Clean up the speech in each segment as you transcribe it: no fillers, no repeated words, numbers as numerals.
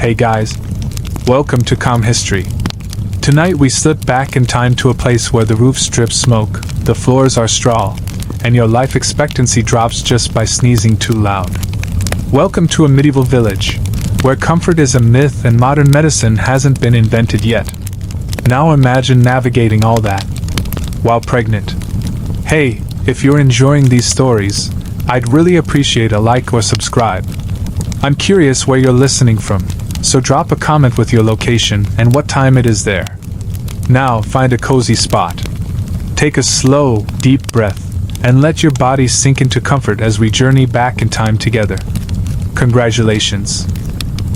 Hey guys, welcome to Calm History. Tonight we slip back in time to a place where the roofs drip smoke, the floors are straw, and your life expectancy drops just by sneezing too loud. Welcome to a medieval village, where comfort is a myth and modern medicine hasn't been invented yet. Now imagine navigating all that while pregnant. Hey, if you're enjoying these stories, I'd really appreciate a like or subscribe. I'm curious where you're listening from, so drop a comment with your location and what time it is there. Now find a cozy spot. Take a slow, deep breath, and let your body sink into comfort as we journey back in time together. Congratulations.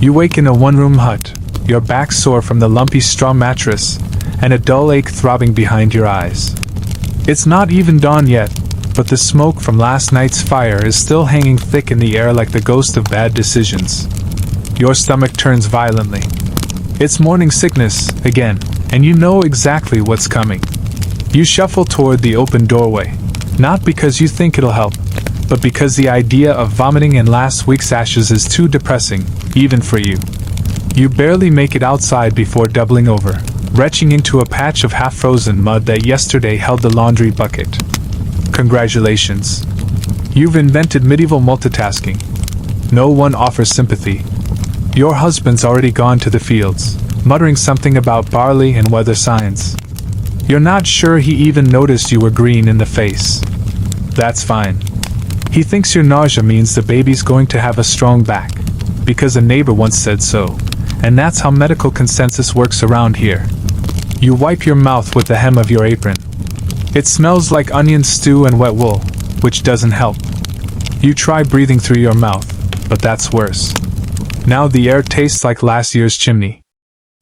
You wake in a one-room hut, your back sore from the lumpy straw mattress, and a dull ache throbbing behind your eyes. It's not even dawn yet, but the smoke from last night's fire is still hanging thick in the air like the ghost of bad decisions. Your stomach turns violently. It's morning sickness, again, and you know exactly what's coming. You shuffle toward the open doorway, not because you think it'll help, but because the idea of vomiting in last week's ashes is too depressing, even for you. You barely make it outside before doubling over, retching into a patch of half-frozen mud that yesterday held the laundry bucket. Congratulations. You've invented medieval multitasking. No one offers sympathy. Your husband's already gone to the fields, muttering something about barley and weather signs. You're not sure he even noticed you were green in the face. That's fine. He thinks your nausea means the baby's going to have a strong back, because a neighbor once said so, and that's how medical consensus works around here. You wipe your mouth with the hem of your apron. It smells like onion stew and wet wool, which doesn't help. You try breathing through your mouth, but that's worse. Now the air tastes like last year's chimney.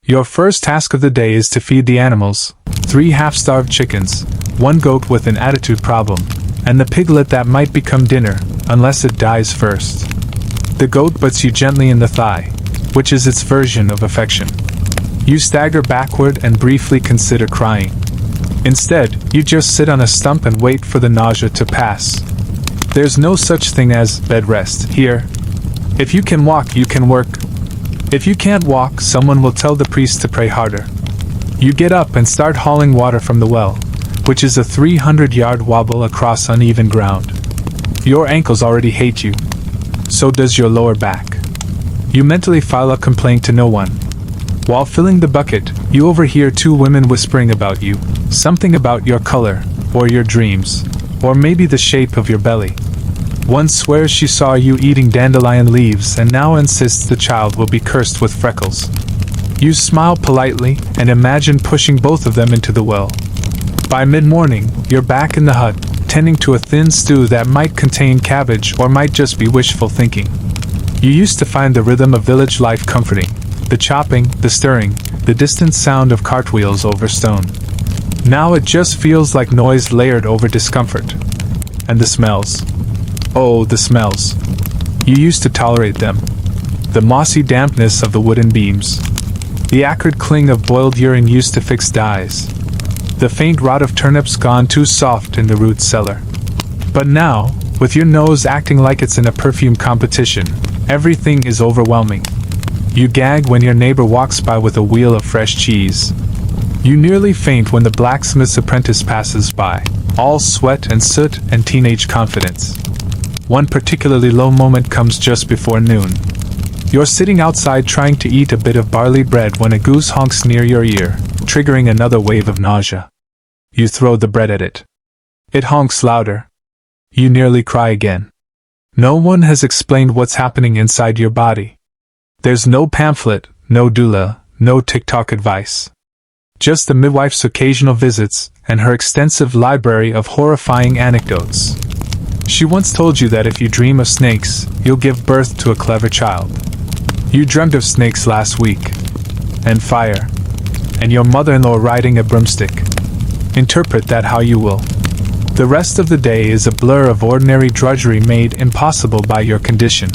Your first task of the day is to feed the animals, 3 half-starved chickens, 1 goat with an attitude problem, and the piglet that might become dinner, unless it dies first. The goat butts you gently in the thigh, which is its version of affection. You stagger backward and briefly consider crying. Instead, you just sit on a stump and wait for the nausea to pass. There's no such thing as bed rest here. If you can walk, you can work. If you can't walk, someone will tell the priest to pray harder. You get up and start hauling water from the well, which is a 300-yard wobble across uneven ground. Your ankles already hate you. So does your lower back. You mentally file a complaint to no one. While filling the bucket, you overhear 2 women whispering about you, something about your color, or your dreams, or maybe the shape of your belly. One swears she saw you eating dandelion leaves and now insists the child will be cursed with freckles. You smile politely and imagine pushing both of them into the well. By mid-morning, you're back in the hut, tending to a thin stew that might contain cabbage or might just be wishful thinking. You used to find the rhythm of village life comforting. The chopping, the stirring, the distant sound of cartwheels over stone. Now it just feels like noise layered over discomfort. And the smells. Oh, the smells. You used to tolerate them. The mossy dampness of the wooden beams. The acrid cling of boiled urine used to fix dyes. The faint rot of turnips gone too soft in the root cellar. But now, with your nose acting like it's in a perfume competition, everything is overwhelming. You gag when your neighbor walks by with a wheel of fresh cheese. You nearly faint when the blacksmith's apprentice passes by, all sweat and soot and teenage confidence. One particularly low moment comes just before noon. You're sitting outside trying to eat a bit of barley bread when a goose honks near your ear, triggering another wave of nausea. You throw the bread at it. It honks louder. You nearly cry again. No one has explained what's happening inside your body. There's no pamphlet, no doula, no TikTok advice. Just the midwife's occasional visits, and her extensive library of horrifying anecdotes. She once told you that if you dream of snakes, you'll give birth to a clever child. You dreamt of snakes last week. And fire. And your mother-in-law riding a broomstick. Interpret that how you will. The rest of the day is a blur of ordinary drudgery made impossible by your condition.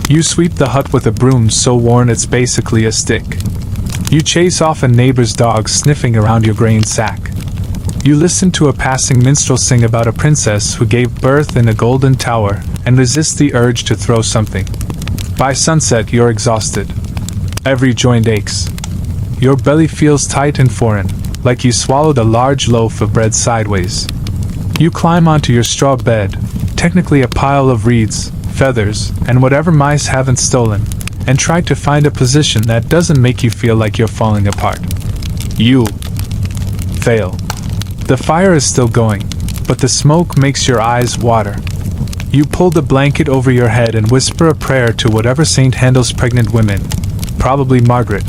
You sweep the hut with a broom so worn it's basically a stick. You chase off a neighbor's dog sniffing around your grain sack. You listen to a passing minstrel sing about a princess who gave birth in a golden tower and resist the urge to throw something. By sunset you're exhausted. Every joint aches. Your belly feels tight and foreign, like you swallowed a large loaf of bread sideways. You climb onto your straw bed, technically a pile of reeds, feathers, and whatever mice haven't stolen, and try to find a position that doesn't make you feel like you're falling apart. You fail. The fire is still going, but the smoke makes your eyes water. You pull the blanket over your head and whisper a prayer to whatever saint handles pregnant women, probably Margaret,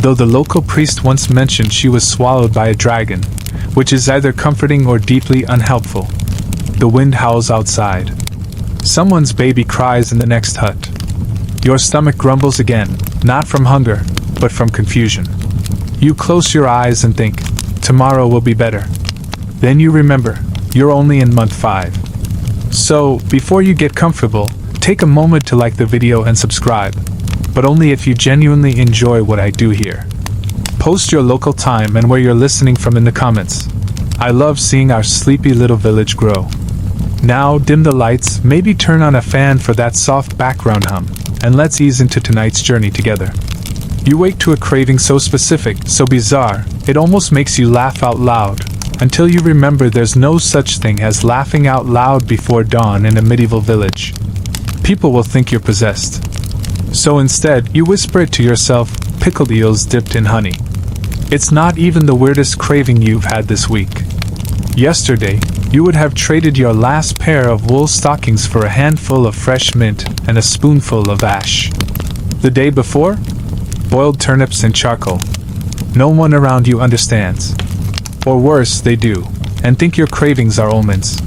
though the local priest once mentioned she was swallowed by a dragon, which is either comforting or deeply unhelpful. The wind howls outside. Someone's baby cries in the next hut. Your stomach grumbles again, not from hunger, but from confusion. You close your eyes and think, tomorrow will be better. Then you remember, you're only in month 5. So, before you get comfortable, take a moment to like the video and subscribe, but only if you genuinely enjoy what I do here. Post your local time and where you're listening from in the comments. I love seeing our sleepy little village grow. Now dim the lights, maybe turn on a fan for that soft background hum, and let's ease into tonight's journey together. You wake to a craving so specific, so bizarre, it almost makes you laugh out loud, until you remember there's no such thing as laughing out loud before dawn in a medieval village. People will think you're possessed. So instead, you whisper it to yourself, pickled eels dipped in honey. It's not even the weirdest craving you've had this week. Yesterday, you would have traded your last pair of wool stockings for a handful of fresh mint and a spoonful of ash. The day before? Boiled turnips and charcoal. No one around you understands. Or worse, they do, and think your cravings are omens.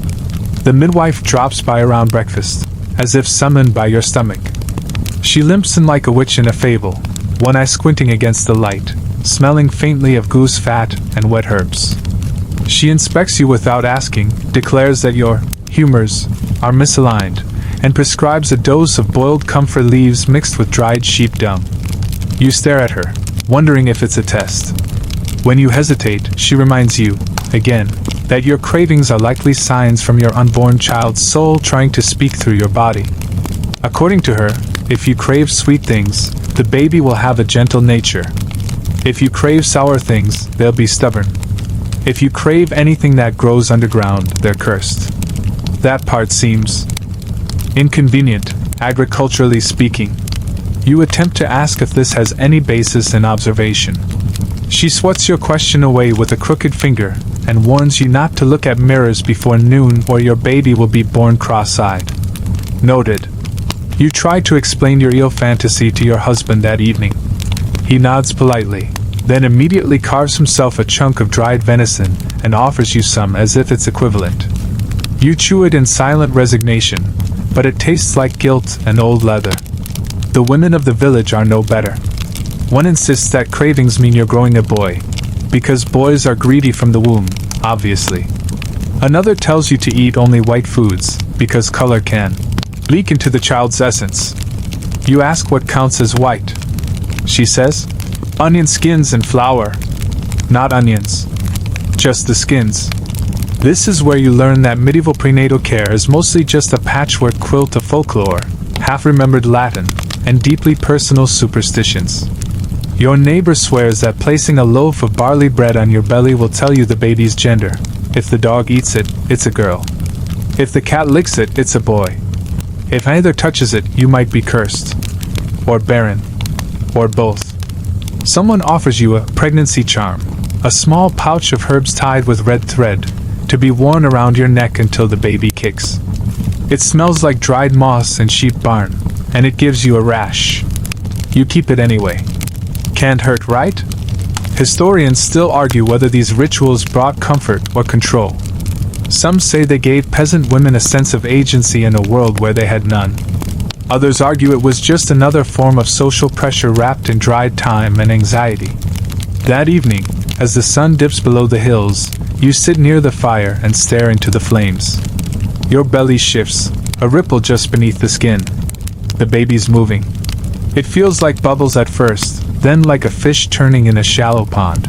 The midwife drops by around breakfast, as if summoned by your stomach. She limps in like a witch in a fable, one eye squinting against the light, smelling faintly of goose fat and wet herbs. She inspects you without asking, declares that your humors are misaligned, and prescribes a dose of boiled comfort leaves mixed with dried sheep dung. You stare at her, wondering if it's a test. When you hesitate, she reminds you, again, that your cravings are likely signs from your unborn child's soul trying to speak through your body. According to her, if you crave sweet things, the baby will have a gentle nature. If you crave sour things, they'll be stubborn. If you crave anything that grows underground, they're cursed. That part seems inconvenient, agriculturally speaking. You attempt to ask if this has any basis in observation. She swats your question away with a crooked finger and warns you not to look at mirrors before noon or your baby will be born cross-eyed. Noted. You try to explain your eel fantasy to your husband that evening. He nods politely, then immediately carves himself a chunk of dried venison and offers you some as if it's equivalent. You chew it in silent resignation, but it tastes like guilt and old leather. The women of the village are no better. One insists that cravings mean you're growing a boy, because boys are greedy from the womb, obviously. Another tells you to eat only white foods, because color can leak into the child's essence. You ask what counts as white. She says, onion skins and flour. Not onions. Just the skins. This is where you learn that medieval prenatal care is mostly just a patchwork quilt of folklore, half-remembered Latin, and deeply personal superstitions. Your neighbor swears that placing a loaf of barley bread on your belly will tell you the baby's gender. If the dog eats it, it's a girl. If the cat licks it, it's a boy. If either touches it, you might be cursed. Or barren. Or both. Someone offers you a pregnancy charm, a small pouch of herbs tied with red thread, to be worn around your neck until the baby kicks. It smells like dried moss and sheep barn, and it gives you a rash. You keep it anyway. Can't hurt, right? Historians still argue whether these rituals brought comfort or control. Some say they gave peasant women a sense of agency in a world where they had none. Others argue it was just another form of social pressure wrapped in dried time and anxiety. That evening, as the sun dips below the hills, you sit near the fire and stare into the flames. Your belly shifts, a ripple just beneath the skin. The baby's moving. It feels like bubbles at first, then like a fish turning in a shallow pond.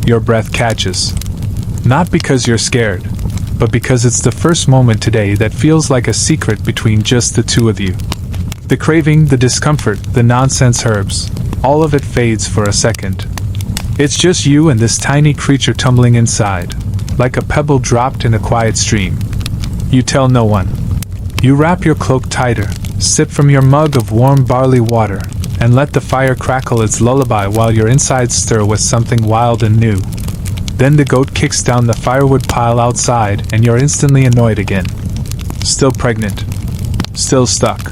Your breath catches. Not because you're scared, but because it's the first moment today that feels like a secret between just the two of you. The craving, the discomfort, the nonsense herbs. all of it fades for a second. It's just you and this tiny creature tumbling inside, like a pebble dropped in a quiet stream. You tell no one. You wrap your cloak tighter, sip from your mug of warm barley water, and let the fire crackle its lullaby while your insides stir with something wild and new. Then the goat kicks down the firewood pile outside and you're instantly annoyed again. Still pregnant. Still stuck.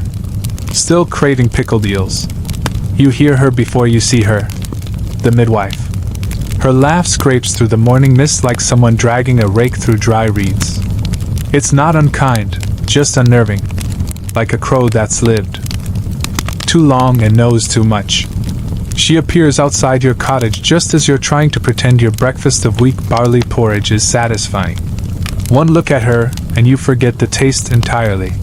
Still craving pickled eels. You hear her before you see her. The midwife. Her laugh scrapes through the morning mist like someone dragging a rake through dry reeds. It's not unkind, just unnerving. Like a crow that's lived too long and knows too much. She appears outside your cottage just as you're trying to pretend your breakfast of weak barley porridge is satisfying. One look at her, and you forget the taste entirely.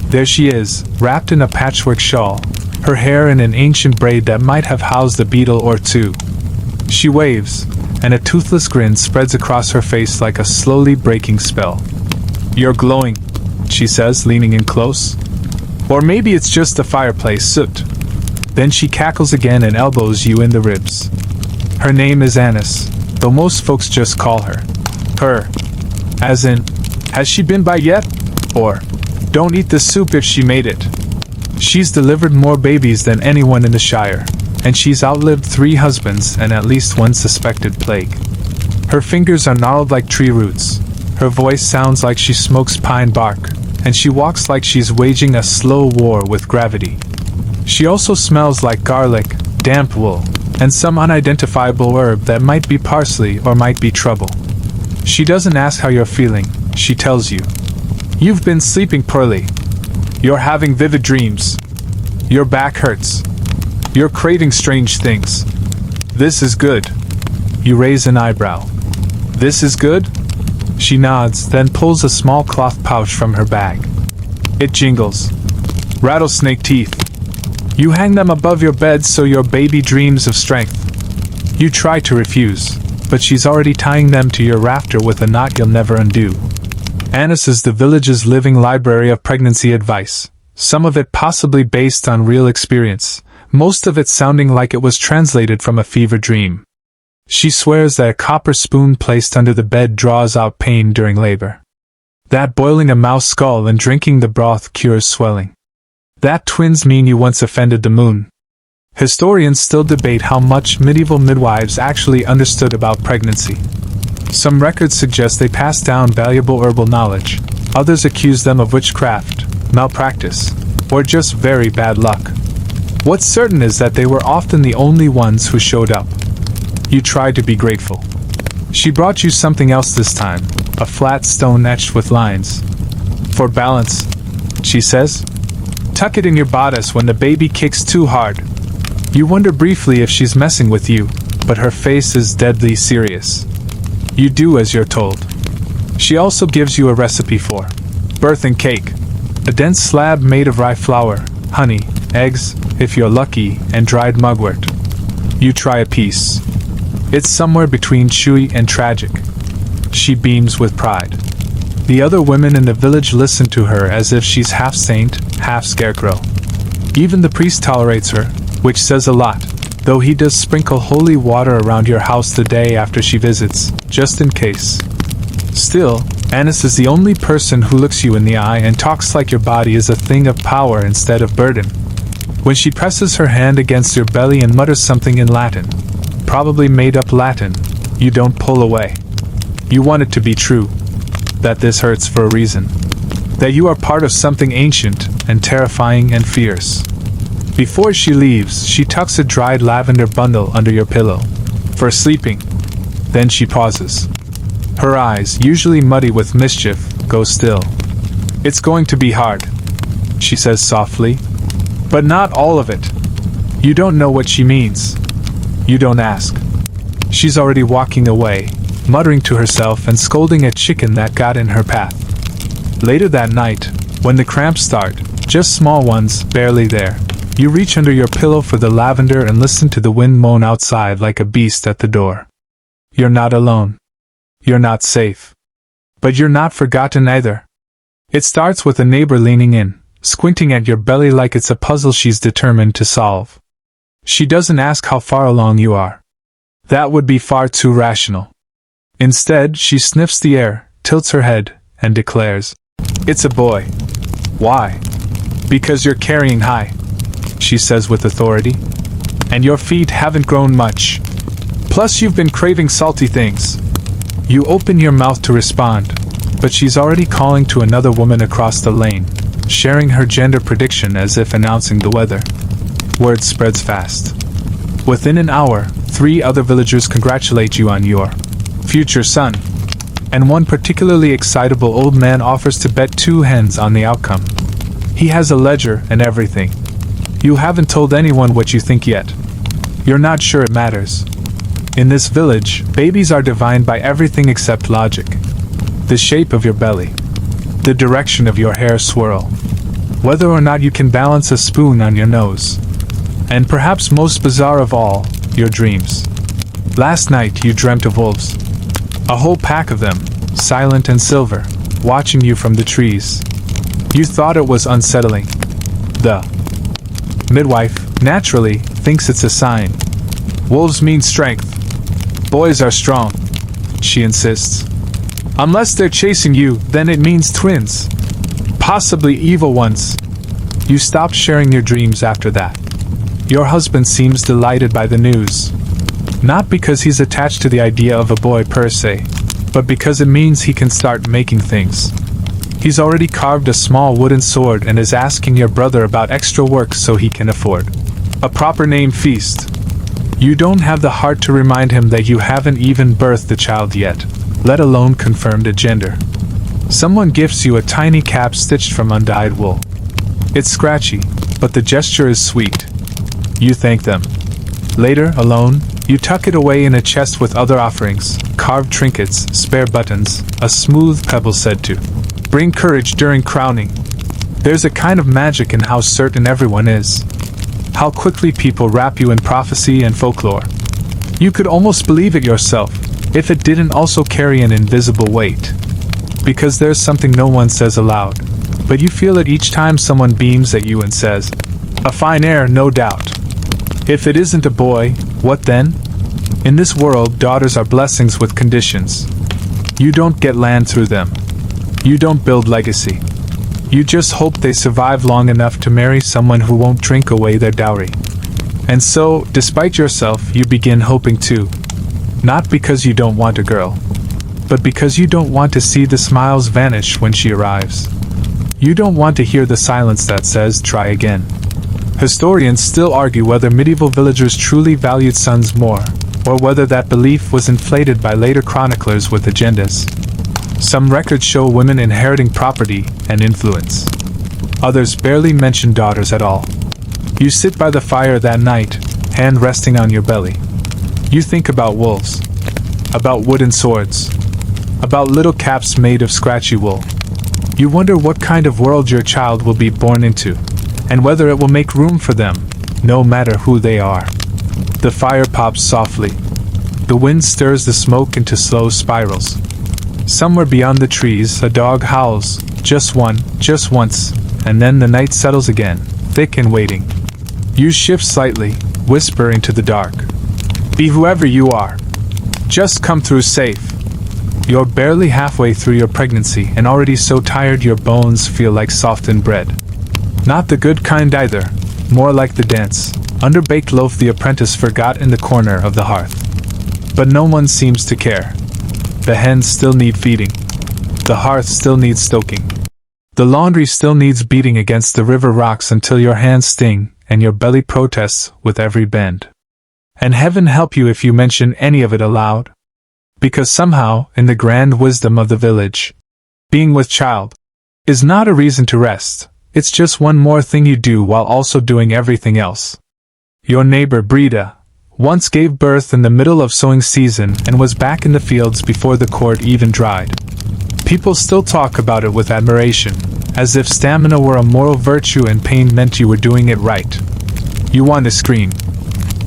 There she is, wrapped in a patchwork shawl, her hair in an ancient braid that might have housed a beetle or two. She waves, and a toothless grin spreads across her face like a slowly breaking spell. "You're glowing," she says, leaning in close. Or maybe it's just the fireplace soot. Then she cackles again and elbows you in the ribs. Her name is Annis, though most folks just call her her. As in, has she been by yet? Or, don't eat the soup if she made it. She's delivered more babies than anyone in the Shire, and she's outlived 3 husbands and at least 1 suspected plague. Her fingers are gnarled like tree roots, her voice sounds like she smokes pine bark, and she walks like she's waging a slow war with gravity. She also smells like garlic, damp wool, and some unidentifiable herb that might be parsley or might be trouble. She doesn't ask how you're feeling, she tells you. You've been sleeping poorly. You're having vivid dreams. Your back hurts. You're craving strange things. This is good. You raise an eyebrow. This is good? She nods, then pulls a small cloth pouch from her bag. It jingles. Rattlesnake teeth. You hang them above your bed so your baby dreams of strength. You try to refuse, but she's already tying them to your rafter with a knot you'll never undo. Annis is the village's living library of pregnancy advice, some of it possibly based on real experience, most of it sounding like it was translated from a fever dream. She swears that a copper spoon placed under the bed draws out pain during labor. That boiling a mouse skull and drinking the broth cures swelling. That twins mean you once offended the moon. Historians still debate how much medieval midwives actually understood about pregnancy. Some records suggest they passed down valuable herbal knowledge, others accuse them of witchcraft, malpractice, or just very bad luck. What's certain is that they were often the only ones who showed up. You tried to be grateful. She brought you something else this time, a flat stone etched with lines. For balance, she says. Tuck it in your bodice when the baby kicks too hard. You wonder briefly if she's messing with you, but her face is deadly serious. You do as you're told. She also gives you a recipe for birthing cake, a dense slab made of rye flour, honey, eggs, if you're lucky, and dried mugwort. You try a piece. It's somewhere between chewy and tragic. She beams with pride. The other women in the village listen to her as if she's half saint, half scarecrow. Even the priest tolerates her, which says a lot, though he does sprinkle holy water around your house the day after she visits, just in case. Still, Annis is the only person who looks you in the eye and talks like your body is a thing of power instead of burden. When she presses her hand against your belly and mutters something in Latin, probably made up Latin, you don't pull away. You want it to be true. That this hurts for a reason. That you are part of something ancient and terrifying and fierce. Before she leaves, she tucks a dried lavender bundle under your pillow. For sleeping. Then she pauses. Her eyes, usually muddy with mischief, go still. It's going to be hard, she says softly. But not all of it. You don't know what she means. You don't ask. She's already walking away, muttering to herself and scolding a chicken that got in her path. Later that night, when the cramps start, just small ones, barely there, you reach under your pillow for the lavender and listen to the wind moan outside like a beast at the door. You're not alone. You're not safe. But you're not forgotten either. It starts with a neighbor leaning in, squinting at your belly like it's a puzzle she's determined to solve. She doesn't ask how far along you are. That would be far too rational. Instead, she sniffs the air, tilts her head, and declares, "It's a boy." Why? "Because you're carrying high," she says with authority. "And your feet haven't grown much. Plus you've been craving salty things." You open your mouth to respond, but she's already calling to another woman across the lane, sharing her gender prediction as if announcing the weather. Word spreads fast. Within an hour, 3 other villagers congratulate you on your future son, and one particularly excitable old man offers to bet 2 hens on the outcome. He has a ledger and everything. You haven't told anyone what you think yet. You're not sure it matters. In this village, babies are defined by everything except logic. The shape of your belly. The direction of your hair swirl. Whether or not you can balance a spoon on your nose. And perhaps most bizarre of all, your dreams. Last night you dreamt of wolves. A whole pack of them, silent and silver, watching you from the trees. You thought it was unsettling. The midwife, naturally, thinks it's a sign. Wolves mean strength. Boys are strong, she insists. Unless they're chasing you, then it means twins. Possibly evil ones. You stop sharing your dreams after that. Your husband seems delighted by the news. Not because he's attached to the idea of a boy per se, but because it means he can start making things. He's already carved a small wooden sword and is asking your brother about extra work so he can afford a proper name feast. You don't have the heart to remind him that you haven't even birthed the child yet, let alone confirmed a gender. Someone gifts you a tiny cap stitched from undyed wool. It's scratchy, but the gesture is sweet. You thank them. Later, alone, you tuck it away in a chest with other offerings, carved trinkets, spare buttons, a smooth pebble said to bring courage during crowning. There's a kind of magic in how certain everyone is. How quickly people wrap you in prophecy and folklore. You could almost believe it yourself, if it didn't also carry an invisible weight. Because there's something no one says aloud, but you feel it each time someone beams at you and says, "A fine air, no doubt." If it isn't a boy, what then? In this world, daughters are blessings with conditions. You don't get land through them. You don't build legacy. You just hope they survive long enough to marry someone who won't drink away their dowry. And so, despite yourself, you begin hoping too. Not because you don't want a girl, but because you don't want to see the smiles vanish when she arrives. You don't want to hear the silence that says, "Try again." Historians still argue whether medieval villagers truly valued sons more, or whether that belief was inflated by later chroniclers with agendas. Some records show women inheriting property and influence. Others barely mention daughters at all. You sit by the fire that night, hand resting on your belly. You think about wolves, about wooden swords, about little caps made of scratchy wool. You wonder what kind of world your child will be born into, and whether it will make room for them, no matter who they are. The fire pops softly. The wind stirs the smoke into slow spirals. Somewhere beyond the trees, a dog howls, just one, just once, and then the night settles again, thick and waiting. You shift slightly, whisper into the dark. Be whoever you are. Just come through safe. You're barely halfway through your pregnancy and already so tired your bones feel like softened bread. Not the good kind either, more like the dense, underbaked loaf the apprentice forgot in the corner of the hearth. But no one seems to care. The hens still need feeding. The hearth still needs stoking. The laundry still needs beating against the river rocks until your hands sting and your belly protests with every bend. And heaven help you if you mention any of it aloud. Because somehow, in the grand wisdom of the village, being with child is not a reason to rest. It's just one more thing you do while also doing everything else. Your neighbor Breda once gave birth in the middle of sowing season and was back in the fields before the cord even dried. People still talk about it with admiration, as if stamina were a moral virtue and pain meant you were doing it right. You want to scream,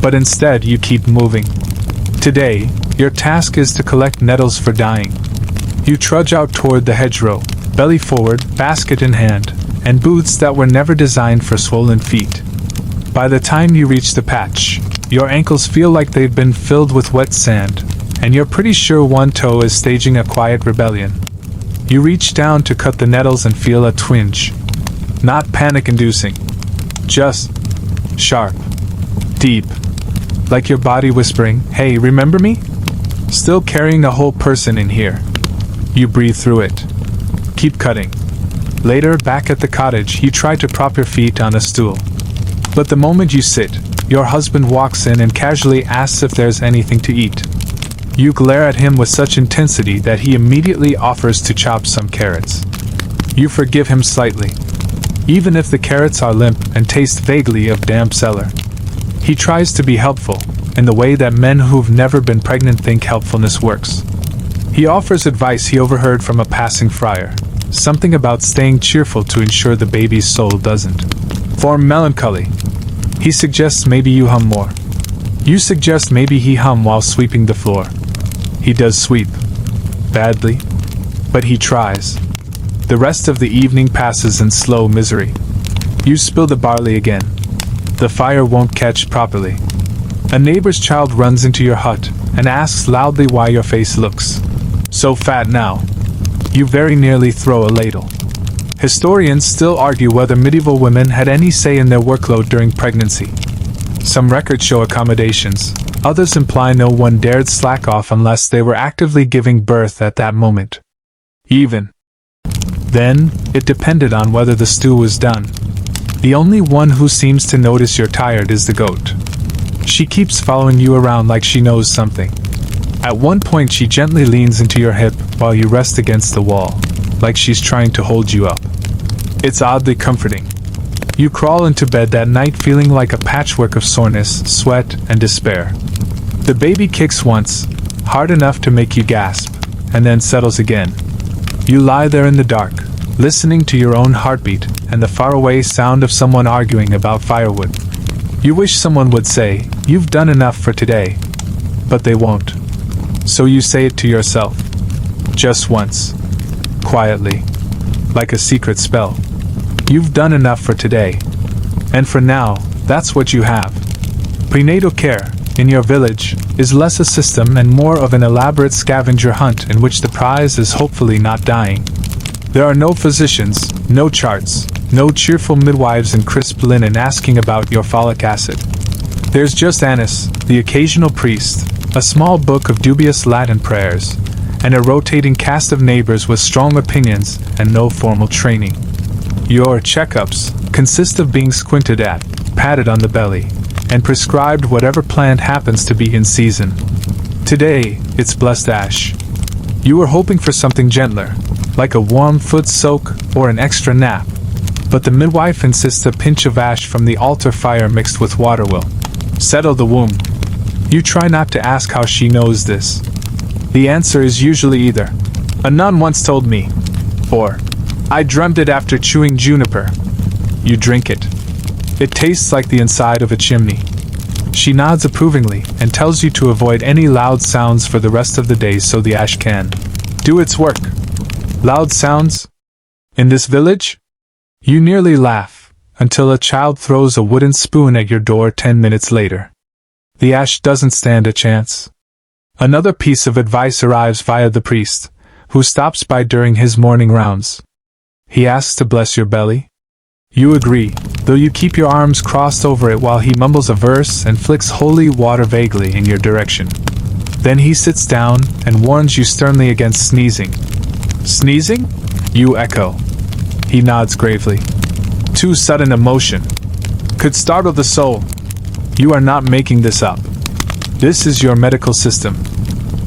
but instead you keep moving. Today, your task is to collect nettles for dyeing. You trudge out toward the hedgerow, belly forward, basket in hand, and boots that were never designed for swollen feet. By the time you reach the patch, your ankles feel like they've been filled with wet sand, and you're pretty sure one toe is staging a quiet rebellion. You reach down to cut the nettles and feel a twinge. Not panic-inducing. Just sharp. Deep. Like your body whispering, "Hey, remember me?" Still carrying a whole person in here. You breathe through it. Keep cutting. Later, back at the cottage, you try to prop your feet on a stool. But the moment you sit, your husband walks in and casually asks if there's anything to eat. You glare at him with such intensity that he immediately offers to chop some carrots. You forgive him slightly, even if the carrots are limp and taste vaguely of damp cellar. He tries to be helpful, in the way that men who've never been pregnant think helpfulness works. He offers advice he overheard from a passing friar, something about staying cheerful to ensure the baby's soul doesn't form melancholy. He suggests maybe you hum more. You suggest maybe he hum while sweeping the floor. He does sweep. Badly. But he tries. The rest of the evening passes in slow misery. You spill the barley again. The fire won't catch properly. A neighbor's child runs into your hut and asks loudly why your face looks so fat now. You very nearly throw a ladle. Historians still argue whether medieval women had any say in their workload during pregnancy. Some records show accommodations, others imply no one dared slack off unless they were actively giving birth at that moment. Even then, it depended on whether the stew was done. The only one who seems to notice you're tired is the goat. She keeps following you around like she knows something. At one point she gently leans into your hip while you rest against the wall, like she's trying to hold you up. It's oddly comforting. You crawl into bed that night feeling like a patchwork of soreness, sweat, and despair. The baby kicks once, hard enough to make you gasp, and then settles again. You lie there in the dark, listening to your own heartbeat and the faraway sound of someone arguing about firewood. You wish someone would say, "You've done enough for today." But they won't. So you say it to yourself. Just once. Quietly. Like a secret spell. You've done enough for today. And for now, that's what you have. Prenatal care, in your village, is less a system and more of an elaborate scavenger hunt in which the prize is hopefully not dying. There are no physicians, no charts, no cheerful midwives in crisp linen asking about your folic acid. There's just Annis, the occasional priest, a small book of dubious Latin prayers, and a rotating cast of neighbors with strong opinions and no formal training. Your checkups consist of being squinted at, patted on the belly, and prescribed whatever plant happens to be in season. Today, it's blessed ash. You were hoping for something gentler, like a warm foot soak or an extra nap, but the midwife insists a pinch of ash from the altar fire mixed with water will settle the womb. You try not to ask how she knows this. The answer is usually either, "A nun once told me," or, "I dreamt it after chewing juniper." You drink it. It tastes like the inside of a chimney. She nods approvingly and tells you to avoid any loud sounds for the rest of the day so the ash can do its work. Loud sounds? In this village? You nearly laugh, until a child throws a wooden spoon at your door 10 minutes later. The ash doesn't stand a chance. Another piece of advice arrives via the priest, who stops by during his morning rounds. He asks to bless your belly. You agree, though you keep your arms crossed over it while he mumbles a verse and flicks holy water vaguely in your direction. Then he sits down and warns you sternly against sneezing. Sneezing? You echo. He nods gravely. Too sudden a motion. Could startle the soul. You are not making this up. This is your medical system.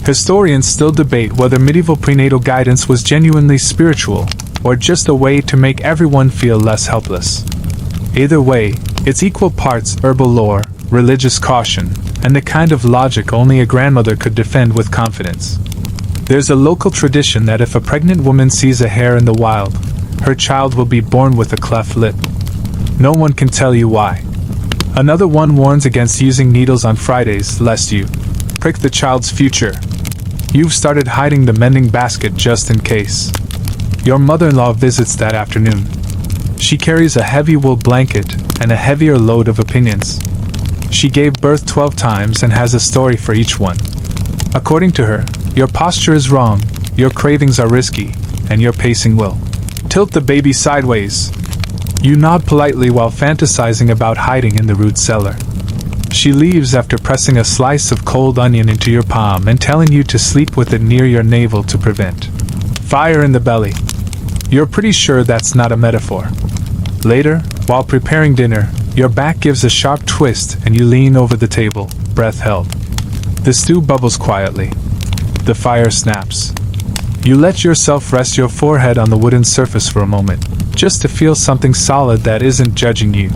Historians still debate whether medieval prenatal guidance was genuinely spiritual, or just a way to make everyone feel less helpless. Either way, it's equal parts herbal lore, religious caution, and the kind of logic only a grandmother could defend with confidence. There's a local tradition that if a pregnant woman sees a hare in the wild, her child will be born with a cleft lip. No one can tell you why. Another one warns against using needles on Fridays lest you prick the child's future. You've started hiding the mending basket just in case. Your mother-in-law visits that afternoon. She carries a heavy wool blanket and a heavier load of opinions. She gave birth 12 times and has a story for each one. According to her, your posture is wrong, your cravings are risky, and your pacing will tilt the baby sideways. You nod politely while fantasizing about hiding in the root cellar. She leaves after pressing a slice of cold onion into your palm and telling you to sleep with it near your navel to prevent fire in the belly. You're pretty sure that's not a metaphor. Later, while preparing dinner, your back gives a sharp twist and you lean over the table, breath held. The stew bubbles quietly. The fire snaps. You let yourself rest your forehead on the wooden surface for a moment, just to feel something solid that isn't judging you.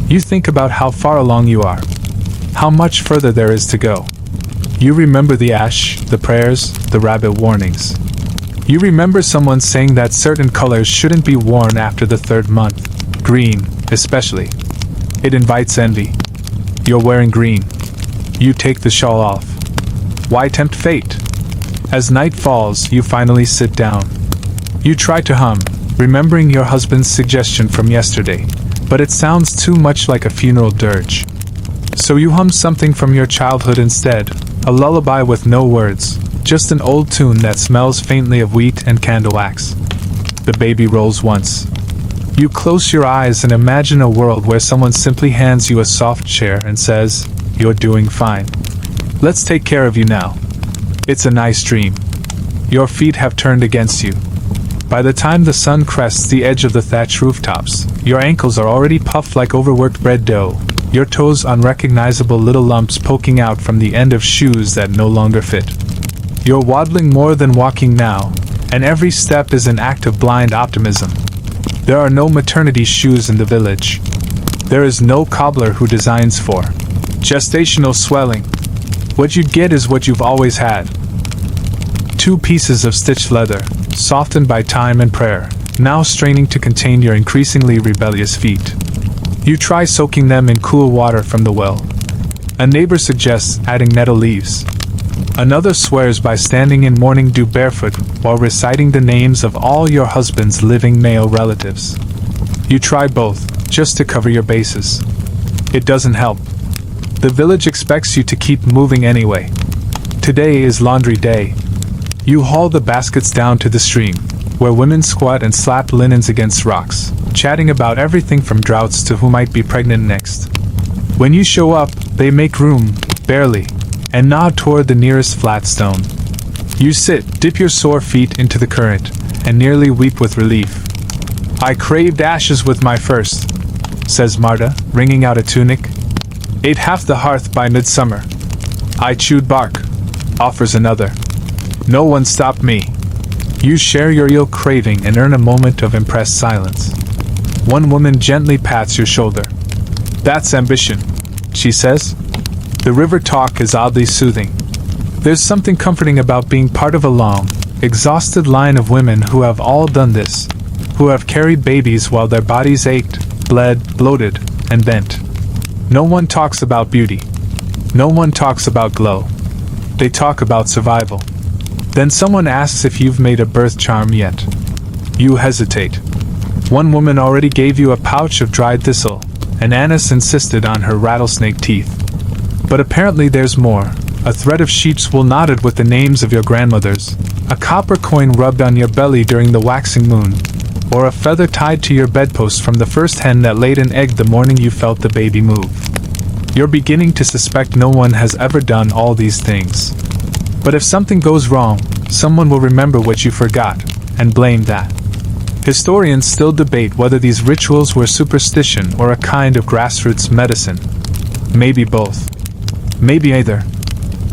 You think about how far along you are, how much further there is to go. You remember the ash, the prayers, the rabbit warnings. You remember someone saying that certain colors shouldn't be worn after the 3rd month, green, especially. It invites envy. You're wearing green. You take the shawl off. Why tempt fate? As night falls, you finally sit down. You try to hum, remembering your husband's suggestion from yesterday, but it sounds too much like a funeral dirge. So you hum something from your childhood instead, a lullaby with no words, just an old tune that smells faintly of wheat and candle wax. The baby rolls once. You close your eyes and imagine a world where someone simply hands you a soft chair and says, "You're doing fine. Let's take care of you now." It's a nice dream. Your feet have turned against you. By the time the sun crests the edge of the thatch rooftops, your ankles are already puffed like overworked bread dough, your toes unrecognizable little lumps poking out from the end of shoes that no longer fit. You're waddling more than walking now, and every step is an act of blind optimism. There are no maternity shoes in the village. There is no cobbler who designs for gestational swelling. What you get is what you've always had. 2 pieces of stitched leather, softened by time and prayer, now straining to contain your increasingly rebellious feet. You try soaking them in cool water from the well. A neighbor suggests adding nettle leaves. Another swears by standing in morning dew barefoot while reciting the names of all your husband's living male relatives. You try both, just to cover your bases. It doesn't help. The village expects you to keep moving anyway. Today is laundry day. You haul the baskets down to the stream, where women squat and slap linens against rocks, chatting about everything from droughts to who might be pregnant next. When you show up, they make room, barely, and nod toward the nearest flat stone. You sit, dip your sore feet into the current, and nearly weep with relief. "I craved ashes with my first," says Marta, wringing out a tunic. "Ate half the hearth by midsummer. I chewed bark," offers another. "No one stopped me." You share your ill craving and earn a moment of impressed silence. One woman gently pats your shoulder. "That's ambition," she says. The river talk is oddly soothing. There's something comforting about being part of a long, exhausted line of women who have all done this, who have carried babies while their bodies ached, bled, bloated, and bent. No one talks about beauty. No one talks about glow. They talk about survival. Then someone asks if you've made a birth charm yet. You hesitate. One woman already gave you a pouch of dried thistle, and Annis insisted on her rattlesnake teeth. But apparently there's more. A thread of sheep's wool knotted with the names of your grandmothers, a copper coin rubbed on your belly during the waxing moon, or a feather tied to your bedpost from the first hen that laid an egg the morning you felt the baby move. You're beginning to suspect no one has ever done all these things. But if something goes wrong, someone will remember what you forgot, and blame that. Historians still debate whether these rituals were superstition or a kind of grassroots medicine. Maybe both. Maybe either.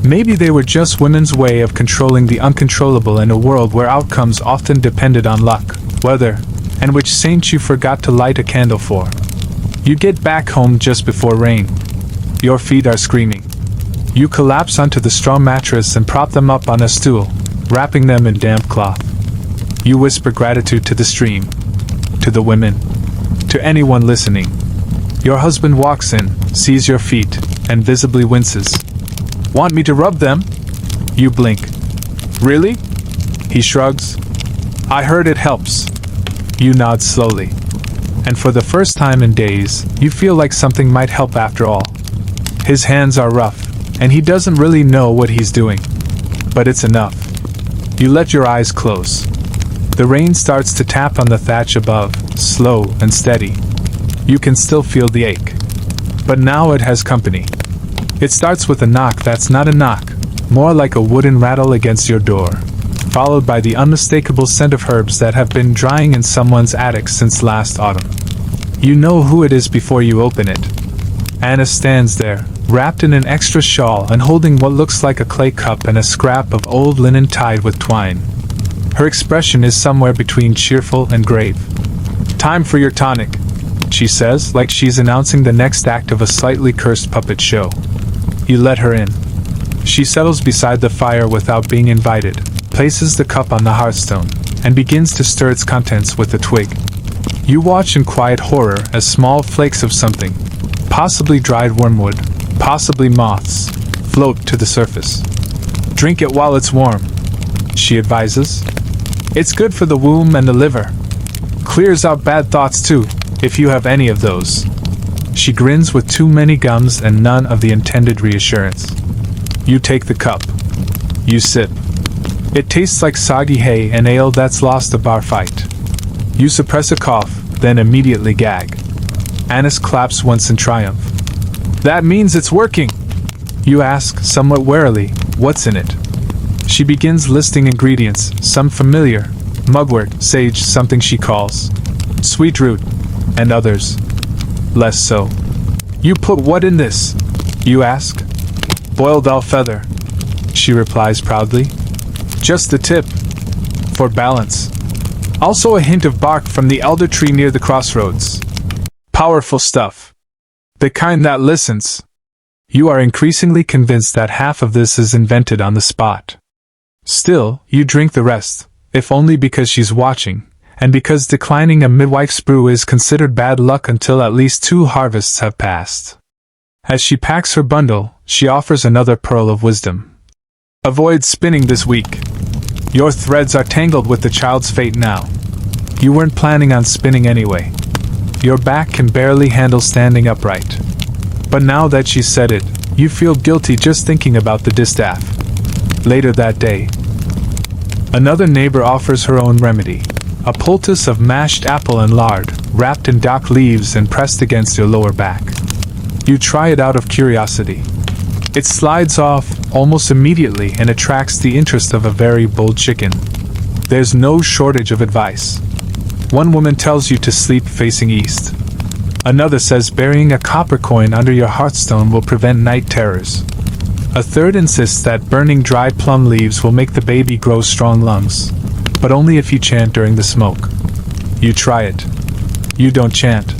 Maybe they were just women's way of controlling the uncontrollable in a world where outcomes often depended on luck, weather, and which saint you forgot to light a candle for. You get back home just before rain. Your feet are screaming. You collapse onto the straw mattress and prop them up on a stool, wrapping them in damp cloth. You whisper gratitude to the stream, to the women, to anyone listening. Your husband walks in, sees your feet, and visibly winces. "Want me to rub them?" You blink. "Really?" He shrugs. "I heard it helps." You nod slowly. and for the first time in days, you feel like something might help after all. His hands are rough, and he doesn't really know what he's doing. But it's enough. You let your eyes close. The rain starts to tap on the thatch above, slow and steady. You can still feel the ache. But now it has company. It starts with a knock that's not a knock, more like a wooden rattle against your door, followed by the unmistakable scent of herbs that have been drying in someone's attic since last autumn. You know who it is before you open it. Anna stands there, wrapped in an extra shawl and holding what looks like a clay cup and a scrap of old linen tied with twine. Her expression is somewhere between cheerful and grave. "Time for your tonic," she says, like she's announcing the next act of a slightly cursed puppet show. You let her in. She settles beside the fire without being invited, places the cup on the hearthstone, and begins to stir its contents with a twig. You watch in quiet horror as small flakes of something, possibly dried wormwood, possibly moths, float to the surface. "Drink it while it's warm," she advises. "It's good for the womb and the liver. Clears out bad thoughts too, if you have any of those." She grins with too many gums and none of the intended reassurance. You take the cup. You sip. It tastes like soggy hay and ale that's lost a bar fight. You suppress a cough, then immediately gag. Annis claps once in triumph. "That means it's working!" You ask, somewhat warily, "What's in it?" She begins listing ingredients, some familiar, mugwort, sage, something she calls sweet root, and others less so. "You put what in this?" you ask. "Boiled owl feather," she replies proudly. "Just the tip. For balance. Also a hint of bark from the elder tree near the crossroads. Powerful stuff. The kind that listens." You are increasingly convinced that half of this is invented on the spot. Still, you drink the rest, if only because she's watching, and because declining a midwife's brew is considered bad luck until at least 2 harvests have passed. As she packs her bundle, she offers another pearl of wisdom. "Avoid spinning this week. Your threads are tangled with the child's fate now. You weren't planning on spinning anyway. Your back can barely handle standing upright. But now that she's said it, you feel guilty just thinking about the distaff." Later that day, another neighbor offers her own remedy. A poultice of mashed apple and lard, wrapped in dock leaves and pressed against your lower back. You try it out of curiosity. It slides off almost immediately and attracts the interest of a very bold chicken. There's no shortage of advice. One woman tells you to sleep facing east. Another says burying a copper coin under your hearthstone will prevent night terrors. A third insists that burning dry plum leaves will make the baby grow strong lungs. But only if you chant during the smoke. You try it. You don't chant.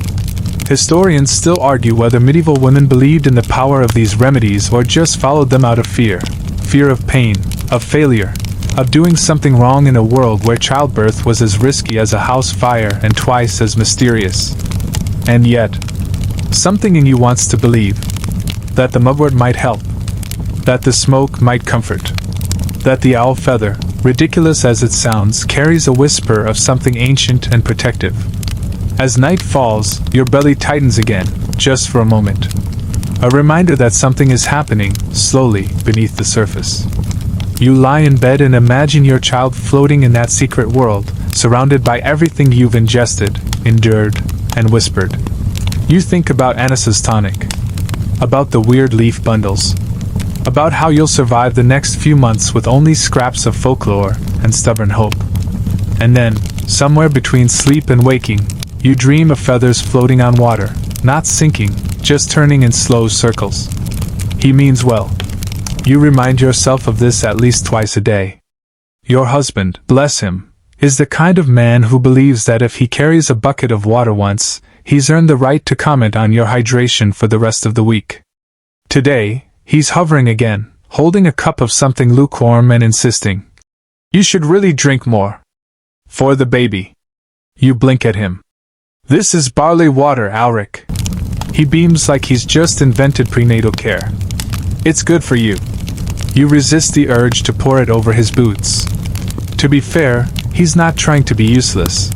Historians still argue whether medieval women believed in the power of these remedies or just followed them out of fear. Fear of pain, of failure, of doing something wrong in a world where childbirth was as risky as a house fire and twice as mysterious. And yet, something in you wants to believe that the mugwort might help, that the smoke might comfort, that the owl feather, ridiculous as it sounds, carries a whisper of something ancient and protective. As night falls, your belly tightens again, just for a moment. A reminder that something is happening, slowly, beneath the surface. You lie in bed and imagine your child floating in that secret world, surrounded by everything you've ingested, endured, and whispered. You think about Annis's tonic, about the weird leaf bundles, about how you'll survive the next few months with only scraps of folklore and stubborn hope. And then, somewhere between sleep and waking, you dream of feathers floating on water, not sinking, just turning in slow circles. He means well. You remind yourself of this at least twice a day. Your husband, bless him, is the kind of man who believes that if he carries a bucket of water once, he's earned the right to comment on your hydration for the rest of the week. Today, he's hovering again, holding a cup of something lukewarm and insisting, "You should really drink more. For the baby." You blink at him. "This is barley water, Alric." He beams like he's just invented prenatal care. "It's good for you." You resist the urge to pour it over his boots. To be fair, he's not trying to be useless.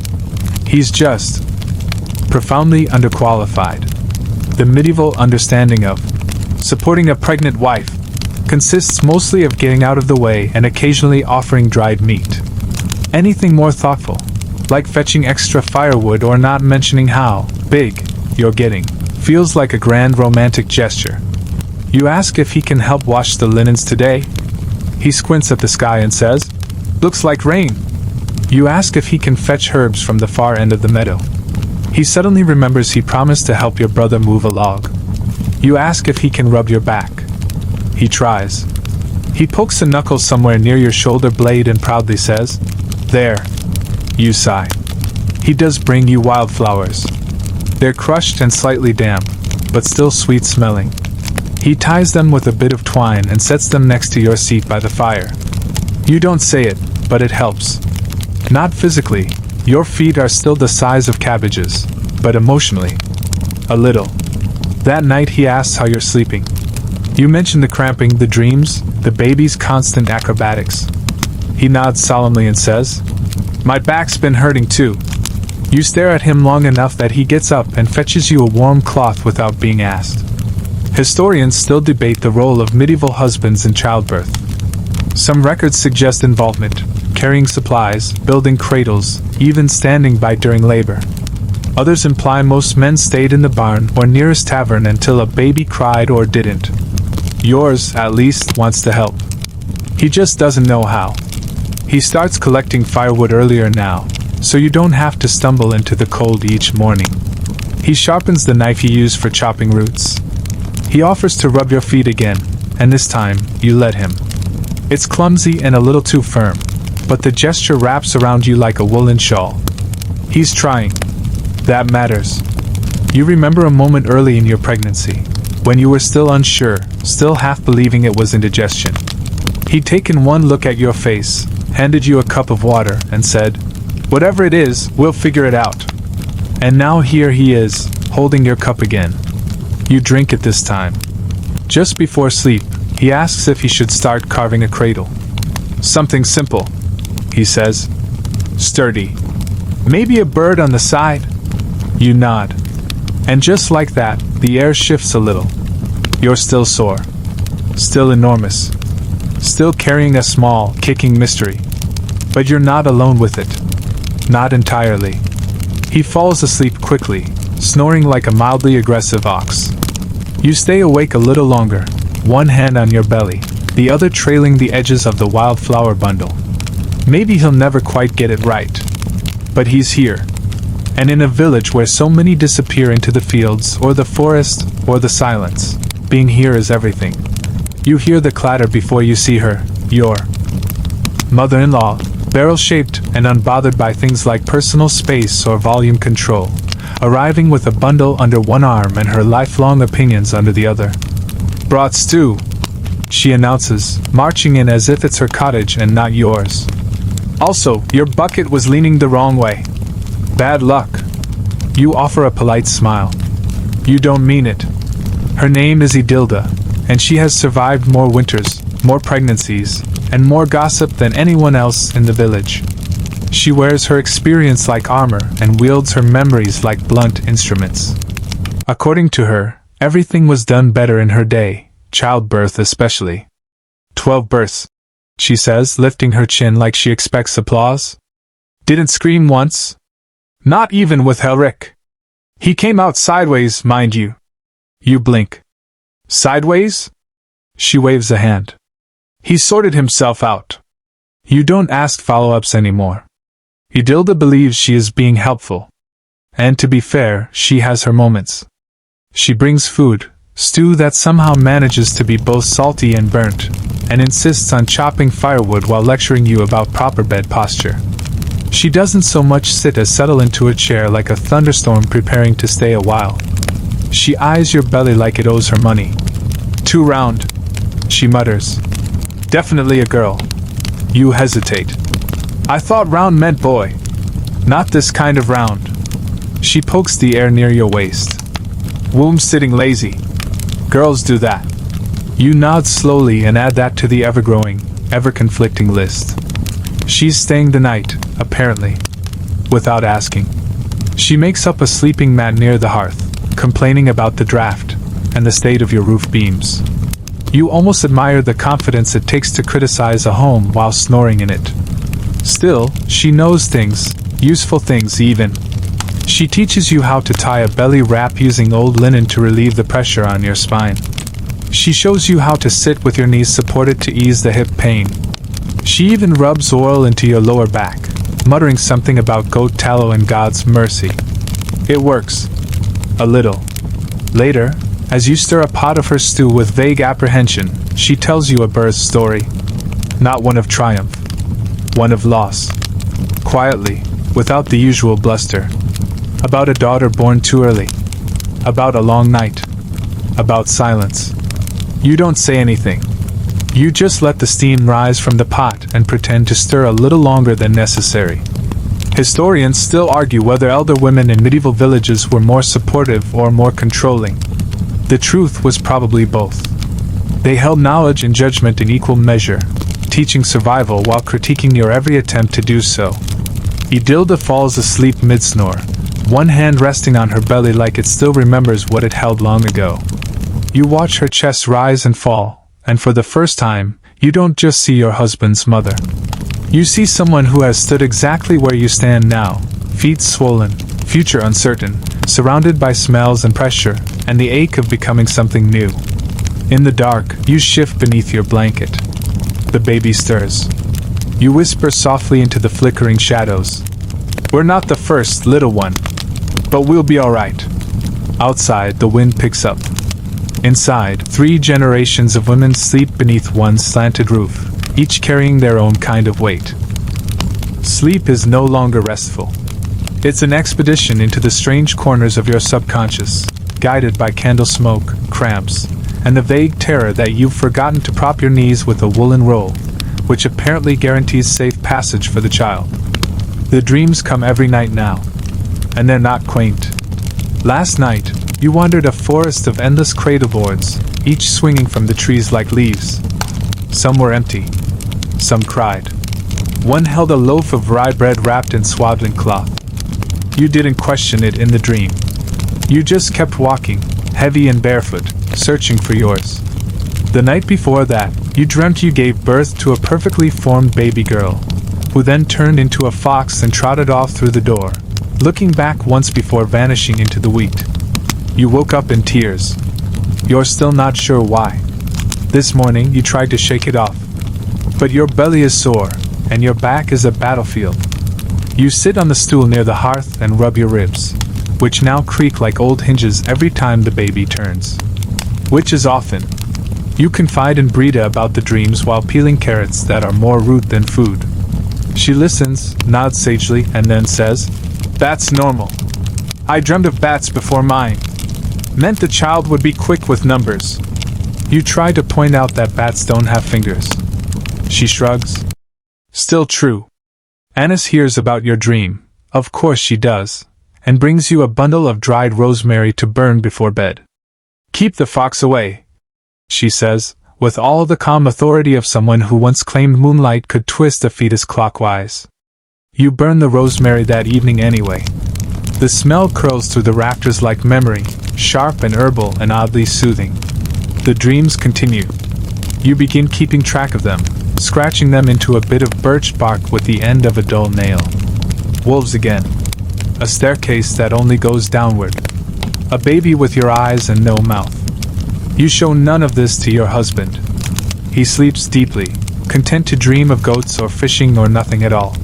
He's just profoundly underqualified. The medieval understanding of supporting a pregnant wife consists mostly of getting out of the way and occasionally offering dried meat. Anything more thoughtful, like fetching extra firewood or not mentioning how big you're getting, feels like a grand romantic gesture. You ask if he can help wash the linens today. He squints at the sky and says, "Looks like rain." You ask if he can fetch herbs from the far end of the meadow. He suddenly remembers he promised to help your brother move a log. You ask if he can rub your back. He tries. He pokes a knuckle somewhere near your shoulder blade and proudly says, "There." You sigh. He does bring you wildflowers. They're crushed and slightly damp, but still sweet-smelling. He ties them with a bit of twine and sets them next to your seat by the fire. You don't say it, but it helps. Not physically, your feet are still the size of cabbages, but emotionally, a little. That night he asks how you're sleeping. You mention the cramping, the dreams, the baby's constant acrobatics. He nods solemnly and says, "My back's been hurting too." You stare at him long enough that he gets up and fetches you a warm cloth without being asked. Historians still debate the role of medieval husbands in childbirth. Some records suggest involvement, carrying supplies, building cradles, even standing by during labor. Others imply most men stayed in the barn or nearest tavern until a baby cried or didn't. Yours, at least, wants to help. He just doesn't know how. He starts collecting firewood earlier now, so you don't have to stumble into the cold each morning. He sharpens the knife you use for chopping roots. He offers to rub your feet again, and this time, you let him. It's clumsy and a little too firm, but the gesture wraps around you like a woolen shawl. He's trying. That matters. You remember a moment early in your pregnancy, when you were still unsure, still half believing it was indigestion. He'd taken one look at your face, handed you a cup of water, and said, "Whatever it is, we'll figure it out." And now here he is, holding your cup again. You drink it this time. Just before sleep, he asks if he should start carving a cradle. "Something simple," he says. "Sturdy. Maybe a bird on the side?" You nod. And just like that, the air shifts a little. You're still sore. Still enormous. Still carrying a small, kicking mystery. But you're not alone with it. Not entirely. He falls asleep quickly, snoring like a mildly aggressive ox. You stay awake a little longer, one hand on your belly, the other trailing the edges of the wildflower bundle. Maybe he'll never quite get it right. But he's here. And in a village where so many disappear into the fields or the forest or the silence, being here is everything. You hear the clatter before you see her, your mother-in-law, barrel-shaped and unbothered by things like personal space or volume control, arriving with a bundle under one arm and her lifelong opinions under the other. "Brought stew," she announces, marching in as if it's her cottage and not yours. "Also, your bucket was leaning the wrong way. Bad luck." You offer a polite smile. You don't mean it. Her name is Edilda, and she has survived more winters, more pregnancies, and more gossip than anyone else in the village. She wears her experience like armor and wields her memories like blunt instruments. According to her, everything was done better in her day, childbirth especially. 12 births, she says, lifting her chin like she expects applause. Didn't scream once. Not even with Helric. He came out sideways, mind you. You blink. Sideways? She waves a hand. He sorted himself out. You don't ask follow-ups anymore. Edilda believes she is being helpful. And to be fair, she has her moments. She brings food, stew that somehow manages to be both salty and burnt, and insists on chopping firewood while lecturing you about proper bed posture. She doesn't so much sit as settle into a chair like a thunderstorm preparing to stay a while. She eyes your belly like it owes her money. Too round, she mutters. Definitely a girl. You hesitate. I thought round meant boy. Not this kind of round. She pokes the air near your waist. Womb sitting lazy. Girls do that. You nod slowly and add that to the ever-growing, ever-conflicting list. She's staying the night, apparently. Without asking. She makes up a sleeping mat near the hearth, complaining about the draft and the state of your roof beams. You almost admire the confidence it takes to criticize a home while snoring in it. Still, she knows things, useful things even. She teaches you how to tie a belly wrap using old linen to relieve the pressure on your spine. She shows you how to sit with your knees supported to ease the hip pain. She even rubs oil into your lower back, muttering something about goat tallow and God's mercy. It works. A little. Later, as you stir a pot of her stew with vague apprehension, she tells you a birth story. Not one of triumph. One of loss. Quietly, without the usual bluster. About a daughter born too early. About a long night. About silence. You don't say anything. You just let the steam rise from the pot and pretend to stir a little longer than necessary. Historians still argue whether elder women in medieval villages were more supportive or more controlling. The truth was probably both. They held knowledge and judgment in equal measure, teaching survival while critiquing your every attempt to do so. Edilda falls asleep mid-snore, one hand resting on her belly like it still remembers what it held long ago. You watch her chest rise and fall, and for the first time, you don't just see your husband's mother. You see someone who has stood exactly where you stand now, feet swollen, future uncertain, surrounded by smells and pressure, and the ache of becoming something new. In the dark, you shift beneath your blanket. The baby stirs. You whisper softly into the flickering shadows. We're not the first, little one. But we'll be alright. Outside, the wind picks up. Inside, 3 generations of women sleep beneath one slanted roof, each carrying their own kind of weight. Sleep is no longer restful. It's an expedition into the strange corners of your subconscious, guided by candle smoke, cramps, and the vague terror that you've forgotten to prop your knees with a woolen roll, which apparently guarantees safe passage for the child. The dreams come every night now, and they're not quaint. Last night, you wandered a forest of endless cradleboards, each swinging from the trees like leaves. Some were empty. Some cried. One held a loaf of rye bread wrapped in swaddling cloth. You didn't question it in the dream. You just kept walking, heavy and barefoot, searching for yours. The night before that, you dreamt you gave birth to a perfectly formed baby girl, who then turned into a fox and trotted off through the door, looking back once before vanishing into the wheat. You woke up in tears. You're still not sure why. This morning you tried to shake it off. But your belly is sore, and your back is a battlefield. You sit on the stool near the hearth and rub your ribs, which now creak like old hinges every time the baby turns. Which is often. You confide in Brita about the dreams while peeling carrots that are more root than food. She listens, nods sagely, and then says, "That's normal. I dreamt of bats before mine. Meant the child would be quick with numbers." You try to point out that bats don't have fingers. She shrugs. Still true. Annis hears about your dream, of course she does, and brings you a bundle of dried rosemary to burn before bed. "Keep the fox away," she says, with all the calm authority of someone who once claimed moonlight could twist a fetus clockwise. You burn the rosemary that evening anyway. The smell curls through the rafters like memory, sharp and herbal and oddly soothing. The dreams continue. You begin keeping track of them, scratching them into a bit of birch bark with the end of a dull nail. Wolves again. A staircase that only goes downward. A baby with your eyes and no mouth. You show none of this to your husband. He sleeps deeply, content to dream of goats or fishing or nothing at all.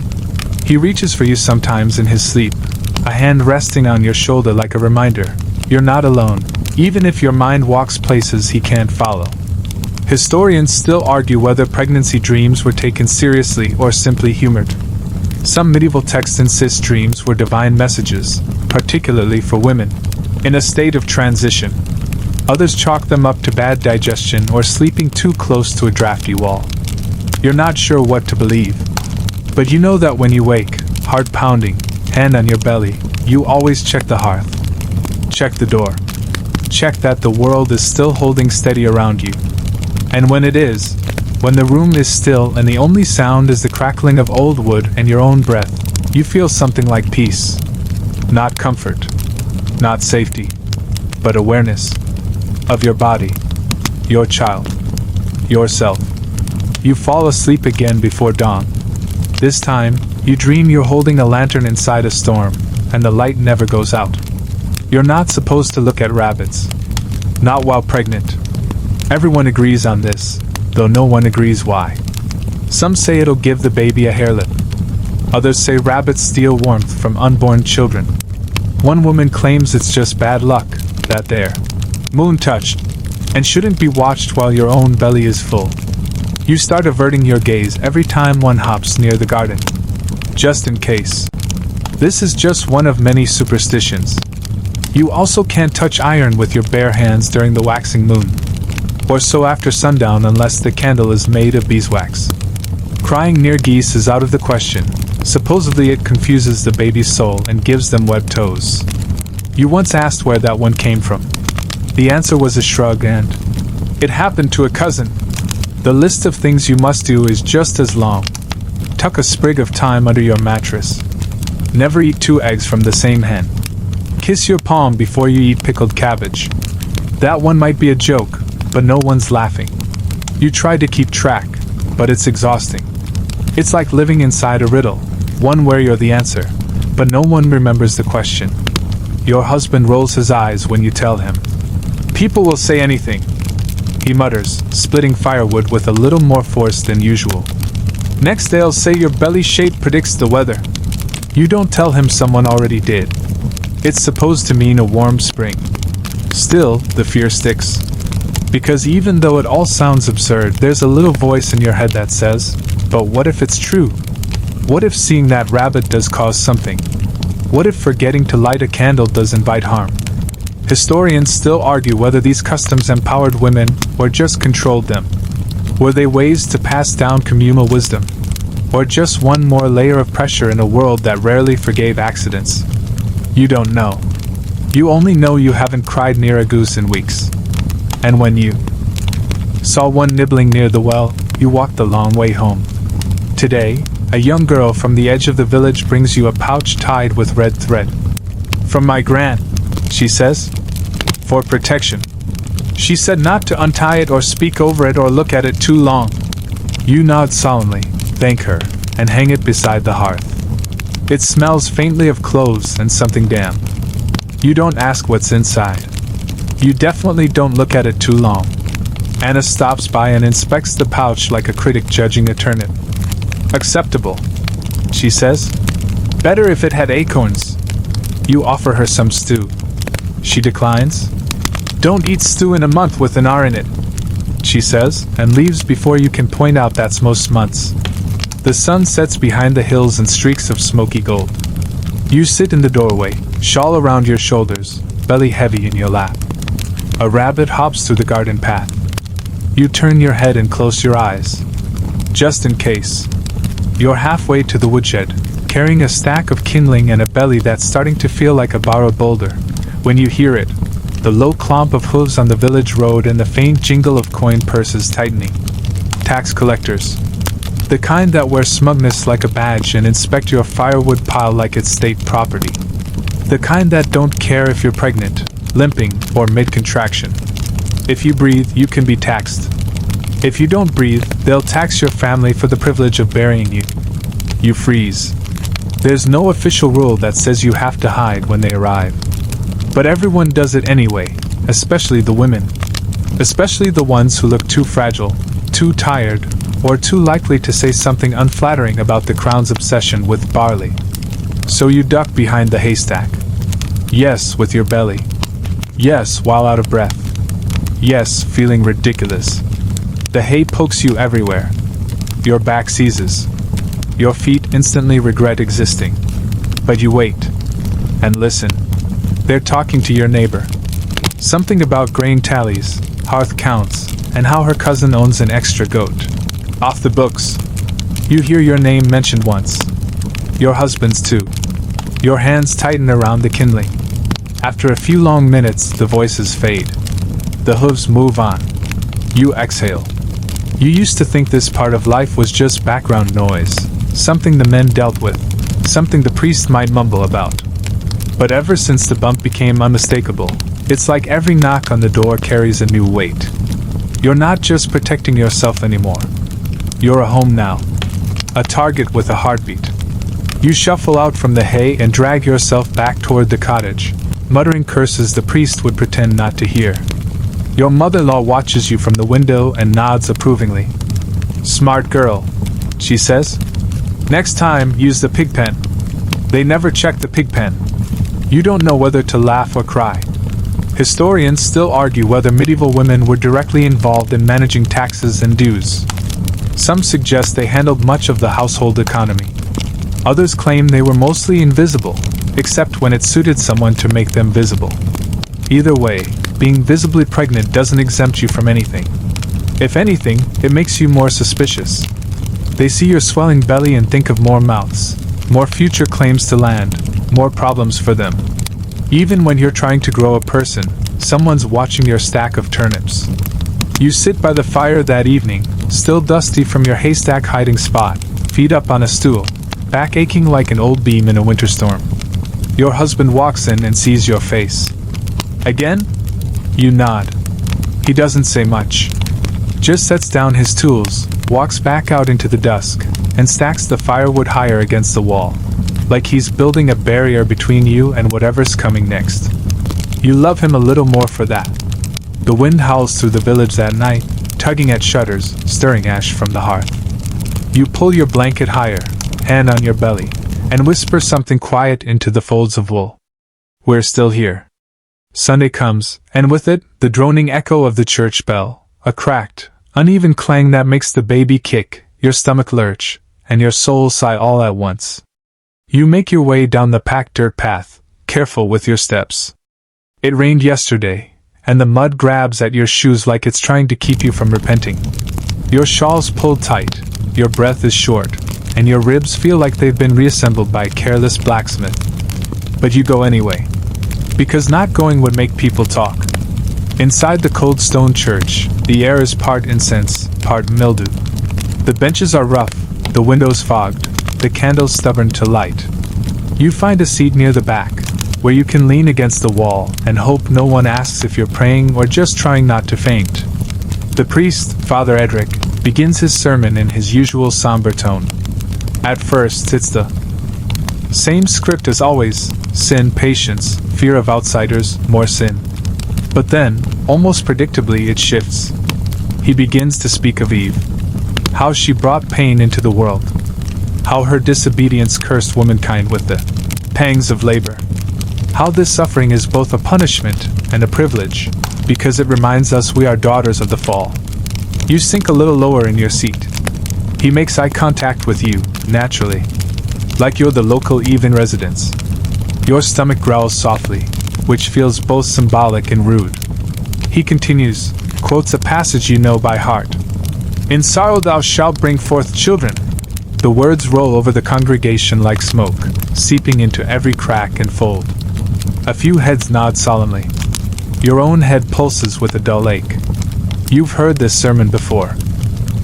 He reaches for you sometimes in his sleep, a hand resting on your shoulder like a reminder. You're not alone, even if your mind walks places he can't follow. Historians still argue whether pregnancy dreams were taken seriously or simply humored. Some medieval texts insist dreams were divine messages, particularly for women, in a state of transition. Others chalk them up to bad digestion or sleeping too close to a drafty wall. You're not sure what to believe. But you know that when you wake, heart pounding, hand on your belly, you always check the hearth. Check the door. Check that the world is still holding steady around you. And when it is, when the room is still and the only sound is the crackling of old wood and your own breath, you feel something like peace. Not comfort, not safety, but awareness of your body, your child, yourself. You fall asleep again before dawn. This time, you dream you're holding a lantern inside a storm, and the light never goes out. You're not supposed to look at rabbits. Not while pregnant. Everyone agrees on this, though no one agrees why. Some say it'll give the baby a hairlip. Others say rabbits steal warmth from unborn children. One woman claims it's just bad luck that they're moon-touched and shouldn't be watched while your own belly is full. You start averting your gaze every time one hops near the garden, just in case. This is just one of many superstitions. You also can't touch iron with your bare hands during the waxing moon, or so after sundown unless the candle is made of beeswax. Crying near geese is out of the question. Supposedly it confuses the baby's soul and gives them webbed toes. You once asked where that one came from. The answer was a shrug and, "It happened to a cousin." The list of things you must do is just as long. Tuck a sprig of thyme under your mattress. Never eat 2 eggs from the same hen. Kiss your palm before you eat pickled cabbage. That one might be a joke, but no one's laughing. You try to keep track, but it's exhausting. It's like living inside a riddle, one where you're the answer, but no one remembers the question. Your husband rolls his eyes when you tell him. "People will say anything," he mutters, splitting firewood with a little more force than usual. Next they'll say your belly shape predicts the weather. You don't tell him someone already did. It's supposed to mean a warm spring. Still, the fear sticks. Because even though it all sounds absurd, there's a little voice in your head that says, but what if it's true? What if seeing that rabbit does cause something? What if forgetting to light a candle does invite harm? Historians still argue whether these customs empowered women or just controlled them. Were they ways to pass down communal wisdom? Or just one more layer of pressure in a world that rarely forgave accidents? You don't know. You only know you haven't cried near a goose in weeks. And when you saw one nibbling near the well, you walked the long way home. Today, a young girl from the edge of the village brings you a pouch tied with red thread. "From my gran," she says. "For protection." She said not to untie it or speak over it or look at it too long. You nod solemnly, thank her, and hang it beside the hearth. It smells faintly of cloves and something damp. You don't ask what's inside. You definitely don't look at it too long. Anna stops by and inspects the pouch like a critic judging a turnip. "Acceptable," she says. "Better if it had acorns." You offer her some stew. She declines. "Don't eat stew in a month with an R in it," she says, and leaves before you can point out that's most months. The sun sets behind the hills in streaks of smoky gold. You sit in the doorway, shawl around your shoulders, belly heavy in your lap. A rabbit hops through the garden path. You turn your head and close your eyes. Just in case. You're halfway to the woodshed, carrying a stack of kindling and a belly that's starting to feel like a borrowed boulder, when you hear it, the low clomp of hooves on the village road and the faint jingle of coin purses tightening. Tax collectors. The kind that wear smugness like a badge and inspect your firewood pile like it's state property. The kind that don't care if you're pregnant, limping, or mid-contraction. If you breathe, you can be taxed. If you don't breathe, they'll tax your family for the privilege of burying you. You freeze. There's no official rule that says you have to hide when they arrive. But everyone does it anyway, especially the women. Especially the ones who look too fragile, too tired, or too likely to say something unflattering about the crown's obsession with barley. So you duck behind the haystack. Yes, with your belly. Yes, while out of breath. Yes, feeling ridiculous. The hay pokes you everywhere. Your back seizes. Your feet instantly regret existing. But you wait. And listen. They're talking to your neighbor. Something about grain tallies, hearth counts, and how her cousin owns an extra goat. Off the books. You hear your name mentioned once. Your husband's too. Your hands tighten around the kindling. After a few long minutes, the voices fade. The hooves move on. You exhale. You used to think this part of life was just background noise, something the men dealt with, something the priest might mumble about. But ever since the bump became unmistakable, it's like every knock on the door carries a new weight. You're not just protecting yourself anymore. You're a home now. A target with a heartbeat. You shuffle out from the hay and drag yourself back toward the cottage, muttering curses the priest would pretend not to hear. Your mother-in-law watches you from the window and nods approvingly. "Smart girl," she says. "Next time, use the pig pen." They never check the pig pen. You don't know whether to laugh or cry. Historians still argue whether medieval women were directly involved in managing taxes and dues. Some suggest they handled much of the household economy. Others claim they were mostly invisible, except when it suited someone to make them visible. Either way, being visibly pregnant doesn't exempt you from anything. If anything, it makes you more suspicious. They see your swelling belly and think of more mouths, more future claims to land, more problems for them. Even when you're trying to grow a person, someone's watching your stack of turnips. You sit by the fire that evening, still dusty from your haystack hiding spot, feet up on a stool, back aching like an old beam in a winter storm. Your husband walks in and sees your face. Again? You nod. He doesn't say much. Just sets down his tools, walks back out into the dusk, and stacks the firewood higher against the wall, like he's building a barrier between you and whatever's coming next. You love him a little more for that. The wind howls through the village that night, tugging at shutters, stirring ash from the hearth. You pull your blanket higher, hand on your belly, and whisper something quiet into the folds of wool. We're still here. Sunday comes, and with it, the droning echo of the church bell, a cracked, uneven clang that makes the baby kick, your stomach lurch, and your soul sigh all at once. You make your way down the packed dirt path, careful with your steps. It rained yesterday, and the mud grabs at your shoes like it's trying to keep you from repenting. Your shawl's pulled tight, your breath is short, and your ribs feel like they've been reassembled by a careless blacksmith. But you go anyway. Because not going would make people talk. Inside the cold stone church, the air is part incense, part mildew. The benches are rough, the windows fogged, the candles stubborn to light. You find a seat near the back, where you can lean against the wall and hope no one asks if you're praying or just trying not to faint. The priest, Father Edric, begins his sermon in his usual somber tone. At first, it's the same script as always: sin, patience, fear of outsiders, more sin. But then, almost predictably, it shifts. He begins to speak of Eve. How she brought pain into the world. How her disobedience cursed womankind with the pangs of labor. How this suffering is both a punishment and a privilege, because it reminds us we are daughters of the fall. You sink a little lower in your seat. He makes eye contact with you, naturally, like you're the local Even residents. Your stomach growls softly, which feels both symbolic and rude. He continues, quotes a passage you know by heart. "In sorrow thou shalt bring forth children." The words roll over the congregation like smoke, seeping into every crack and fold. A few heads nod solemnly. Your own head pulses with a dull ache. You've heard this sermon before.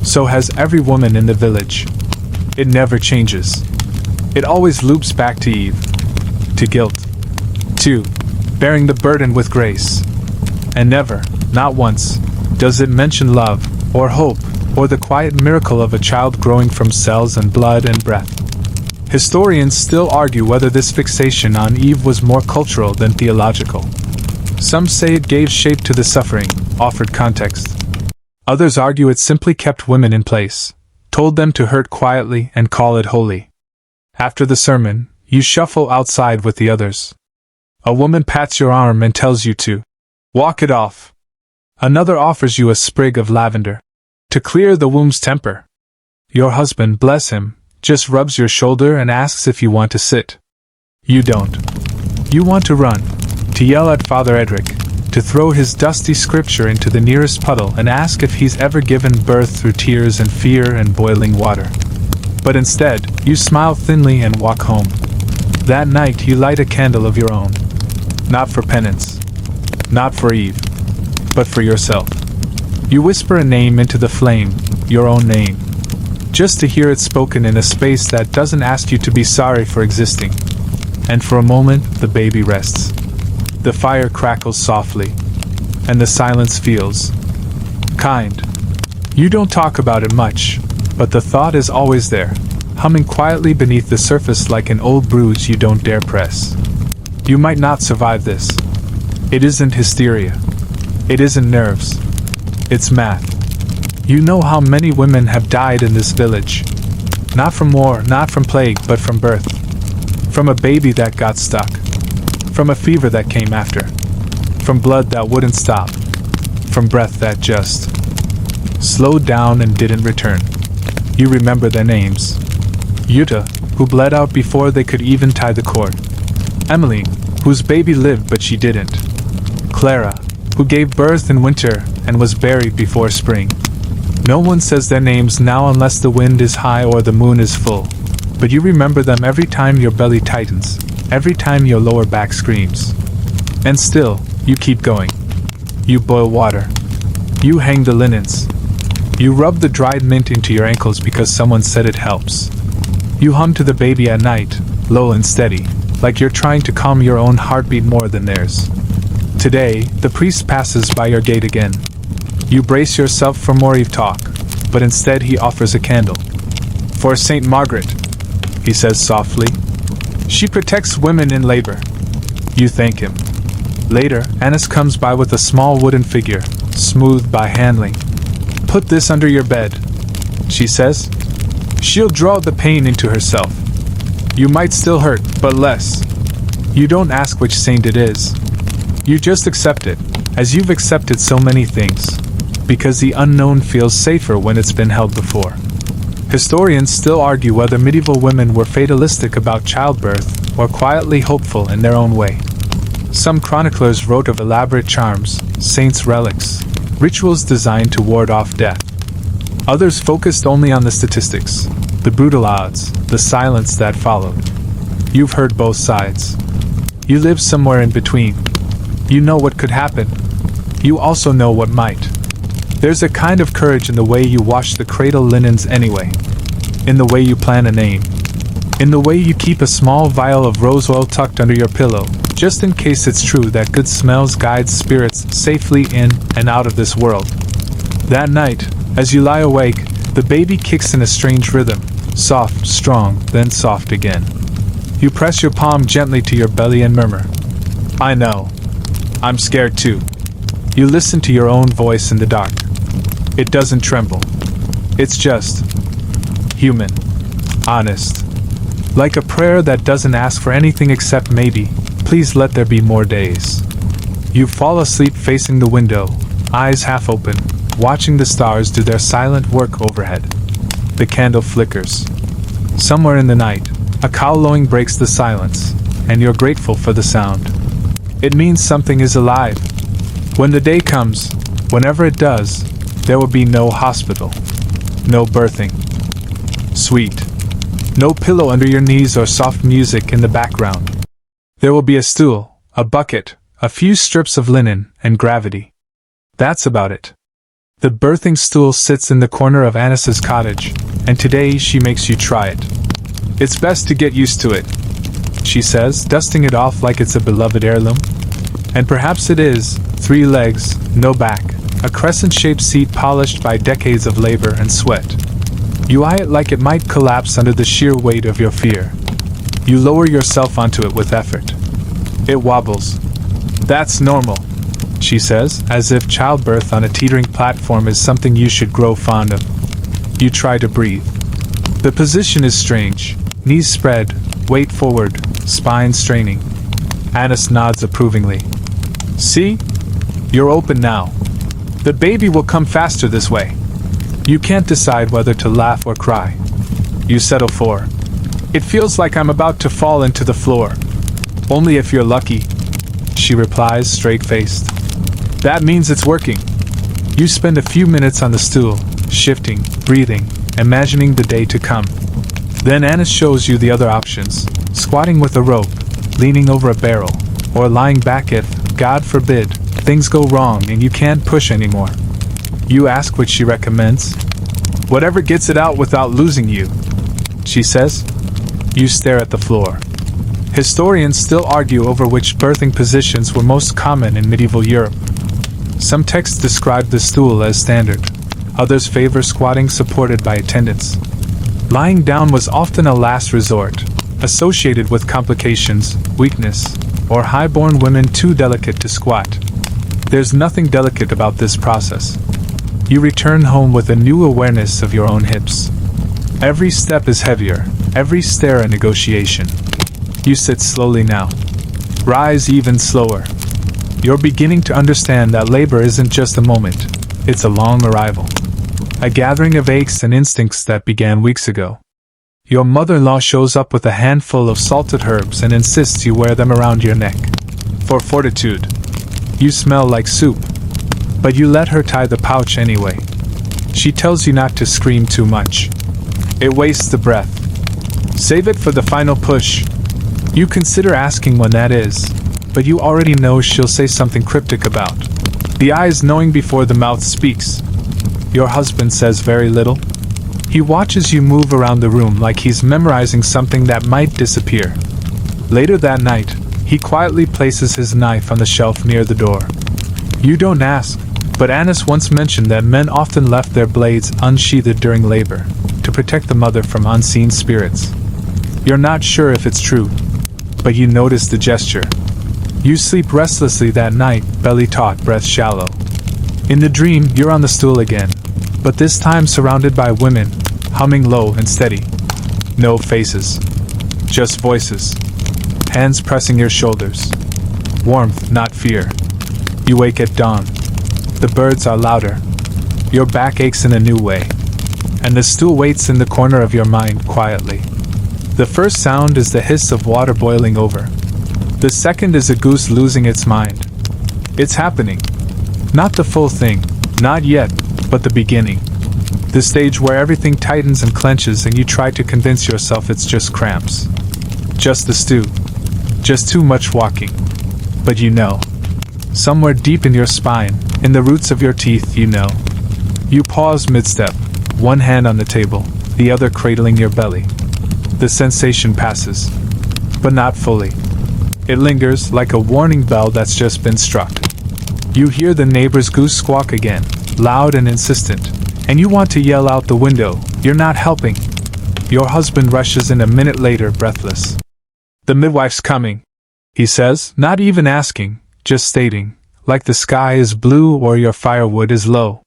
So has every woman in the village. It never changes. It always loops back to Eve. To guilt. To bearing the burden with grace. And never, not once, does it mention love, or hope, or the quiet miracle of a child growing from cells and blood and breath. Historians still argue whether this fixation on Eve was more cultural than theological. Some say it gave shape to the suffering, offered context. Others argue it simply kept women in place, told them to hurt quietly and call it holy. After the sermon, you shuffle outside with the others. A woman pats your arm and tells you to walk it off. Another offers you a sprig of lavender to clear the womb's temper. Your husband, bless him, just rubs your shoulder and asks if you want to sit. You don't. You want to run, to yell at Father Edric, to throw his dusty scripture into the nearest puddle and ask if he's ever given birth through tears and fear and boiling water. But instead, you smile thinly and walk home. That night you light a candle of your own. Not for penance. Not for Eve. But for yourself. You whisper a name into the flame, your own name. Just to hear it spoken in a space that doesn't ask you to be sorry for existing. and for a moment the baby rests. The fire crackles softly, and the silence feels kind. You don't talk about it much, but the thought is always there, humming quietly beneath the surface like an old bruise you don't dare press. You might not survive this. It isn't hysteria. It isn't nerves. It's math. You know how many women have died in this village. Not from war, not from plague, but from birth. From a baby that got stuck. From a fever that came after. From blood that wouldn't stop. From breath that just slowed down and didn't return. You remember their names. Yuta, who bled out before they could even tie the cord. Emily, whose baby lived but she didn't. Clara, who gave birth in winter and was buried before spring. No one says their names now unless the wind is high or the moon is full. But you remember them every time your belly tightens, every time your lower back screams. And still, you keep going. You boil water. You hang the linens. You rub the dried mint into your ankles because someone said it helps. You hum to the baby at night, low and steady, like you're trying to calm your own heartbeat more than theirs. Today, the priest passes by your gate again. You brace yourself for more eve talk, but instead he offers a candle. For Saint Margaret, he says softly. She protects women in labor. You thank him. Later, Annis comes by with a small wooden figure, smoothed by handling. Put this under your bed, she says. She'll draw the pain into herself. You might still hurt, but less. You don't ask which saint it is. You just accept it, as you've accepted so many things, because the unknown feels safer when it's been held before. Historians still argue whether medieval women were fatalistic about childbirth or quietly hopeful in their own way. Some chroniclers wrote of elaborate charms, saints' relics, rituals designed to ward off death. Others focused only on the statistics, the brutal odds, the silence that followed. You've heard both sides. You live somewhere in between. You know what could happen. You also know what might. There's a kind of courage in the way you wash the cradle linens anyway. In the way you plan a name. In the way you keep a small vial of rose oil tucked under your pillow, just in case it's true that good smells guide spirits safely in and out of this world. That night, as you lie awake, the baby kicks in a strange rhythm, soft, strong, then soft again. You press your palm gently to your belly and murmur, I know. I'm scared too. You listen to your own voice in the dark. It doesn't tremble. It's just human, honest. Like a prayer that doesn't ask for anything except maybe, please let there be more days. You fall asleep facing the window, eyes half open, watching the stars do their silent work overhead. The candle flickers. Somewhere in the night, a cow lowing breaks the silence, and you're grateful for the sound. It means something is alive. When the day comes, whenever it does, there will be no hospital, no birthing. Sweet. No pillow under your knees or soft music in the background. There will be a stool, a bucket, a few strips of linen, and gravity. That's about it. The birthing stool sits in the corner of Annis's cottage, and today she makes you try it. It's best to get used to it, she says, dusting it off like it's a beloved heirloom. And perhaps it is, 3 legs, no back, a crescent-shaped seat polished by decades of labor and sweat. You eye it like it might collapse under the sheer weight of your fear. You lower yourself onto it with effort. It wobbles. That's normal, she says, as if childbirth on a teetering platform is something you should grow fond of. You try to breathe. The position is strange. Knees spread, weight forward, spine straining. Annis nods approvingly. See? You're open now. The baby will come faster this way. You can't decide whether to laugh or cry. You settle for, it feels like I'm about to fall into the floor. Only if you're lucky, she replies, straight-faced. That means it's working. You spend a few minutes on the stool, shifting, breathing, imagining the day to come. Then Annis shows you the other options, squatting with a rope, leaning over a barrel, or lying back if, God forbid, things go wrong and you can't push anymore. You ask which she recommends. Whatever gets it out without losing you, she says. You stare at the floor. Historians still argue over which birthing positions were most common in medieval Europe. Some texts describe the stool as standard, others favor squatting supported by attendants. Lying down was often a last resort, associated with complications, weakness, or high-born women too delicate to squat. There's nothing delicate about this process. You return home with a new awareness of your own hips. Every step is heavier, every stair a negotiation. You sit slowly now. Rise even slower. You're beginning to understand that labor isn't just a moment, it's a long arrival. A gathering of aches and instincts that began weeks ago. Your mother-in-law shows up with a handful of salted herbs and insists you wear them around your neck. For fortitude. You smell like soup. But you let her tie the pouch anyway. She tells you not to scream too much. It wastes the breath. Save it for the final push. You consider asking when that is, but you already know she'll say something cryptic about the eyes knowing before the mouth speaks. Your husband says very little. He watches you move around the room like he's memorizing something that might disappear. Later that night, he quietly places his knife on the shelf near the door. You don't ask, but Annis once mentioned that men often left their blades unsheathed during labor, to protect the mother from unseen spirits. You're not sure if it's true, but you notice the gesture. You sleep restlessly that night, belly taut, breath shallow. In the dream, you're on the stool again, but this time surrounded by women, humming low and steady. No faces. Just voices. Hands pressing your shoulders. Warmth, not fear. You wake at dawn. The birds are louder. Your back aches in a new way. And the stool waits in the corner of your mind quietly. The first sound is the hiss of water boiling over. The second is a goose losing its mind. It's happening. Not the full thing, not yet, but the beginning. The stage where everything tightens and clenches and you try to convince yourself it's just cramps. Just the stew. Just too much walking. But you know. Somewhere deep in your spine, in the roots of your teeth, you know. You pause mid-step, one hand on the table, the other cradling your belly. The sensation passes. But not fully. It lingers like a warning bell that's just been struck. You hear the neighbor's goose squawk again, loud and insistent, and you want to yell out the window, you're not helping. Your husband rushes in a minute later, breathless. The midwife's coming, he says, not even asking, just stating, like the sky is blue or your firewood is low.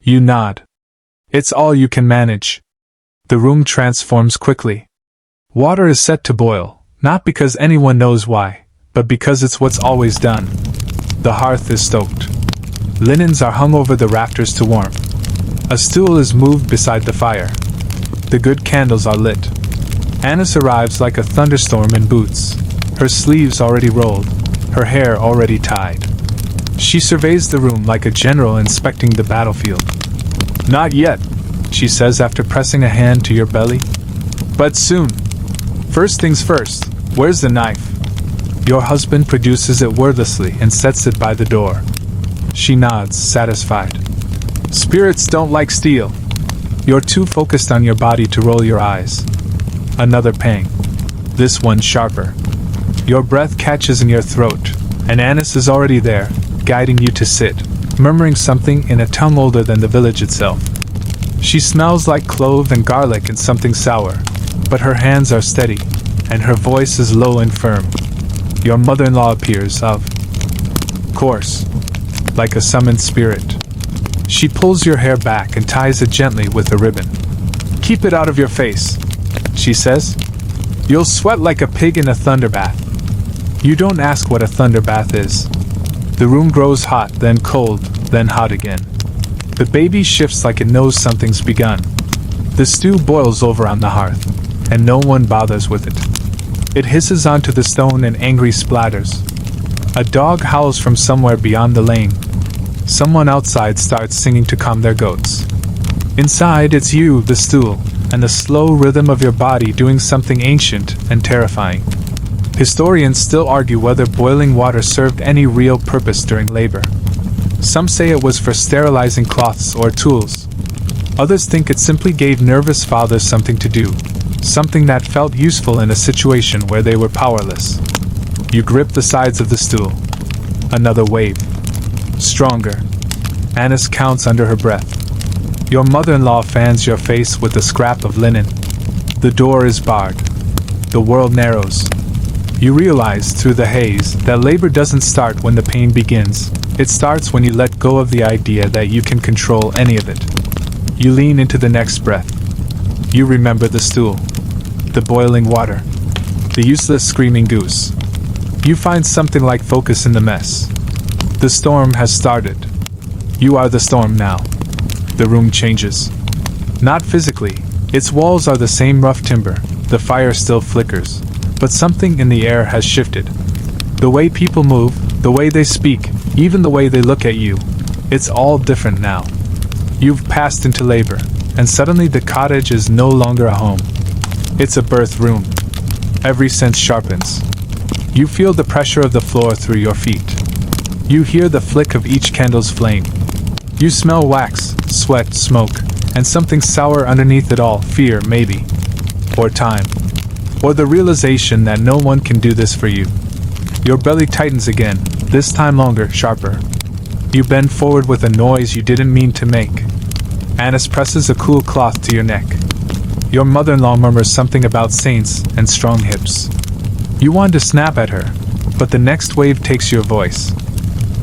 You nod. It's all you can manage. The room transforms quickly. Water is set to boil, not because anyone knows why, but because it's what's always done. The hearth is stoked. Linens are hung over the rafters to warm. A stool is moved beside the fire. The good candles are lit. Annis arrives like a thunderstorm in boots, her sleeves already rolled, her hair already tied. She surveys the room like a general inspecting the battlefield. Not yet, she says after pressing a hand to your belly. But soon. First things first, where's the knife? Your husband produces it wordlessly and sets it by the door. She nods, satisfied. Spirits don't like steel. You're too focused on your body to roll your eyes. Another pang. This one sharper. Your breath catches in your throat, and Annis is already there, guiding you to sit, murmuring something in a tongue older than the village itself. She smells like clove and garlic and something sour, but her hands are steady, and her voice is low and firm. Your mother-in-law appears, of course, like a summoned spirit. She pulls your hair back and ties it gently with a ribbon. Keep it out of your face, she says. You'll sweat like a pig in a thunder bath. You don't ask what a thunder bath is. The room grows hot, then cold, then hot again. The baby shifts like it knows something's begun. The stew boils over on the hearth, and no one bothers with it. It hisses onto the stone in angry splatters. A dog howls from somewhere beyond the lane. Someone outside starts singing to calm their goats. Inside, it's you, the stool, and the slow rhythm of your body doing something ancient and terrifying. Historians still argue whether boiling water served any real purpose during labor. Some say it was for sterilizing cloths or tools. Others think it simply gave nervous fathers something to do, something that felt useful in a situation where they were powerless. You grip the sides of the stool. Another wave. Stronger. Annis counts under her breath. Your mother-in-law fans your face with a scrap of linen. The door is barred. The world narrows. You realize, through the haze, that labor doesn't start when the pain begins. It starts when you let go of the idea that you can control any of it. You lean into the next breath. You remember the stool. The boiling water. The useless screaming goose. You find something like focus in the mess. The storm has started. You are the storm now. The room changes. Not physically. Its walls are the same rough timber. The fire still flickers. But something in the air has shifted. The way people move, the way they speak, even the way they look at you. It's all different now. You've passed into labor, and suddenly the cottage is no longer a home. It's a birth room. Every sense sharpens. You feel the pressure of the floor through your feet. You hear the flick of each candle's flame. You smell wax, sweat, smoke, and something sour underneath it all, fear maybe. Or time. Or the realization that no one can do this for you. Your belly tightens again, this time longer, sharper. You bend forward with a noise you didn't mean to make. Annis presses a cool cloth to your neck. Your mother-in-law murmurs something about saints and strong hips. You want to snap at her, but the next wave takes your voice.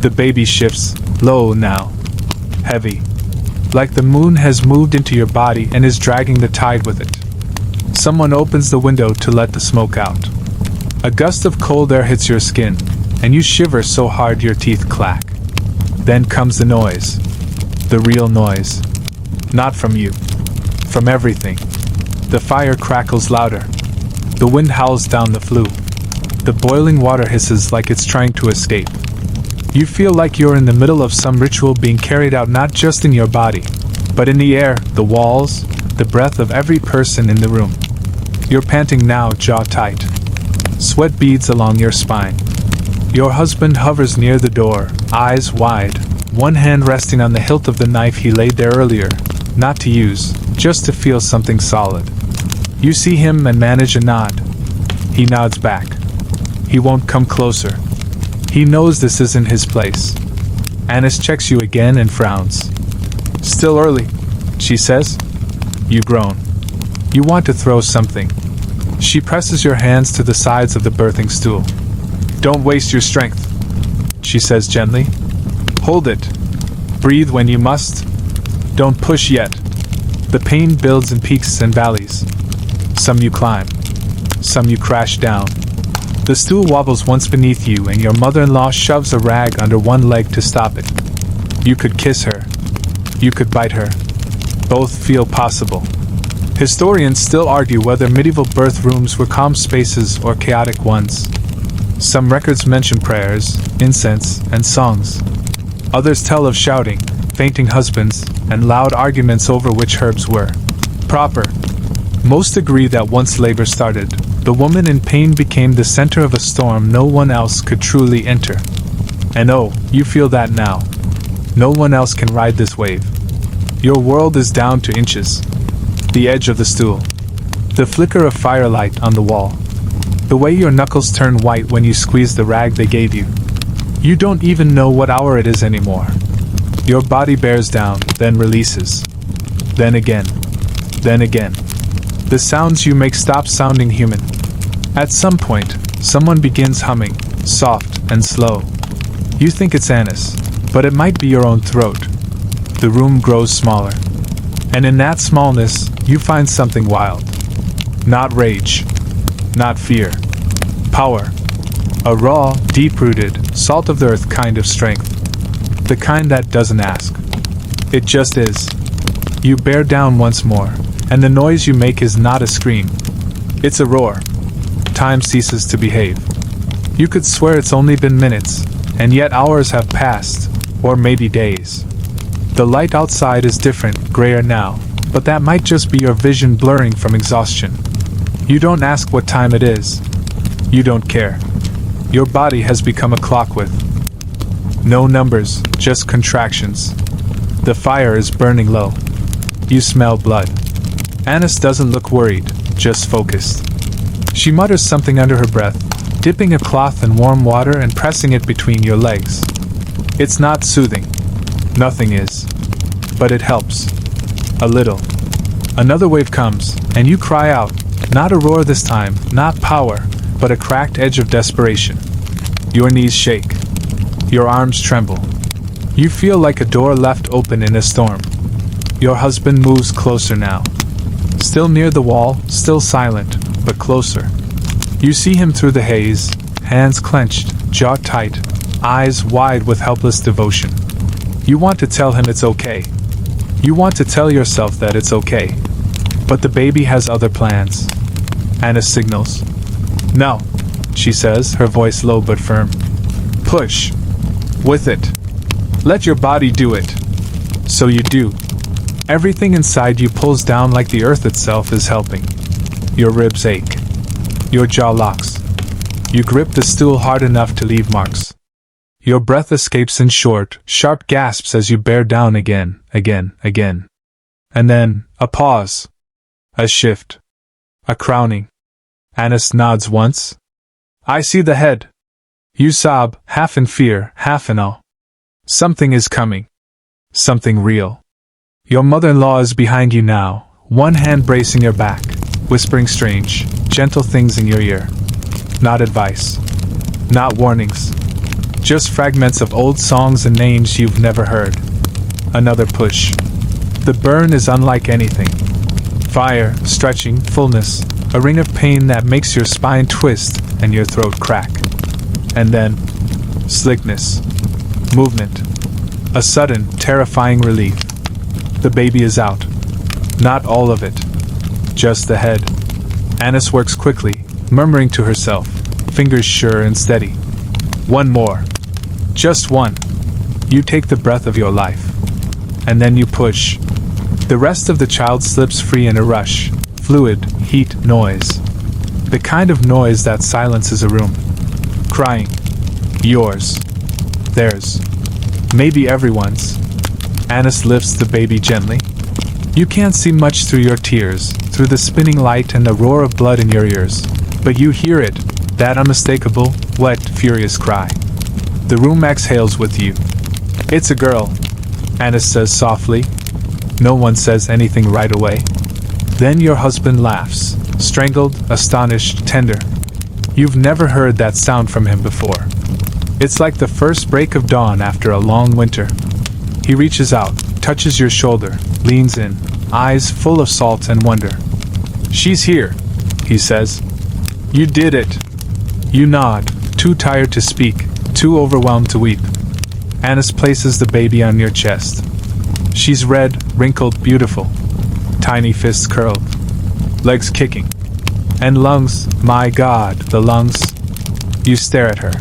The baby shifts, low now. Heavy. Like the moon has moved into your body and is dragging the tide with it. Someone opens the window to let the smoke out. A gust of cold air hits your skin, and you shiver so hard your teeth clack. Then comes the noise. The real noise. Not from you. From everything. The fire crackles louder. The wind howls down the flue. The boiling water hisses like it's trying to escape. You feel like you're in the middle of some ritual being carried out not just in your body, but in the air, the walls, the breath of every person in the room. You're panting now, jaw tight. Sweat beads along your spine. Your husband hovers near the door, eyes wide, one hand resting on the hilt of the knife he laid there earlier, not to use, just to feel something solid. You see him and manage a nod. He nods back. He won't come closer. He knows this isn't his place. Annis checks you again and frowns. Still early, she says. You groan. You want to throw something. She presses your hands to the sides of the birthing stool. Don't waste your strength, she says gently. Hold it. Breathe when you must. Don't push yet. The pain builds in peaks and valleys. Some you climb. Some you crash down. The stool wobbles once beneath you and your mother-in-law shoves a rag under one leg to stop it. You could kiss her. You could bite her. Both feel possible. Historians still argue whether medieval birth rooms were calm spaces or chaotic ones. Some records mention prayers, incense, and songs. Others tell of shouting, fainting husbands, and loud arguments over which herbs were proper. Most agree that once labor started, the woman in pain became the center of a storm no one else could truly enter. And oh, you feel that now. No one else can ride this wave. Your world is down to inches. The edge of the stool. The flicker of firelight on the wall. The way your knuckles turn white when you squeeze the rag they gave you. You don't even know what hour it is anymore. Your body bears down, then releases. Then again. Then again. The sounds you make stop sounding human. At some point, someone begins humming, soft and slow. You think it's Annis, but it might be your own throat. The room grows smaller. And in that smallness, you find something wild. Not rage. Not fear. Power. A raw, deep-rooted, salt-of-the-earth kind of strength. The kind that doesn't ask. It just is. You bear down once more, and the noise you make is not a scream. It's a roar. Time ceases to behave. You could swear it's only been minutes, and yet hours have passed, or maybe days. The light outside is different, grayer now, but that might just be your vision blurring from exhaustion. You don't ask what time it is. You don't care. Your body has become a clock with no numbers, just contractions. The fire is burning low. You smell blood. Annis doesn't look worried. just focused. She mutters something under her breath, dipping a cloth in warm water and pressing it between your legs. It's not soothing. Nothing is. But it helps. A little. Another wave comes, and you cry out, not a roar this time, not power, but a cracked edge of desperation. Your knees shake. Your arms tremble. You feel like a door left open in a storm. Your husband moves closer now. Still near the wall, still silent, but closer. You see him through the haze, hands clenched, jaw tight, eyes wide with helpless devotion. You want to tell him it's okay. You want to tell yourself that it's okay. But the baby has other plans. Anna signals. No, she says, her voice low but firm. Push. With it. Let your body do it. So you do. Everything inside you pulls down like the earth itself is helping. Your ribs ache. Your jaw locks. You grip the stool hard enough to leave marks. Your breath escapes in short, sharp gasps as you bear down again. And then, a pause. A shift. A crowning. Annis nods once. I see the head. You sob, half in fear, half in awe. Something is coming. Something real. Your mother-in-law is behind you now, one hand bracing your back, whispering strange, gentle things in your ear. Not advice. Not warnings. Just fragments of old songs and names you've never heard. Another push. The burn is unlike anything. Fire, stretching, fullness, a ring of pain that makes your spine twist and your throat crack. And then, slickness. Movement. A sudden, terrifying relief. The baby is out. Not all of it. Just the head. Annis works quickly, murmuring to herself, fingers sure and steady. One more. Just one. You take the breath of your life. And then you push. The rest of the child slips free in a rush. Fluid, heat, noise. The kind of noise that silences a room. Crying. Yours. Theirs. Maybe everyone's. Annis lifts the baby gently. You can't see much through your tears, through the spinning light and the roar of blood in your ears. But you hear it, that unmistakable, wet, furious cry. The room exhales with you. It's a girl, Annis says softly. No one says anything right away. Then your husband laughs, strangled, astonished, tender. You've never heard that sound from him before. It's like the first break of dawn after a long winter. He reaches out, touches your shoulder, leans in, eyes full of salt and wonder. She's here, he says. You did it. You nod, too tired to speak, too overwhelmed to weep. Annis places the baby on your chest. She's red, wrinkled, beautiful. Tiny fists curled. Legs kicking. And lungs, my God, the lungs. You stare at her.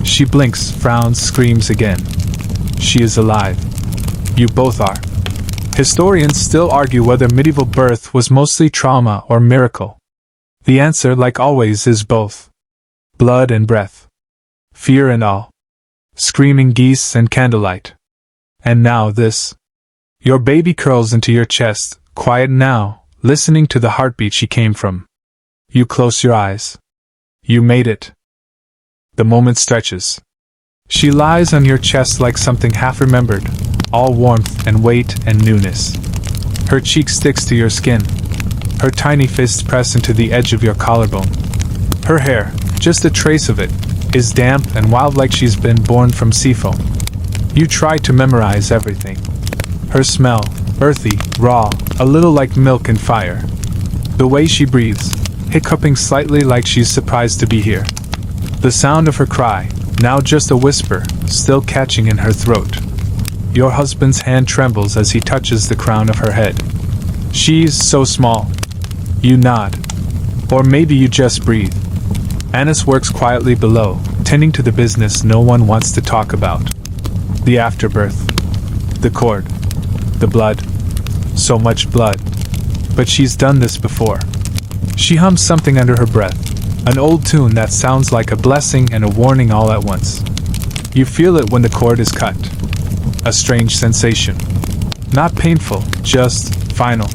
She blinks, frowns, screams again. She is alive. You both are. Historians still argue whether medieval birth was mostly trauma or miracle. The answer, like always, is both. Blood and breath. Fear and awe. Screaming geese and candlelight. And now this. Your baby curls into your chest, quiet now, listening to the heartbeat she came from. You close your eyes. You made it. The moment stretches. She lies on your chest like something half-remembered, all warmth and weight and newness. Her cheek sticks to your skin. Her tiny fists press into the edge of your collarbone. Her hair, just a trace of it, is damp and wild like she's been born from seafoam. You try to memorize everything. Her smell, earthy, raw, a little like milk and fire. The way she breathes, hiccuping slightly like she's surprised to be here. The sound of her cry, now just a whisper, still catching in her throat. Your husband's hand trembles as he touches the crown of her head. She's so small. You nod. Or maybe you just breathe. Annis works quietly below, tending to the business no one wants to talk about. The afterbirth. The cord. The blood. So much blood. But she's done this before. She hums something under her breath, an old tune that sounds like a blessing and a warning all at once. You feel it when the cord is cut. A strange sensation. Not painful, just final.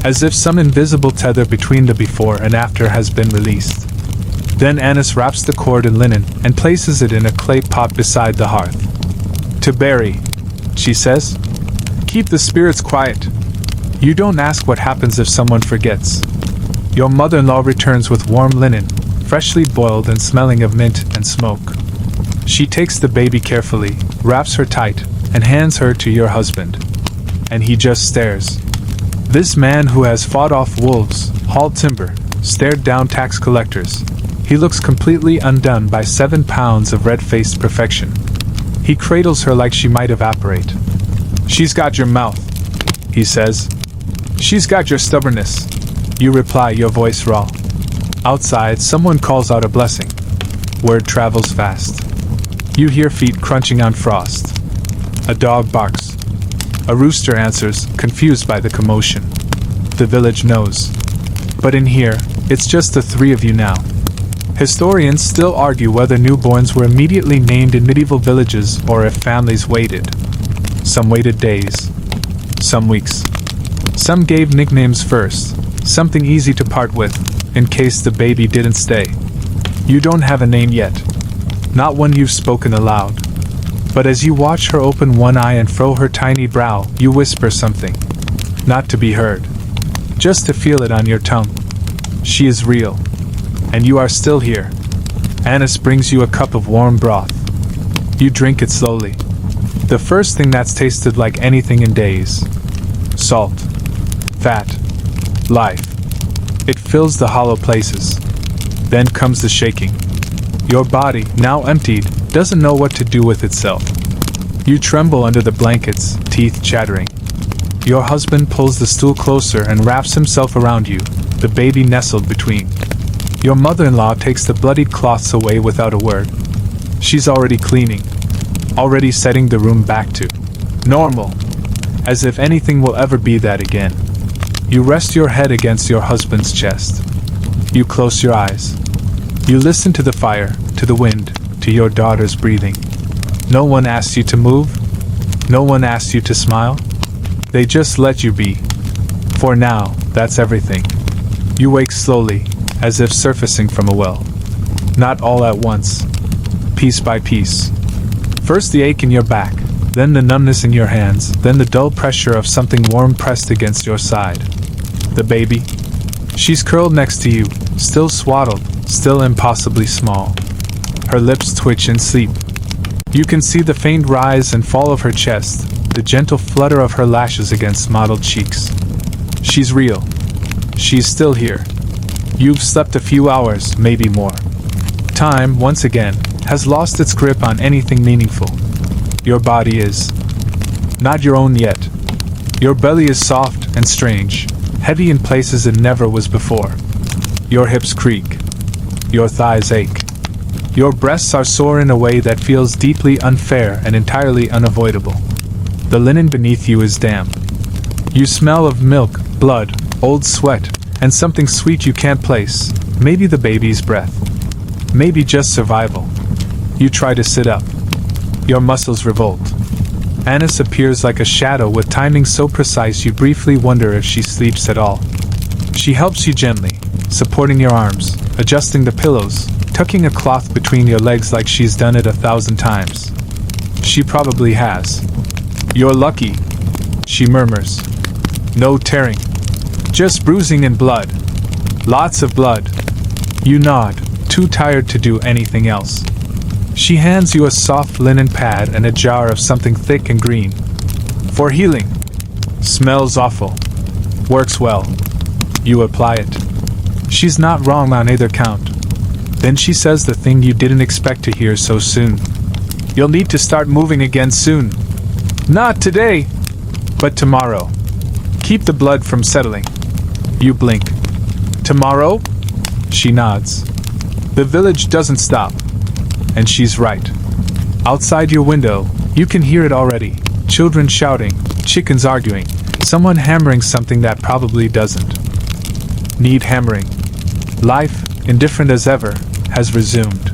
as if some invisible tether between the before and after has been released. Then Annis wraps the cord in linen and places it in a clay pot beside the hearth. "To bury," she says. "Keep the spirits quiet. You don't ask what happens if someone forgets." Your mother-in-law returns with warm linen, freshly boiled and smelling of mint and smoke. She takes the baby carefully, wraps her tight, and hands her to your husband. And he just stares. This man who has fought off wolves, hauled timber, stared down tax collectors. He looks completely undone by 7 pounds of red-faced perfection. He cradles her like she might evaporate. "She's got your mouth," he says. "She's got your stubbornness," you reply, your voice raw. Outside, someone calls out a blessing. Word travels fast. You hear feet crunching on frost. A dog barks. A rooster answers, confused by the commotion. The village knows. But in here, it's just the three of you now. Historians still argue whether newborns were immediately named in medieval villages or if families waited. Some waited days. Some weeks. Some gave nicknames first, something easy to part with, in case the baby didn't stay. You don't have a name yet. Not one you've spoken aloud. But as you watch her open one eye and furrow her tiny brow, you whisper something. Not to be heard. Just to feel it on your tongue. She is real. And you are still here. Annis brings you a cup of warm broth. You drink it slowly. The first thing that's tasted like anything in days. Salt. Fat. Life. It fills the hollow places. Then comes the shaking. Your body, now emptied, doesn't know what to do with itself. You tremble under the blankets, teeth chattering. Your husband pulls the stool closer and wraps himself around you, the baby nestled between. Your mother-in-law takes the bloodied cloths away without a word. She's already cleaning. Already setting the room back to normal. As if anything will ever be that again. You rest your head against your husband's chest. You close your eyes. You listen to the fire, to the wind, to your daughter's breathing. No one asks you to move. No one asks you to smile. They just let you be. For now, that's everything. You wake slowly, as if surfacing from a well. Not all at once. Piece by piece. First the ache in your back, then the numbness in your hands, then the dull pressure of something warm pressed against your side. The baby. She's curled next to you, still swaddled, still impossibly small. Her lips twitch in sleep. You can see the faint rise and fall of her chest, the gentle flutter of her lashes against mottled cheeks. She's real. She's still here. You've slept a few hours, maybe more. Time, once again, has lost its grip on anything meaningful. Your body is not your own yet. Your belly is soft and strange, heavy in places it never was before. Your hips creak. Your thighs ache. Your breasts are sore in a way that feels deeply unfair and entirely unavoidable. The linen beneath you is damp. You smell of milk, blood, old sweat, and something sweet you can't place, maybe the baby's breath. Maybe just survival. You try to sit up. Your muscles revolt. Annis appears like a shadow with timing so precise you briefly wonder if she sleeps at all. She helps you gently, supporting your arms, adjusting the pillows, tucking a cloth between your legs like she's done it 1,000 times. She probably has. You're lucky, she murmurs. No tearing. Just bruising and blood. Lots of blood. You nod, too tired to do anything else. She hands you a soft linen pad and a jar of something thick and green. For healing. Smells awful. Works well. You apply it. She's not wrong on either count. Then she says the thing you didn't expect to hear so soon. You'll need to start moving again soon. Not today, but tomorrow. Keep the blood from settling. You blink. Tomorrow? She nods. The village doesn't stop. And she's right. Outside your window, you can hear it already. Children shouting, chickens arguing, someone hammering something that probably doesn't need hammering. Life, indifferent as ever, has resumed.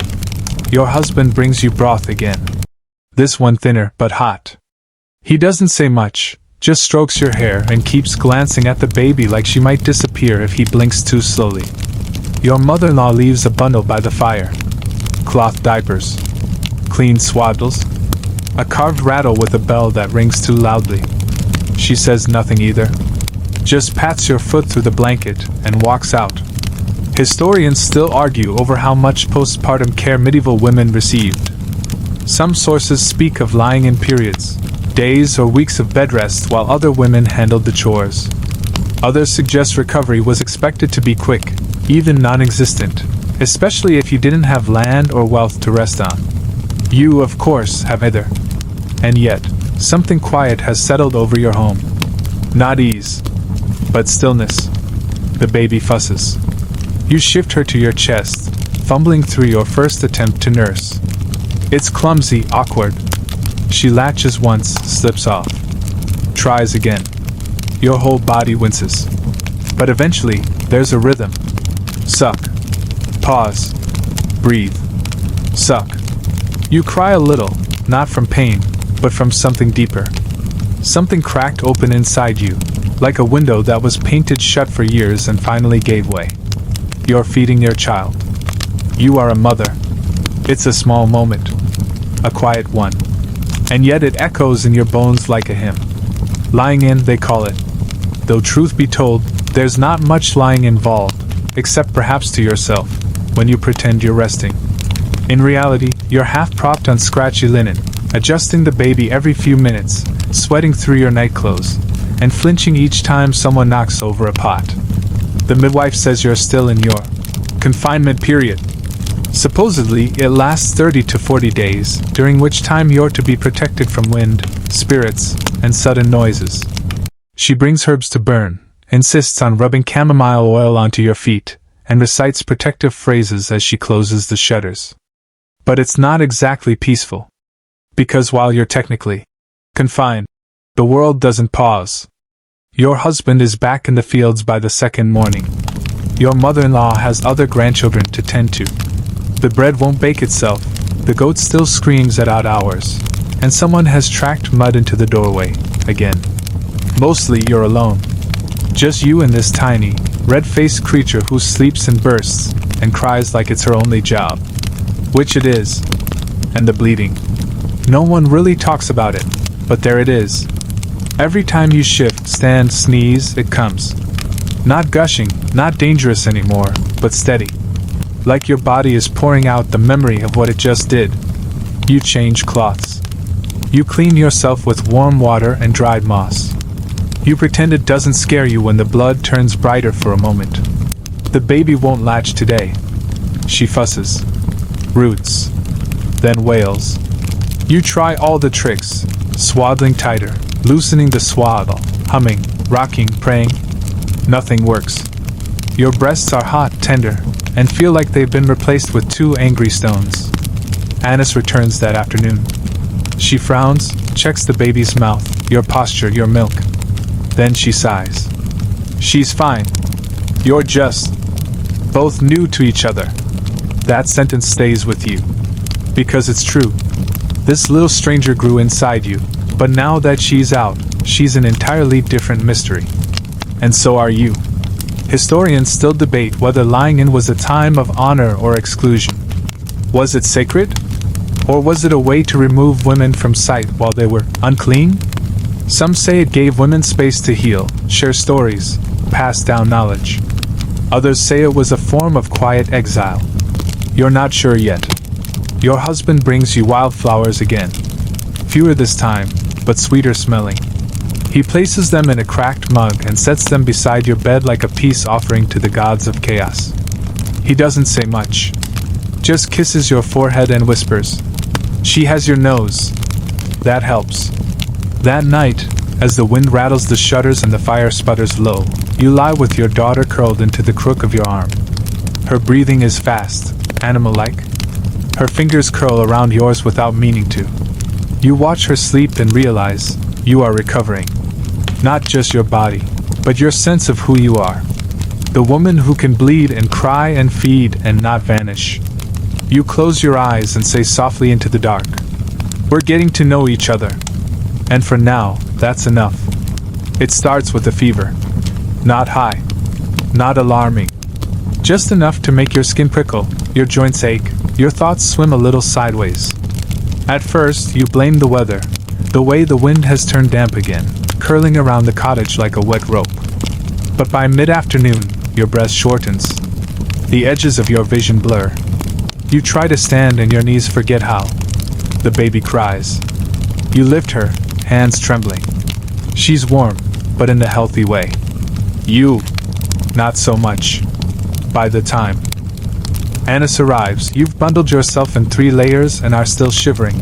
Your husband brings you broth again. This one thinner but hot. He doesn't say much, just strokes your hair and keeps glancing at the baby like she might disappear if he blinks too slowly. Your mother-in-law leaves a bundle by the fire. Cloth diapers. Clean swaddles. A carved rattle with a bell that rings too loudly. She says nothing either. Just pats your foot through the blanket and walks out. Historians still argue over how much postpartum care medieval women received. Some sources speak of lying in periods, days or weeks of bed rest while other women handled the chores. Others suggest recovery was expected to be quick, even non-existent, especially if you didn't have land or wealth to rest on. You, of course, have either. And yet, something quiet has settled over your home. Not ease, but stillness. The baby fusses. You shift her to your chest, fumbling through your first attempt to nurse. It's clumsy, awkward. She latches once, slips off. Tries again. Your whole body winces. But eventually, there's a rhythm. Suck. Pause. Breathe. Suck. You cry a little, not from pain, but from something deeper. Something cracked open inside you, like a window that was painted shut for years and finally gave way. You're feeding your child. You are a mother. It's a small moment. A quiet one. And yet it echoes in your bones like a hymn. Lying in, they call it. Though truth be told, there's not much lying involved, except perhaps to yourself, when you pretend you're resting. In reality, you're half propped on scratchy linen, adjusting the baby every few minutes, sweating through your nightclothes, and flinching each time someone knocks over a pot. The midwife says you're still in your confinement period. Supposedly, it lasts 30 to 40 days, during which time you're to be protected from wind, spirits, and sudden noises. She brings herbs to burn, insists on rubbing chamomile oil onto your feet, and recites protective phrases as she closes the shutters. But it's not exactly peaceful. Because while you're technically confined, the world doesn't pause. Your husband is back in the fields by the second morning. Your mother-in-law has other grandchildren to tend to. The bread won't bake itself, the goat still screams at odd hours, and someone has tracked mud into the doorway, again. Mostly you're alone. Just you and this tiny, red-faced creature who sleeps in bursts and cries like it's her only job. Which it is. And the bleeding. No one really talks about it, but there it is. Every time you shift, stand, sneeze, it comes. Not gushing, not dangerous anymore, but steady. Like your body is pouring out the memory of what it just did. You change cloths. You clean yourself with warm water and dried moss. You pretend it doesn't scare you when the blood turns brighter for a moment. The baby won't latch today. She fusses. Roots. Then wails. You try all the tricks, swaddling tighter, loosening the swaddle, humming, rocking, praying. Nothing works. Your breasts are hot, tender, and feel like they've been replaced with 2 angry stones. Annis returns that afternoon. She frowns, checks the baby's mouth, your posture, your milk. Then she sighs. She's fine. You're just both new to each other. That sentence stays with you. Because it's true. This little stranger grew inside you, but now that she's out, she's an entirely different mystery. And so are you. Historians still debate whether lying in was a time of honor or exclusion. Was it sacred? Or was it a way to remove women from sight while they were unclean? Some say it gave women space to heal, share stories, pass down knowledge. Others say it was a form of quiet exile. You're not sure yet. Your husband brings you wildflowers again. Fewer this time, but sweeter smelling. He places them in a cracked mug and sets them beside your bed like a peace offering to the gods of chaos. He doesn't say much. Just kisses your forehead and whispers, "She has your nose." That helps. That night, as the wind rattles the shutters and the fire sputters low, you lie with your daughter curled into the crook of your arm. Her breathing is fast, animal-like. Her fingers curl around yours without meaning to. You watch her sleep and realize you are recovering. Not just your body, but your sense of who you are. The woman who can bleed and cry and feed and not vanish. You close your eyes and say softly into the dark, "We're getting to know each other. And for now, that's enough." It starts with a fever. Not high. Not alarming. Just enough to make your skin prickle, your joints ache, your thoughts swim a little sideways. At first, you blame the weather, the way the wind has turned damp again, curling around the cottage like a wet rope. But by mid-afternoon, your breath shortens. The edges of your vision blur. You try to stand and your knees forget how. The baby cries. You lift her, hands trembling. She's warm, but in a healthy way. You, not so much. By the time Annis arrives, you've bundled yourself in 3 layers and are still shivering.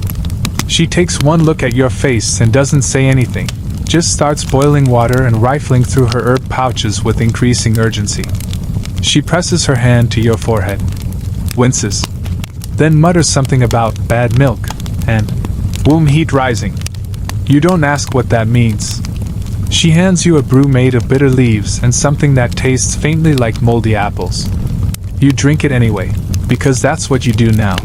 She takes one look at your face and doesn't say anything, just starts boiling water and rifling through her herb pouches with increasing urgency. She presses her hand to your forehead, winces, then mutters something about bad milk and womb heat rising. You don't ask what that means. She hands you a brew made of bitter leaves and something that tastes faintly like moldy apples. You drink it anyway, because that's what you do now.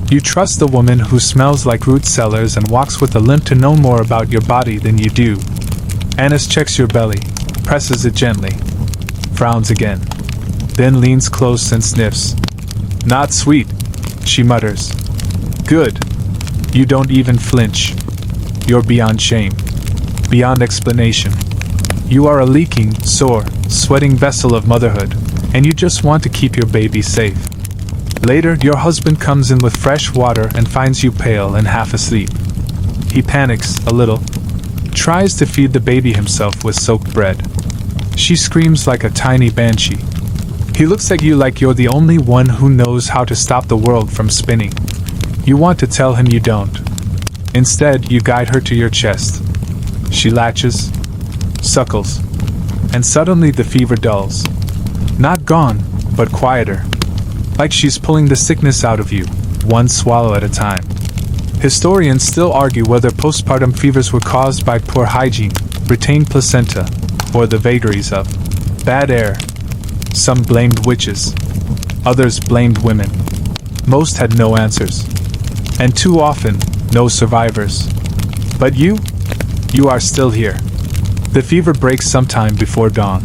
You trust the woman who smells like root cellars and walks with a limp to know more about your body than you do. Annis checks your belly, presses it gently, frowns again, then leans close and sniffs. Not sweet, she mutters. Good. You don't even flinch. You're beyond shame. Beyond explanation. You are a leaking, sore, sweating vessel of motherhood, and you just want to keep your baby safe. Later, your husband comes in with fresh water and finds you pale and half asleep. He panics a little, tries to feed the baby himself with soaked bread. She screams like a tiny banshee. He looks at you like you're the only one who knows how to stop the world from spinning. You want to tell him you don't. Instead, you guide her to your chest. She latches, suckles, and suddenly the fever dulls. Not gone, but quieter. Like she's pulling the sickness out of you, one swallow at a time. Historians still argue whether postpartum fevers were caused by poor hygiene, retained placenta, or the vagaries of bad air. Some blamed witches. Others blamed women. Most had no answers. And too often, no survivors. But you are still here. The fever breaks sometime before dawn.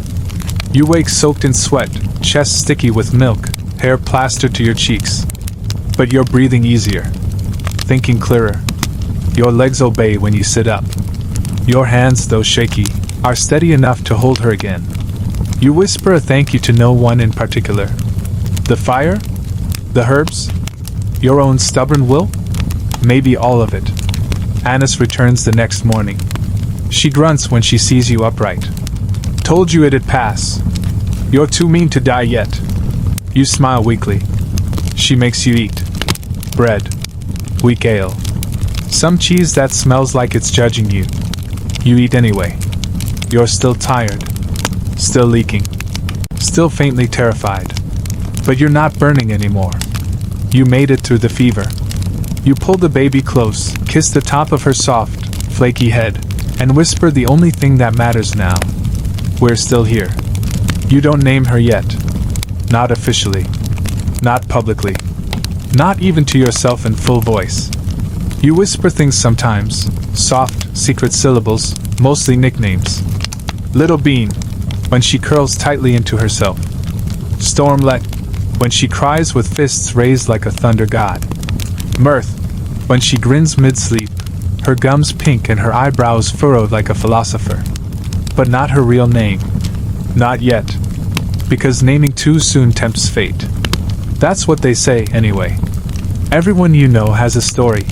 You wake soaked in sweat, chest sticky with milk, hair plastered to your cheeks. But you're breathing easier, thinking clearer. Your legs obey when you sit up. Your hands, though shaky, are steady enough to hold her again. You whisper a thank you to no one in particular. The fire? The herbs? Your own stubborn will? Maybe all of it. Annis returns the next morning. She grunts when she sees you upright. Told you it'd pass. You're too mean to die yet. You smile weakly. She makes you eat. Bread. Weak ale. Some cheese that smells like it's judging you. You eat anyway. You're still tired. Still leaking. Still faintly terrified. But you're not burning anymore. You made it through the fever. You pull the baby close, kiss the top of her soft, flaky head, and whisper the only thing that matters now. We're still here. You don't name her yet. Not officially. Not publicly. Not even to yourself in full voice. You whisper things sometimes, soft, secret syllables, mostly nicknames. Little Bean, when she curls tightly into herself. Stormlet, when she cries with fists raised like a thunder god. Mirth, when she grins mid-sleep, her gums pink and her eyebrows furrowed like a philosopher. But not her real name. Not yet. Because naming too soon tempts fate. That's what they say, anyway. Everyone you know has a story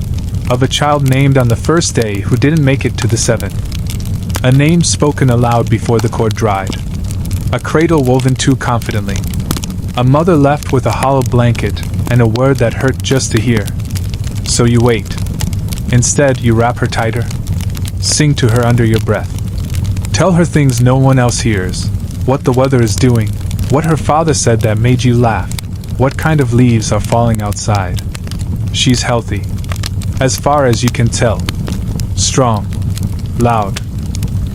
of a child named on the first day who didn't make it to the 7th. A name spoken aloud before the cord dried. A cradle woven too confidently. A mother left with a hollow blanket and a word that hurt just to hear. So you wait. Instead, you wrap her tighter. Sing to her under your breath. Tell her things no one else hears. What the weather is doing. What her father said that made you laugh. What kind of leaves are falling outside. She's healthy. As far as you can tell. Strong. Loud.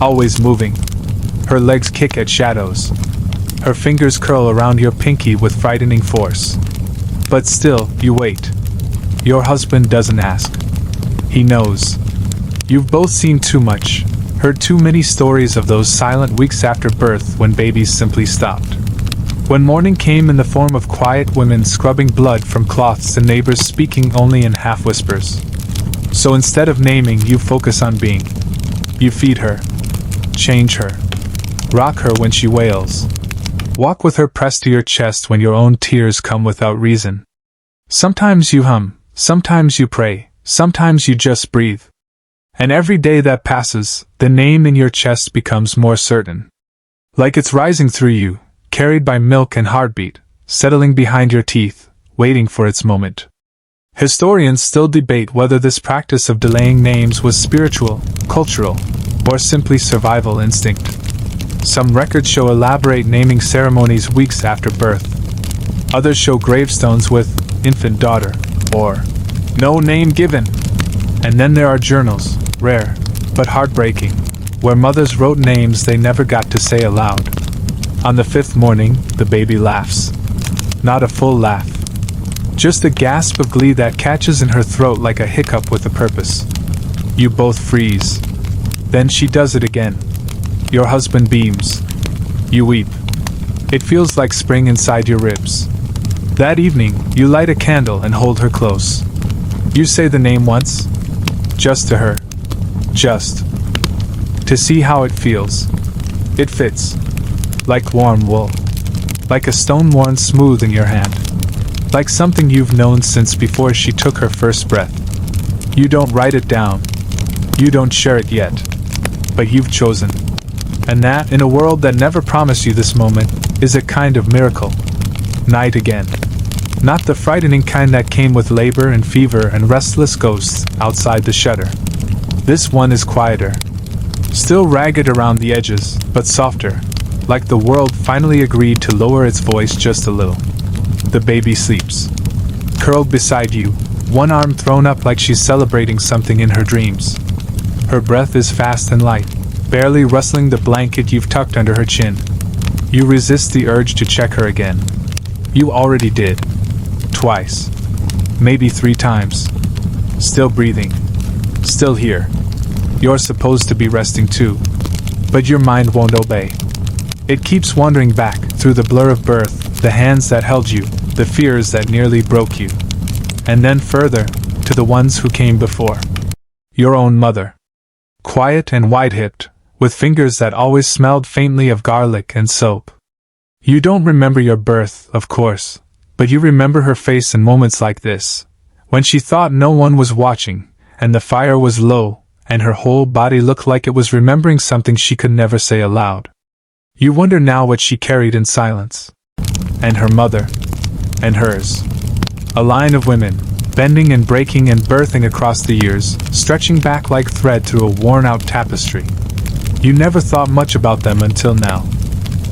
Always moving. Her legs kick at shadows. Her fingers curl around your pinky with frightening force. But still, you wait. Your husband doesn't ask. He knows. You've both seen too much. Heard too many stories of those silent weeks after birth when babies simply stopped. When morning came in the form of quiet women scrubbing blood from cloths and neighbors speaking only in half-whispers. So instead of naming, you focus on being. You feed her, change her, rock her when she wails, walk with her pressed to your chest when your own tears come without reason. Sometimes you hum, sometimes you pray, sometimes you just breathe. And every day that passes, the name in your chest becomes more certain. Like it's rising through you, carried by milk and heartbeat, settling behind your teeth, waiting for its moment. Historians still debate whether this practice of delaying names was spiritual, cultural, or simply survival instinct. Some records show elaborate naming ceremonies weeks after birth. Others show gravestones with infant daughter, or no name given. And then there are journals, rare, but heartbreaking, where mothers wrote names they never got to say aloud. On the 5th morning, the baby laughs. Not a full laugh. Just a gasp of glee that catches in her throat like a hiccup with a purpose. You both freeze. Then she does it again. Your husband beams. You weep. It feels like spring inside your ribs. That evening, you light a candle and hold her close. You say the name once. Just to her. Just. To see how it feels. It fits. Like warm wool. Like a stone worn smooth in your hand. Like something you've known since before she took her first breath. You don't write it down. You don't share it yet. But you've chosen. And that, in a world that never promised you this moment, is a kind of miracle. Night again. Not the frightening kind that came with labor and fever and restless ghosts outside the shutter. This one is quieter. Still ragged around the edges, but softer, like the world finally agreed to lower its voice just a little. The baby sleeps. Curled beside you, one arm thrown up like she's celebrating something in her dreams. Her breath is fast and light, barely rustling the blanket you've tucked under her chin. You resist the urge to check her again. You already did. Twice. Maybe 3 times. Still breathing. Still here. You're supposed to be resting too. But your mind won't obey. It keeps wandering back, through the blur of birth, the hands that held you, the fears that nearly broke you. And then further, to the ones who came before. Your own mother. Quiet and wide-hipped, with fingers that always smelled faintly of garlic and soap. You don't remember your birth, of course, but you remember her face in moments like this, when she thought no one was watching, and the fire was low, and her whole body looked like it was remembering something she could never say aloud. You wonder now what she carried in silence. And her mother. And hers. A line of women, bending and breaking and birthing across the years, stretching back like thread through a worn-out tapestry. You never thought much about them until now.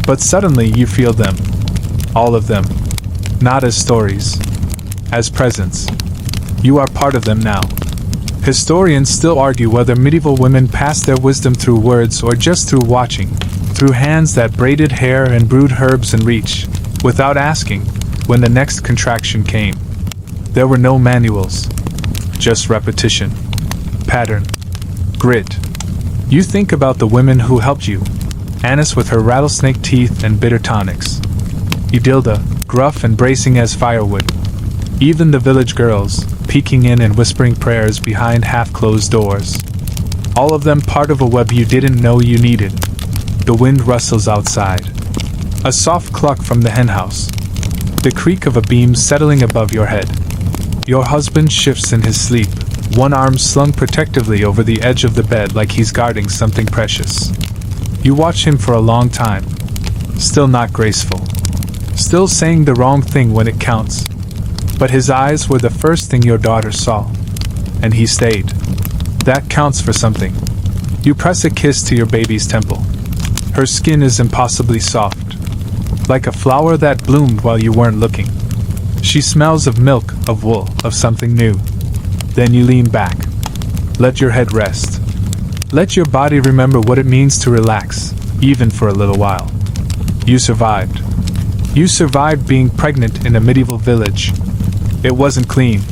But suddenly you feel them. All of them. Not as stories. As presents. You are part of them now. Historians still argue whether medieval women passed their wisdom through words or just through watching, through hands that braided hair and brewed herbs in reach, without asking, when the next contraction came. There were no manuals. Just repetition. Pattern. Grit. You think about the women who helped you. Annis with her rattlesnake teeth and bitter tonics. Edilda, gruff and bracing as firewood. Even the village girls, peeking in and whispering prayers behind half-closed doors. All of them part of a web you didn't know you needed. The wind rustles outside. A soft cluck from the henhouse. The creak of a beam settling above your head. Your husband shifts in his sleep, one arm slung protectively over the edge of the bed like he's guarding something precious. You watch him for a long time. Still not graceful. Still saying the wrong thing when it counts. But his eyes were the first thing your daughter saw. And he stayed. That counts for something. You press a kiss to your baby's temple. Her skin is impossibly soft. Like a flower that bloomed while you weren't looking. She smells of milk, of wool, of something new. Then you lean back. Let your head rest. Let your body remember what it means to relax, even for a little while. You survived. You survived being pregnant in a medieval village. It wasn't clean,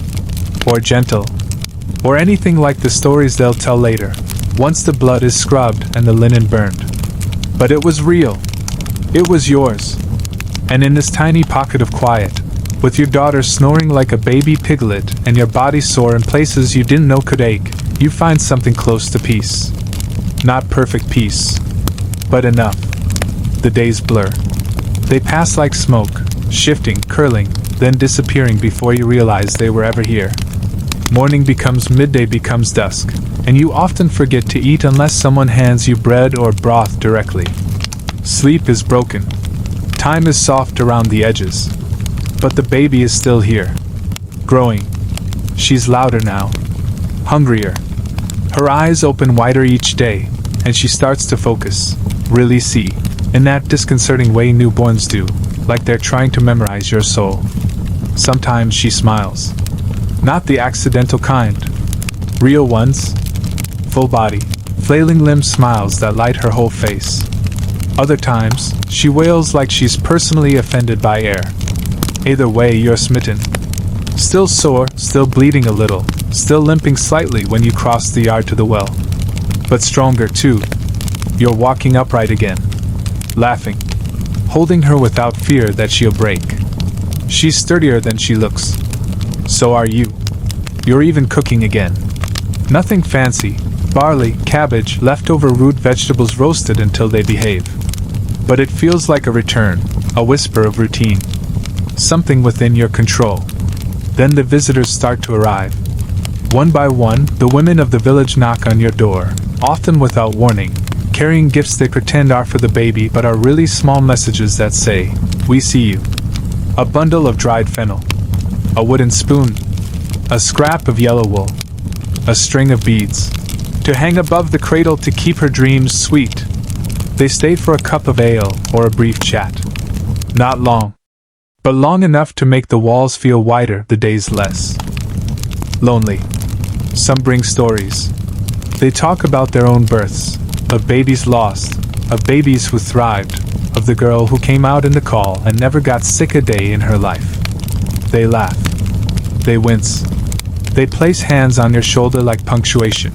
or gentle, or anything like the stories they'll tell later. Once the blood is scrubbed and the linen burned. But it was real. It was yours. And in this tiny pocket of quiet, with your daughter snoring like a baby piglet and your body sore in places you didn't know could ache, you find something close to peace. Not perfect peace, but enough. The days blur. They pass like smoke, shifting, curling, then disappearing before you realize they were ever here. Morning becomes midday becomes dusk, and you often forget to eat unless someone hands you bread or broth directly. Sleep is broken. Time is soft around the edges. But the baby is still here. Growing. She's louder now. Hungrier. Her eyes open wider each day, and she starts to focus, really see, in that disconcerting way newborns do, like they're trying to memorize your soul. Sometimes she smiles. Not the accidental kind. Real ones. Full body, flailing limb smiles that light her whole face. Other times, she wails like she's personally offended by air. Either way, you're smitten. Still sore, still bleeding a little, still limping slightly when you cross the yard to the well. But stronger too. You're walking upright again. Laughing. Holding her without fear that she'll break. She's sturdier than she looks. So are you. You're even cooking again. Nothing fancy. Barley, cabbage, leftover root vegetables roasted until they behave. But it feels like a return, a whisper of routine. Something within your control. Then the visitors start to arrive. One by one, the women of the village knock on your door, often without warning, carrying gifts they pretend are for the baby but are really small messages that say, "We see you." A bundle of dried fennel. A wooden spoon. A scrap of yellow wool. A string of beads. To hang above the cradle to keep her dreams sweet. They stay for a cup of ale or a brief chat. Not long. But long enough to make the walls feel wider, the days less lonely. Some bring stories. They talk about their own births, of babies lost, of babies who thrived, of the girl who came out in the call and never got sick a day in her life. They laugh. They wince. They place hands on your shoulder like punctuation.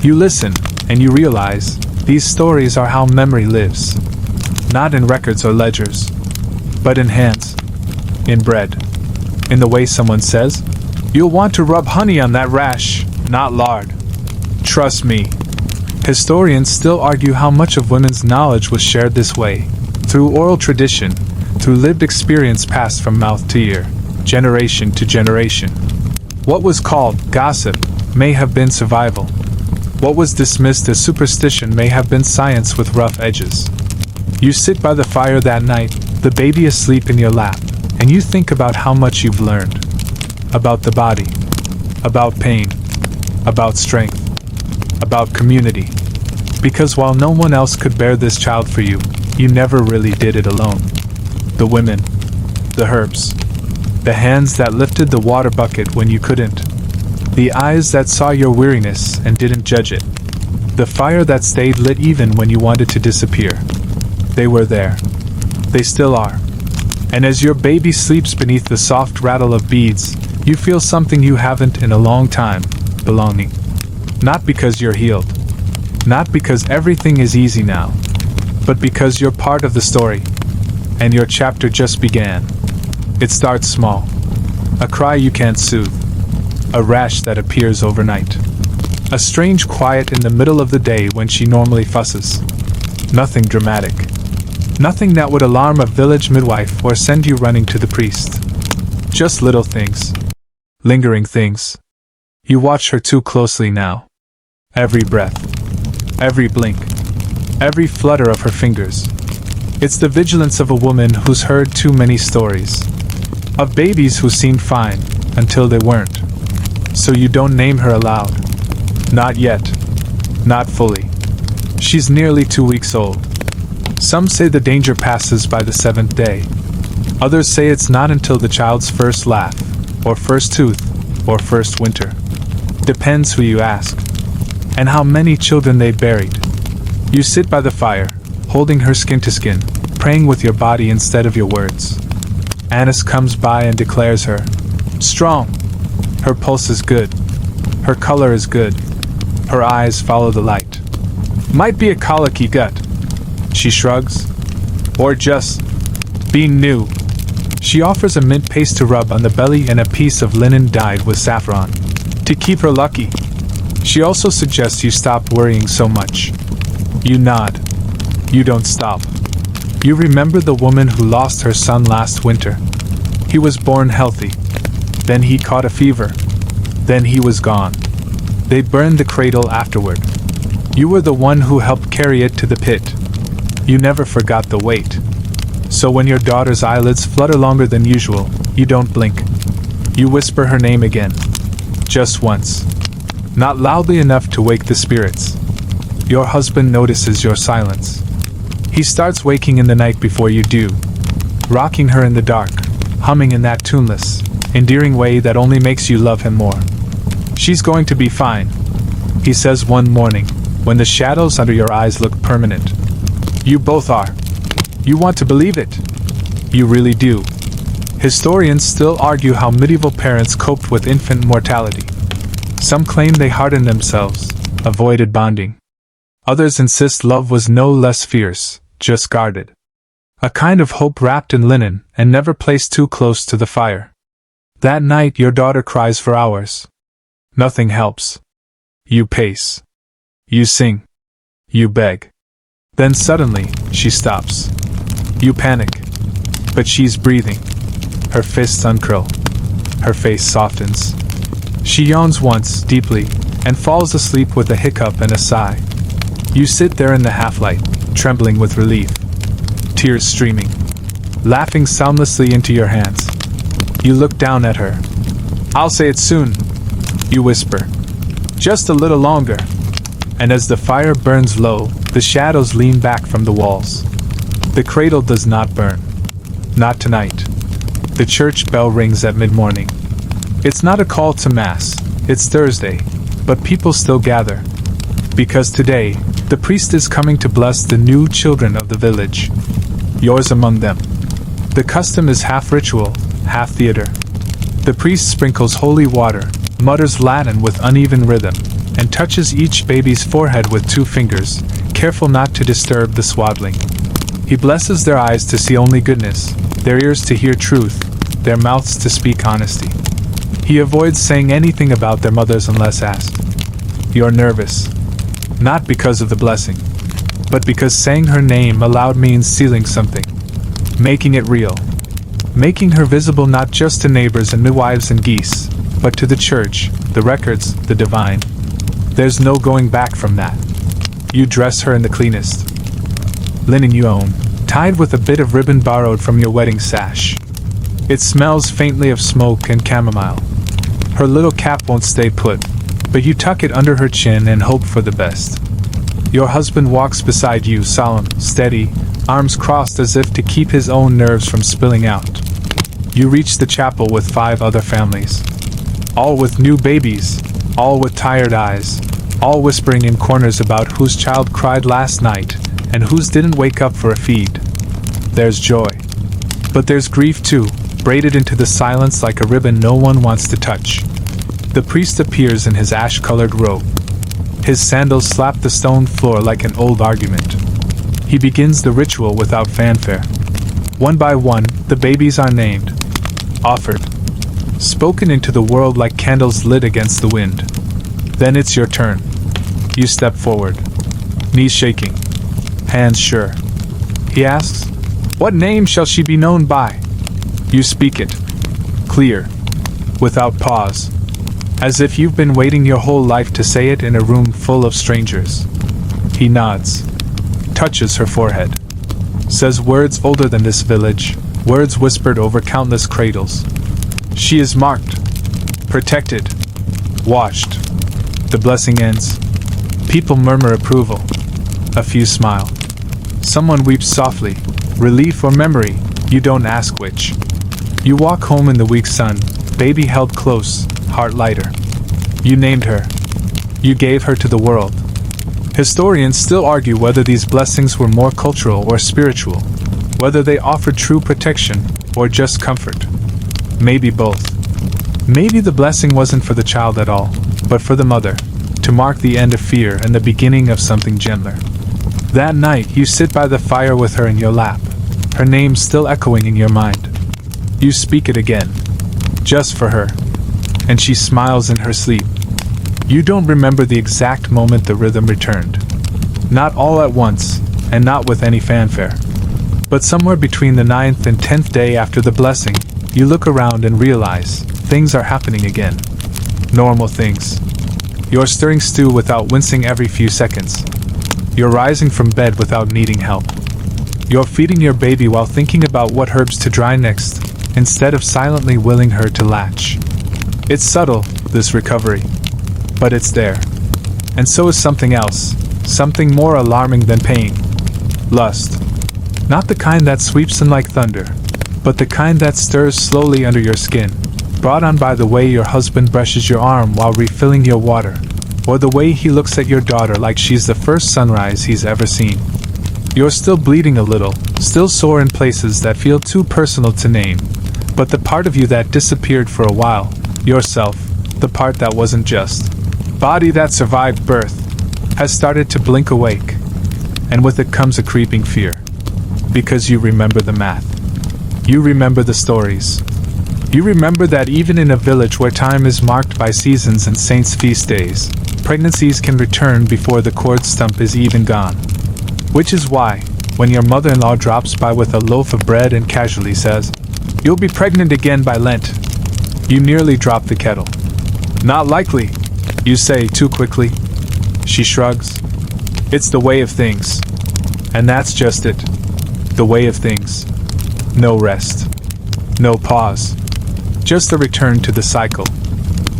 You listen, and you realize, these stories are how memory lives. Not in records or ledgers, but in hands. In bread. In the way someone says, "You'll want to rub honey on that rash, not lard." Trust me. Historians still argue how much of women's knowledge was shared this way, through oral tradition, through lived experience passed from mouth to ear, generation to generation. What was called gossip may have been survival. What was dismissed as superstition may have been science with rough edges. You sit by the fire that night, the baby asleep in your lap, and you think about how much you've learned. About the body. About pain. About strength. About community. Because while no one else could bear this child for you, you never really did it alone. The women. The herbs. The hands that lifted the water bucket when you couldn't. The eyes that saw your weariness and didn't judge it. The fire that stayed lit even when you wanted to disappear. They were there. They still are. And as your baby sleeps beneath the soft rattle of beads, you feel something you haven't in a long time, belonging. Not because you're healed. Not because everything is easy now. But because you're part of the story. And your chapter just began. It starts small. A cry you can't soothe. A rash that appears overnight. A strange quiet in the middle of the day when she normally fusses. Nothing dramatic. Nothing that would alarm a village midwife or send you running to the priest. Just little things. Lingering things. You watch her too closely now. Every breath. Every blink. Every flutter of her fingers. It's the vigilance of a woman who's heard too many stories. Of babies who seemed fine, until they weren't. So you don't name her aloud. Not yet. Not fully. She's nearly 2 weeks old. Some say the danger passes by the 7th day. Others say it's not until the child's first laugh, or first tooth, or first winter. Depends who you ask. And how many children they buried. You sit by the fire, holding her skin to skin, praying with your body instead of your words. Annis comes by and declares her strong. Her pulse is good. Her color is good. Her eyes follow the light. Might be a colicky gut, she shrugs. Or just being new. She offers a mint paste to rub on the belly and a piece of linen dyed with saffron to keep her lucky. She also suggests you stop worrying so much. You nod. You don't stop. You remember the woman who lost her son last winter. He was born healthy. Then he caught a fever. Then he was gone. They burned the cradle afterward. You were the one who helped carry it to the pit. You never forgot the weight. So when your daughter's eyelids flutter longer than usual, you don't blink. You whisper her name again. Just once. Not loudly enough to wake the spirits. Your husband notices your silence. He starts waking in the night before you do, rocking her in the dark, humming in that tuneless, endearing way that only makes you love him more. She's going to be fine, he says one morning, when the shadows under your eyes look permanent. You both are. You want to believe it. You really do. Historians still argue how medieval parents coped with infant mortality. Some claim they hardened themselves, avoided bonding. Others insist love was no less fierce, just guarded. A kind of hope wrapped in linen and never placed too close to the fire. That night your daughter cries for hours. Nothing helps. You pace. You sing. You beg. Then suddenly, she stops. You panic. But she's breathing. Her fists uncurl. Her face softens. She yawns once, deeply, and falls asleep with a hiccup and a sigh. You sit there in the half-light, trembling with relief. Tears streaming. Laughing soundlessly into your hands. You look down at her. I'll say it soon, you whisper. Just a little longer. And as the fire burns low, the shadows lean back from the walls. The cradle does not burn. Not tonight. The church bell rings at mid-morning. It's not a call to mass, it's Thursday, but people still gather. Because today, the priest is coming to bless the new children of the village. Yours among them. The custom is half ritual, half theater. The priest sprinkles holy water, mutters Latin with uneven rhythm, and touches each baby's forehead with 2 fingers, careful not to disturb the swaddling. He blesses their eyes to see only goodness, their ears to hear truth, their mouths to speak honesty. He avoids saying anything about their mothers unless asked. You're nervous. Not because of the blessing, but because saying her name aloud means sealing something. Making it real. Making her visible not just to neighbors and midwives and geese, but to the church, the records, the divine. There's no going back from that. You dress her in the cleanest linen you own, tied with a bit of ribbon borrowed from your wedding sash. It smells faintly of smoke and chamomile. Her little cap won't stay put, but you tuck it under her chin and hope for the best. Your husband walks beside you, solemn, steady, arms crossed as if to keep his own nerves from spilling out. You reach the chapel with 5 other families. All with new babies, all with tired eyes, all whispering in corners about whose child cried last night and whose didn't wake up for a feed. There's joy. But there's grief too, braided into the silence like a ribbon no one wants to touch. The priest appears in his ash-colored robe. His sandals slap the stone floor like an old argument. He begins the ritual without fanfare. One by one, the babies are named, offered, spoken into the world like candles lit against the wind. Then it's your turn. You step forward, knees shaking, hands sure. He asks, "What name shall she be known by?" You speak it, clear, without pause, as if you've been waiting your whole life to say it in a room full of strangers. He nods, touches her forehead, says words older than this village, words whispered over countless cradles. She is marked, protected, watched. The blessing ends. People murmur approval. A few smile. Someone weeps softly, relief or memory, you don't ask which. You walk home in the weak sun, baby held close, heart lighter. You named her. You gave her to the world. Historians still argue whether these blessings were more cultural or spiritual, whether they offered true protection or just comfort. Maybe both. Maybe the blessing wasn't for the child at all, but for the mother, to mark the end of fear and the beginning of something gentler. That night, you sit by the fire with her in your lap, her name still echoing in your mind. You speak it again, just for her, and she smiles in her sleep. You don't remember the exact moment the rhythm returned. Not all at once, and not with any fanfare. But somewhere between the 9th and 10th day after the blessing, you look around and realize things are happening again. Normal things. You're stirring stew without wincing every few seconds. You're rising from bed without needing help. You're feeding your baby while thinking about what herbs to dry next, instead of silently willing her to latch. It's subtle, this recovery. But it's there. And so is something else, something more alarming than pain. Lust. Not the kind that sweeps in like thunder, but the kind that stirs slowly under your skin, brought on by the way your husband brushes your arm while refilling your water, or the way he looks at your daughter like she's the first sunrise he's ever seen. You're still bleeding a little, still sore in places that feel too personal to name, but the part of you that disappeared for a while, yourself, the part that wasn't just body that survived birth, has started to blink awake, and with it comes a creeping fear. Because you remember the math. You remember the stories. You remember that even in a village where time is marked by seasons and saints' feast days, pregnancies can return before the cord stump is even gone. Which is why, when your mother-in-law drops by with a loaf of bread and casually says, "You'll be pregnant again by Lent," you nearly drop the kettle. "Not likely," you say too quickly. She shrugs. "It's the way of things." And that's just it. The way of things. No rest. No pause. Just a return to the cycle.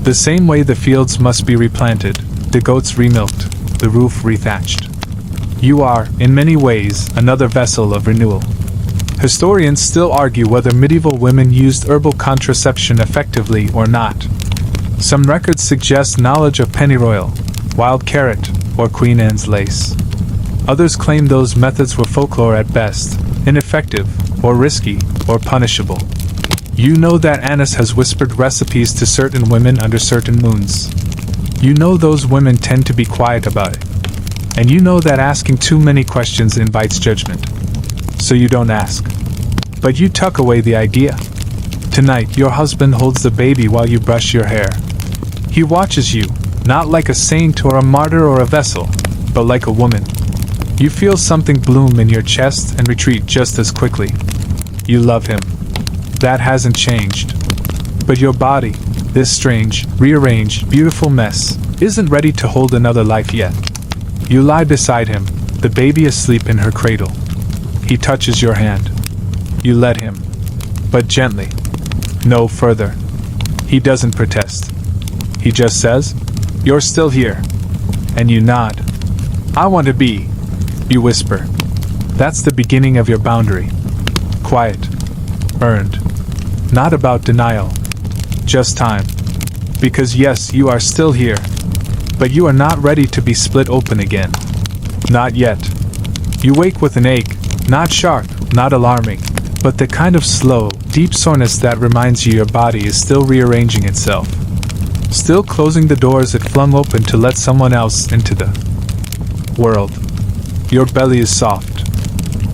The same way the fields must be replanted, the goats remilked, the roof rethatched. You are, in many ways, another vessel of renewal. Historians still argue whether medieval women used herbal contraception effectively or not. Some records suggest knowledge of pennyroyal, wild carrot, or Queen Anne's lace. Others claim those methods were folklore at best, ineffective, or risky, or punishable. You know that Annis has whispered recipes to certain women under certain moons. You know those women tend to be quiet about it. And you know that asking too many questions invites judgment. So you don't ask. But you tuck away the idea. Tonight, your husband holds the baby while you brush your hair. He watches you, not like a saint or a martyr or a vessel, but like a woman. You feel something bloom in your chest and retreat just as quickly. You love him. That hasn't changed. But your body, this strange, rearranged, beautiful mess, isn't ready to hold another life yet. You lie beside him, the baby asleep in her cradle. He touches your hand. You let him. But gently. No further. He doesn't protest. He just says, "You're still here." And you nod. "I want to be," you whisper. That's the beginning of your boundary. Quiet. Earned. Not about denial. Just time. Because yes, you are still here. But you are not ready to be split open again. Not yet. You wake with an ache, not sharp, not alarming, but the kind of slow, deep soreness that reminds you your body is still rearranging itself. Still closing the doors it flung open to let someone else into the world. Your belly is soft.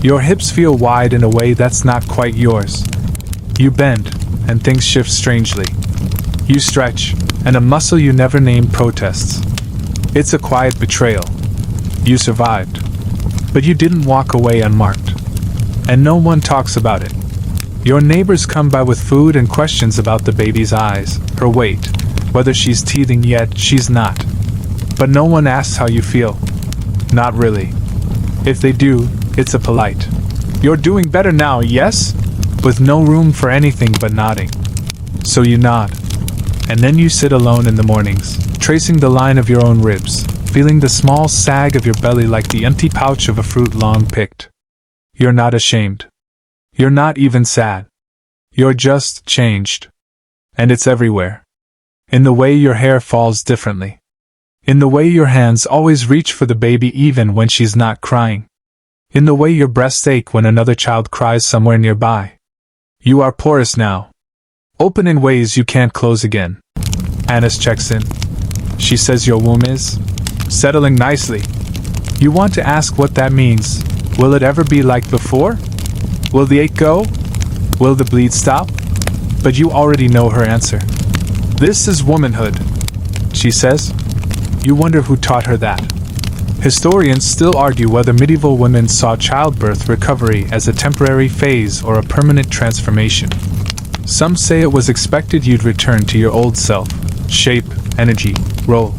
Your hips feel wide in a way that's not quite yours. You bend, and things shift strangely. You stretch, and a muscle you never named protests. It's a quiet betrayal. You survived. But you didn't walk away unmarked. And no one talks about it. Your neighbors come by with food and questions about the baby's eyes, her weight, whether she's teething yet, she's not. But no one asks how you feel. Not really. If they do, it's a polite, "You're doing better now, yes?" with no room for anything but nodding. So you nod. And then you sit alone in the mornings, tracing the line of your own ribs, feeling the small sag of your belly like the empty pouch of a fruit long picked. You're not ashamed. You're not even sad. You're just changed. And it's everywhere. In the way your hair falls differently. In the way your hands always reach for the baby even when she's not crying. In the way your breasts ache when another child cries somewhere nearby. You are porous now. Open in ways you can't close again. Annis checks in. She says your womb is settling nicely. You want to ask what that means. Will it ever be like before? Will the ache go? Will the bleed stop? But you already know her answer. This is womanhood, she says. You wonder who taught her that. Historians still argue whether medieval women saw childbirth recovery as a temporary phase or a permanent transformation. Some say it was expected you'd return to your old self, shape, energy, role.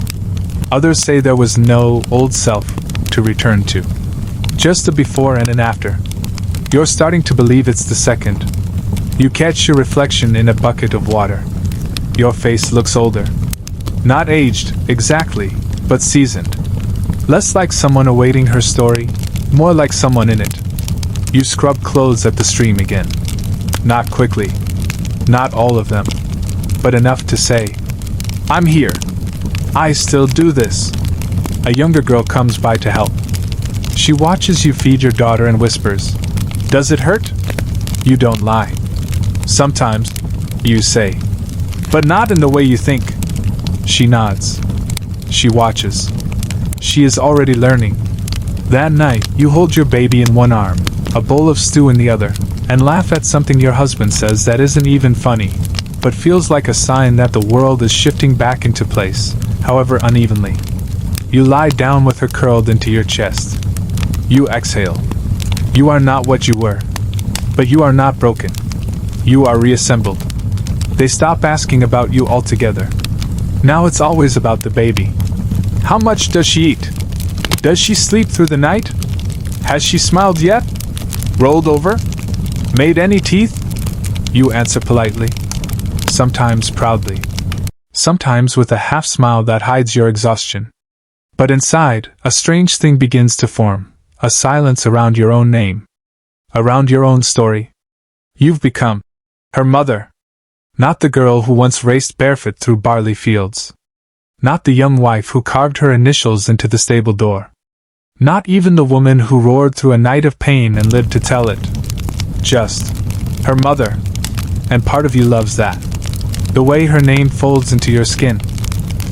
Others say there was no old self to return to. Just a before and an after. You're starting to believe it's the second. You catch your reflection in a bucket of water. Your face looks older. Not aged, exactly, but seasoned. Less like someone awaiting her story, more like someone in it. You scrub clothes at the stream again. Not quickly. Not all of them. But enough to say, I'm here. I still do this. A younger girl comes by to help. She watches you feed your daughter and whispers, Does it hurt? You don't lie. Sometimes, you say. But not in the way you think. She nods. She watches. She is already learning. That night, you hold your baby in one arm, a bowl of stew in the other, and laugh at something your husband says that isn't even funny, but feels like a sign that the world is shifting back into place, however unevenly. You lie down with her curled into your chest. You exhale. You are not what you were. But you are not broken. You are reassembled. They stop asking about you altogether. Now it's always about the baby. How much does she eat? Does she sleep through the night? Has she smiled yet? Rolled over? Made any teeth? You answer politely. Sometimes proudly. Sometimes with a half smile that hides your exhaustion. But inside, a strange thing begins to form. A silence around your own name. Around your own story. You've become her mother. Not the girl who once raced barefoot through barley fields. Not the young wife who carved her initials into the stable door. Not even the woman who roared through a night of pain and lived to tell it. Just her mother. And part of you loves that. The way her name folds into your skin.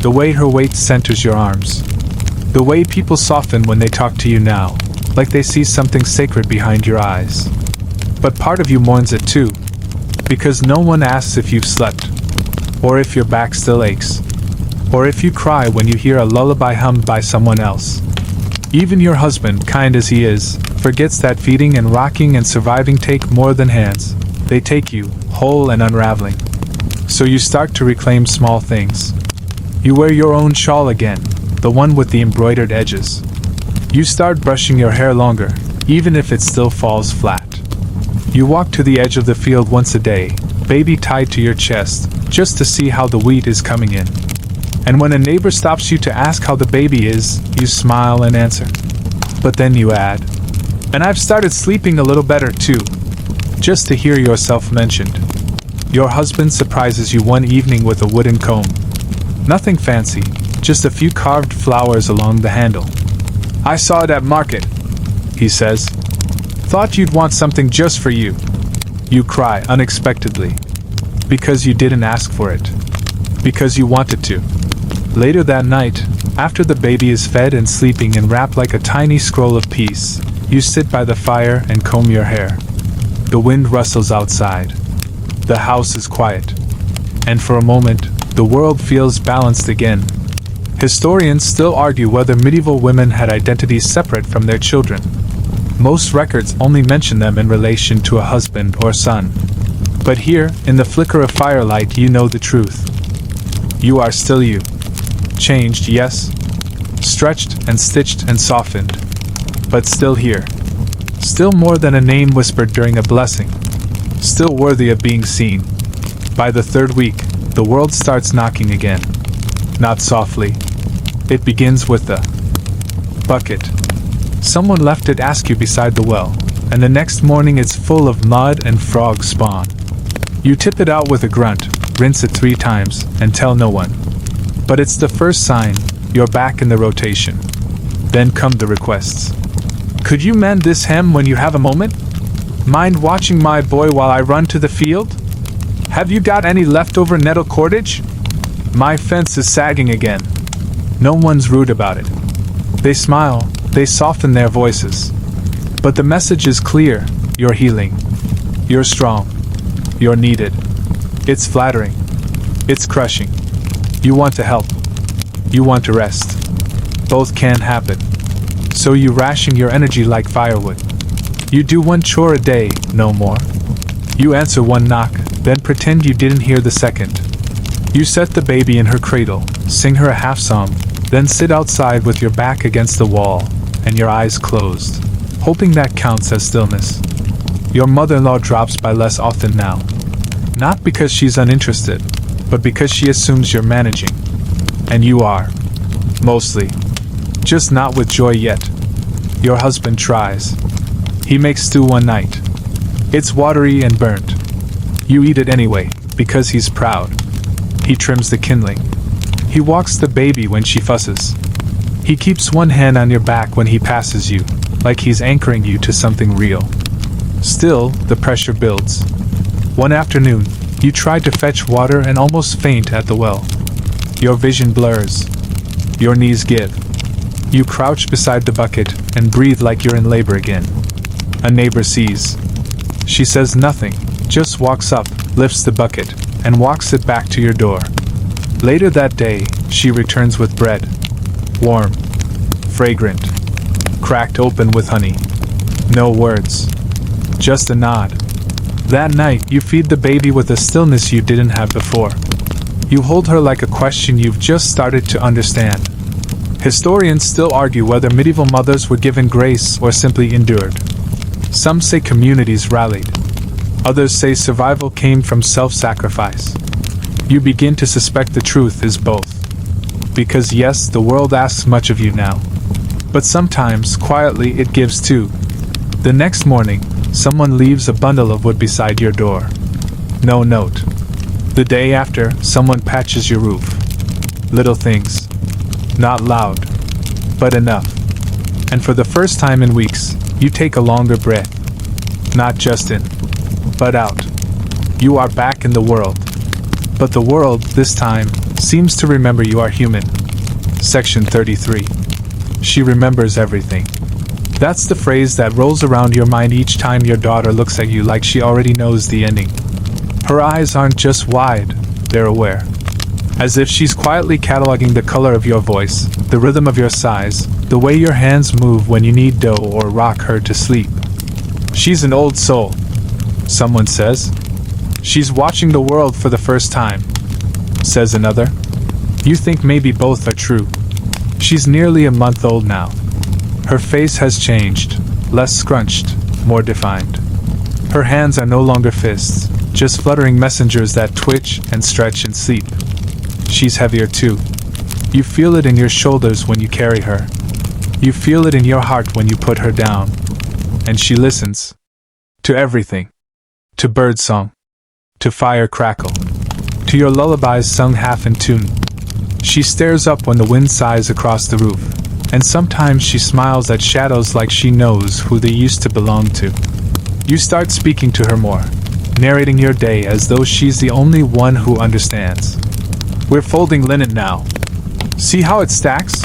The way her weight centers your arms. The way people soften when they talk to you now, like they see something sacred behind your eyes. But part of you mourns it too. Because no one asks if you've slept. Or if your back still aches. Or if you cry when you hear a lullaby hummed by someone else. Even your husband, kind as he is, forgets that feeding and rocking and surviving take more than hands. They take you, whole and unraveling. So you start to reclaim small things. You wear your own shawl again, the one with the embroidered edges. You start brushing your hair longer, even if it still falls flat. You walk to the edge of the field once a day, baby tied to your chest, just to see how the wheat is coming in. And when a neighbor stops you to ask how the baby is, you smile and answer. But then you add, and I've started sleeping a little better too, just to hear yourself mentioned. Your husband surprises you one evening with a wooden comb. Nothing fancy, just a few carved flowers along the handle. I saw it at market, he says. Thought you'd want something just for you. You cry unexpectedly. Because you didn't ask for it. Because you wanted to. Later that night, after the baby is fed and sleeping and wrapped like a tiny scroll of peace, you sit by the fire and comb your hair. The wind rustles outside. The house is quiet. And for a moment, the world feels balanced again. Historians still argue whether medieval women had identities separate from their children. Most records only mention them in relation to a husband or son. But here, in the flicker of firelight, you know the truth. You are still you. Changed, yes. Stretched and stitched and softened. But still here. Still more than a name whispered during a blessing. Still worthy of being seen. By the third week, the world starts knocking again. Not softly. It begins with the bucket. Someone left it askew beside the well, and the next morning it's full of mud and frog spawn. You tip it out with a grunt, rinse it 3 times, and tell no one. But it's the first sign, you're back in the rotation. Then come the requests. Could you mend this hem when you have a moment? Mind watching my boy while I run to the field? Have you got any leftover nettle cordage? My fence is sagging again. No one's rude about it. They smile, they soften their voices. But the message is clear: you're healing. You're strong. You're needed. It's flattering. It's crushing. You want to help. You want to rest. Both can happen. So you ration your energy like firewood. You do one chore a day, no more. You answer one knock, then pretend you didn't hear the second. You set the baby in her cradle, sing her a half song, then sit outside with your back against the wall and your eyes closed, hoping that counts as stillness. Your mother-in-law drops by less often now. Not because she's uninterested, but because she assumes you're managing. And you are. Mostly. Just not with joy yet. Your husband tries. He makes stew one night. It's watery and burnt. You eat it anyway, because he's proud. He trims the kindling. He walks the baby when she fusses. He keeps one hand on your back when he passes you, like he's anchoring you to something real. Still, the pressure builds. One afternoon, you tried to fetch water and almost faint at the well. Your vision blurs. Your knees give. You crouch beside the bucket and breathe like you're in labor again. A neighbor sees. She says nothing, just walks up, lifts the bucket, and walks it back to your door. Later that day, she returns with bread. Warm. Fragrant. Cracked open with honey. No words. Just a nod. That night, you feed the baby with a stillness you didn't have before. You hold her like a question you've just started to understand. Historians still argue whether medieval mothers were given grace or simply endured. Some say communities rallied. Others say survival came from self-sacrifice. You begin to suspect the truth is both. Because yes, the world asks much of you now. But sometimes, quietly, it gives too. The next morning, someone leaves a bundle of wood beside your door. No note. The day after, someone patches your roof. Little things. Not loud. But enough. And for the first time in weeks, you take a longer breath. Not just in, but out. You are back in the world. But the world, this time, seems to remember you are human. Section 33. She remembers everything. That's the phrase that rolls around your mind each time your daughter looks at you like she already knows the ending. Her eyes aren't just wide, they're aware. As if she's quietly cataloging the color of your voice, the rhythm of your sighs, the way your hands move when you need dough or rock her to sleep. She's an old soul, someone says. She's watching the world for the first time, says another. You think maybe both are true. She's nearly a month old now. Her face has changed, less scrunched, more defined. Her hands are no longer fists, just fluttering messengers that twitch and stretch in sleep. She's heavier too. You feel it in your shoulders when you carry her. You feel it in your heart when you put her down. And she listens. To everything. To birdsong. To fire crackle. To your lullabies sung half in tune. She stares up when the wind sighs across the roof. And sometimes she smiles at shadows like she knows who they used to belong to. You start speaking to her more, narrating your day as though she's the only one who understands. We're folding linen now. See how it stacks?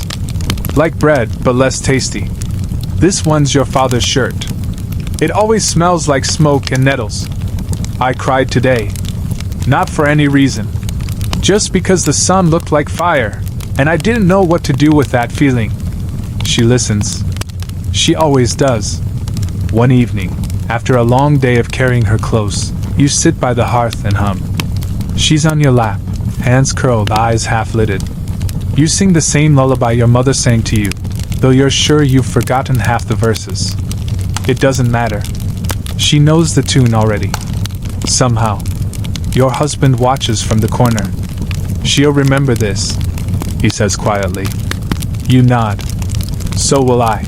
Like bread, but less tasty. This one's your father's shirt. It always smells like smoke and nettles. I cried today. Not for any reason. Just because the sun looked like fire, and I didn't know what to do with that feeling. She listens. She always does. One evening, after a long day of carrying her close, you sit by the hearth and hum. She's on your lap, hands curled, eyes half-lidded. You sing the same lullaby your mother sang to you, though you're sure you've forgotten half the verses. It doesn't matter. She knows the tune already. Somehow. Your husband watches from the corner. She'll remember this, he says quietly. You nod. So will I.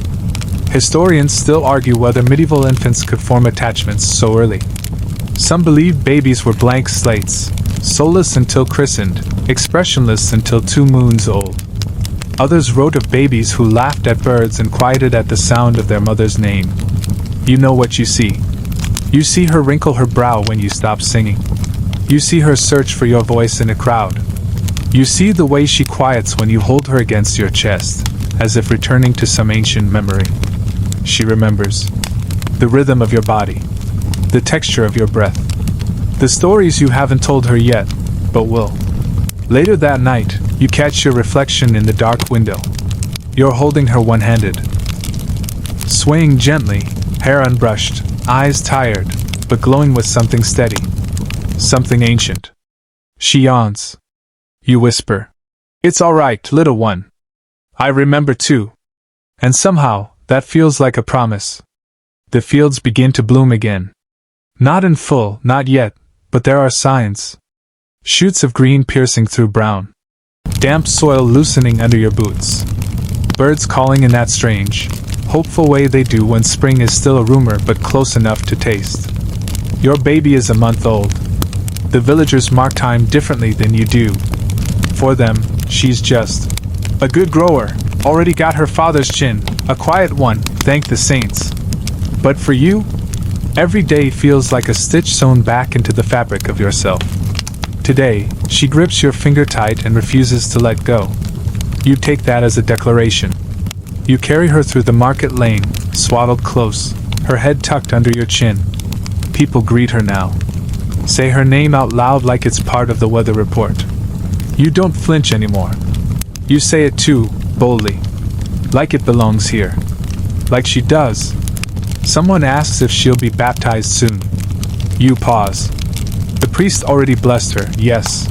Historians still argue whether medieval infants could form attachments so early. Some believe babies were blank slates, soulless until christened, expressionless until 2 moons old. Others wrote of babies who laughed at birds and quieted at the sound of their mother's name. You know what you see. You see her wrinkle her brow when you stop singing. You see her search for your voice in a crowd. You see the way she quiets when you hold her against your chest, as if returning to some ancient memory. She remembers the rhythm of your body, the texture of your breath, the stories you haven't told her yet, but will. Later that night, you catch your reflection in the dark window. You're holding her one-handed, swaying gently, hair unbrushed, eyes tired, but glowing with something steady, something ancient. She yawns. You whisper, "It's all right, little one. I remember too." And somehow, that feels like a promise. The fields begin to bloom again. Not in full, not yet, but there are signs. Shoots of green piercing through brown. Damp soil loosening under your boots. Birds calling in that strange, hopeful way they do when spring is still a rumor but close enough to taste. Your baby is a month old. The villagers mark time differently than you do. For them, she's just a good grower, already got her father's chin, a quiet one, thank the saints. But for you, every day feels like a stitch sewn back into the fabric of yourself. Today, she grips your finger tight and refuses to let go. You take that as a declaration. You carry her through the market lane, swaddled close, her head tucked under your chin. People greet her now. Say her name out loud like it's part of the weather report. You don't flinch anymore. You say it too, boldly. Like it belongs here. Like she does. Someone asks if she'll be baptized soon. You pause. The priest already blessed her, yes.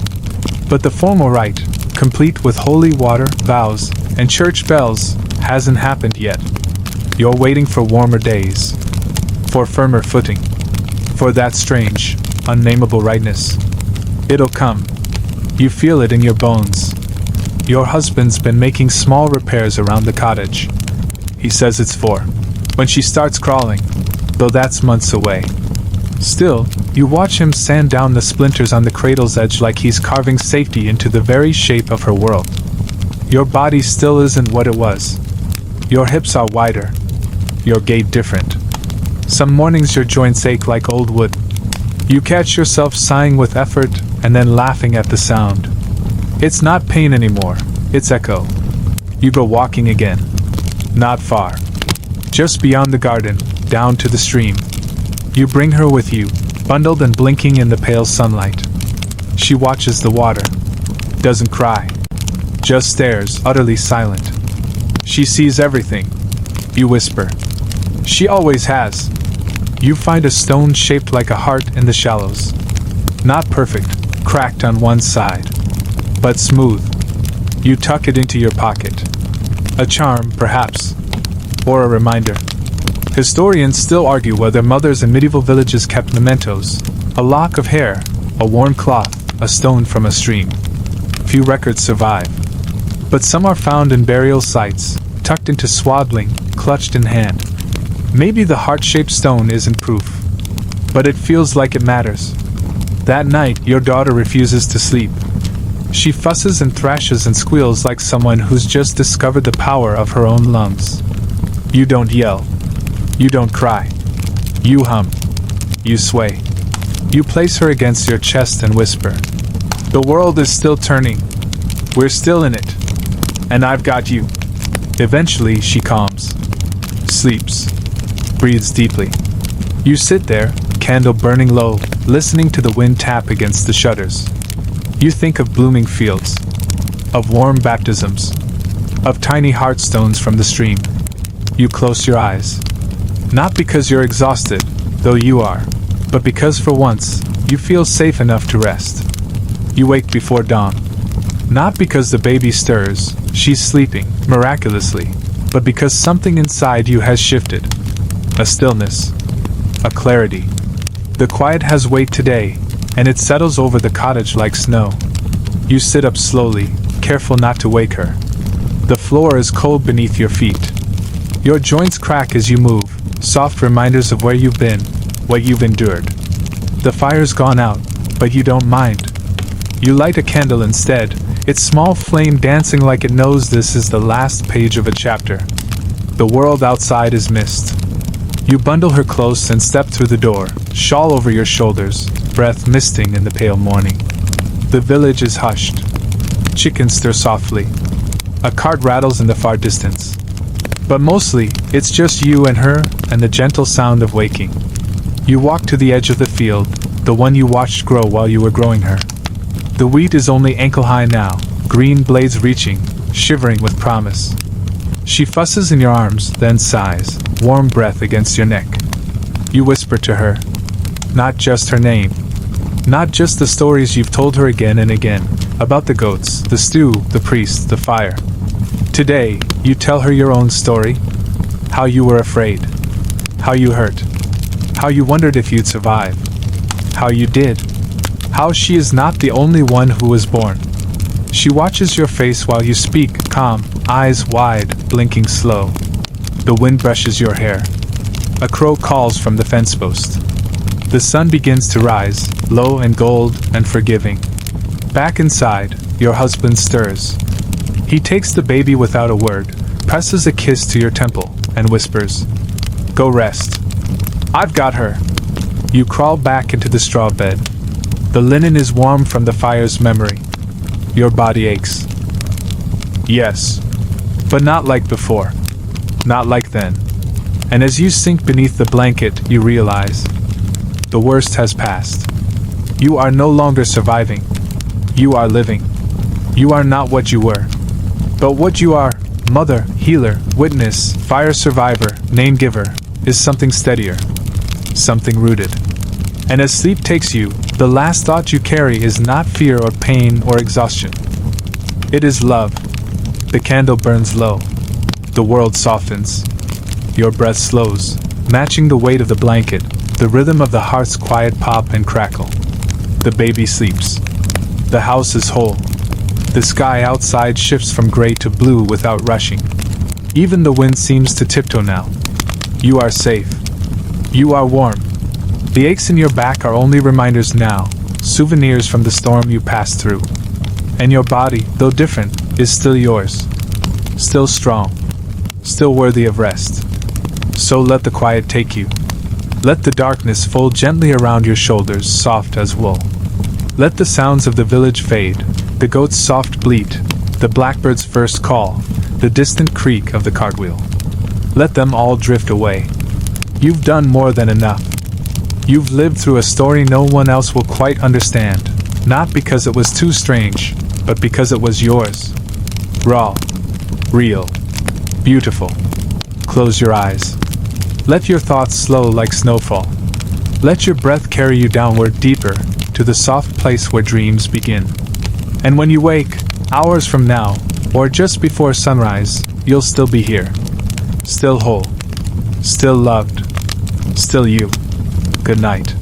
But the formal rite, complete with holy water, vows, and church bells, hasn't happened yet. You're waiting for warmer days. For firmer footing. For that strange, unnameable rightness. It'll come. You feel it in your bones. Your husband's been making small repairs around the cottage. He says it's for when she starts crawling, though that's months away. Still, you watch him sand down the splinters on the cradle's edge like he's carving safety into the very shape of her world. Your body still isn't what it was. Your hips are wider. Your gait different. Some mornings your joints ache like old wood. You catch yourself sighing with effort and then laughing at the sound. It's not pain anymore, it's echo. You go walking again. Not far. Just beyond the garden, down to the stream. You bring her with you, bundled and blinking in the pale sunlight. She watches the water. Doesn't cry. Just stares, utterly silent. She sees everything. You whisper. She always has. You find a stone shaped like a heart in the shallows. Not perfect, cracked on one side, but smooth. You tuck it into your pocket. A charm, perhaps, or a reminder. Historians still argue whether mothers in medieval villages kept mementos, a lock of hair, a worn cloth, a stone from a stream. Few records survive. But some are found in burial sites, tucked into swaddling, clutched in hand. Maybe the heart-shaped stone isn't proof, but it feels like it matters. That night, your daughter refuses to sleep. She fusses and thrashes and squeals like someone who's just discovered the power of her own lungs. You don't yell. You don't cry. You hum. You sway. You place her against your chest and whisper. The world is still turning. We're still in it. And I've got you. Eventually, she calms. Sleeps. Breathes deeply. You sit there, candle burning low, listening to the wind tap against the shutters. You think of blooming fields. Of warm baptisms. Of tiny heartstones from the stream. You close your eyes. Not because you're exhausted, though you are, but because for once, you feel safe enough to rest. You wake before dawn. Not because the baby stirs, she's sleeping, miraculously, but because something inside you has shifted. A stillness. A clarity. The quiet has weight today, and it settles over the cottage like snow. You sit up slowly, careful not to wake her. The floor is cold beneath your feet. Your joints crack as you move, soft reminders of where you've been, what you've endured. The fire's gone out, but you don't mind. You light a candle instead, its small flame dancing like it knows this is the last page of a chapter. The world outside is mist. You bundle her close and step through the door, shawl over your shoulders, breath misting in the pale morning. The village is hushed. Chickens stir softly. A cart rattles in the far distance. But mostly, it's just you and her, and the gentle sound of waking. You walk to the edge of the field, the one you watched grow while you were growing her. The wheat is only ankle-high now, green blades reaching, shivering with promise. She fusses in your arms, then sighs, warm breath against your neck. You whisper to her. Not just her name. Not just the stories you've told her again and again, about the goats, the stew, the priest, the fire. Today, you tell her your own story. How you were afraid. How you hurt. How you wondered if you'd survive. How you did. How she is not the only one who was born. She watches your face while you speak, calm, eyes wide, blinking slow. The wind brushes your hair. A crow calls from the fence post. The sun begins to rise, low and gold and forgiving. Back inside, your husband stirs. He takes the baby without a word, presses a kiss to your temple, and whispers, "Go rest. I've got her." You crawl back into the straw bed. The linen is warm from the fire's memory. Your body aches. Yes, but not like before. Not like then. And as you sink beneath the blanket, you realize the worst has passed. You are no longer surviving. You are living. You are not what you were, but what you are, mother, healer, witness, fire survivor, name giver, is something steadier, something rooted. And as sleep takes you, the last thought you carry is not fear or pain or exhaustion. It is love. The candle burns low. The world softens. Your breath slows, matching the weight of the blanket, the rhythm of the heart's quiet pop and crackle. The baby sleeps. The house is whole. The sky outside shifts from gray to blue without rushing. Even the wind seems to tiptoe now. You are safe. You are warm. The aches in your back are only reminders now, souvenirs from the storm you passed through. And your body, though different, is still yours. Still strong. Still worthy of rest. So let the quiet take you. Let the darkness fold gently around your shoulders, soft as wool. Let the sounds of the village fade, the goat's soft bleat, the blackbird's first call, the distant creak of the cartwheel. Let them all drift away. You've done more than enough. You've lived through a story no one else will quite understand, not because it was too strange, but because it was yours. Raw. Real. Beautiful. Close your eyes. Let your thoughts slow like snowfall. Let your breath carry you downward deeper, to the soft place where dreams begin. And when you wake, hours from now, or just before sunrise, you'll still be here. Still whole. Still loved. Still you. Good night.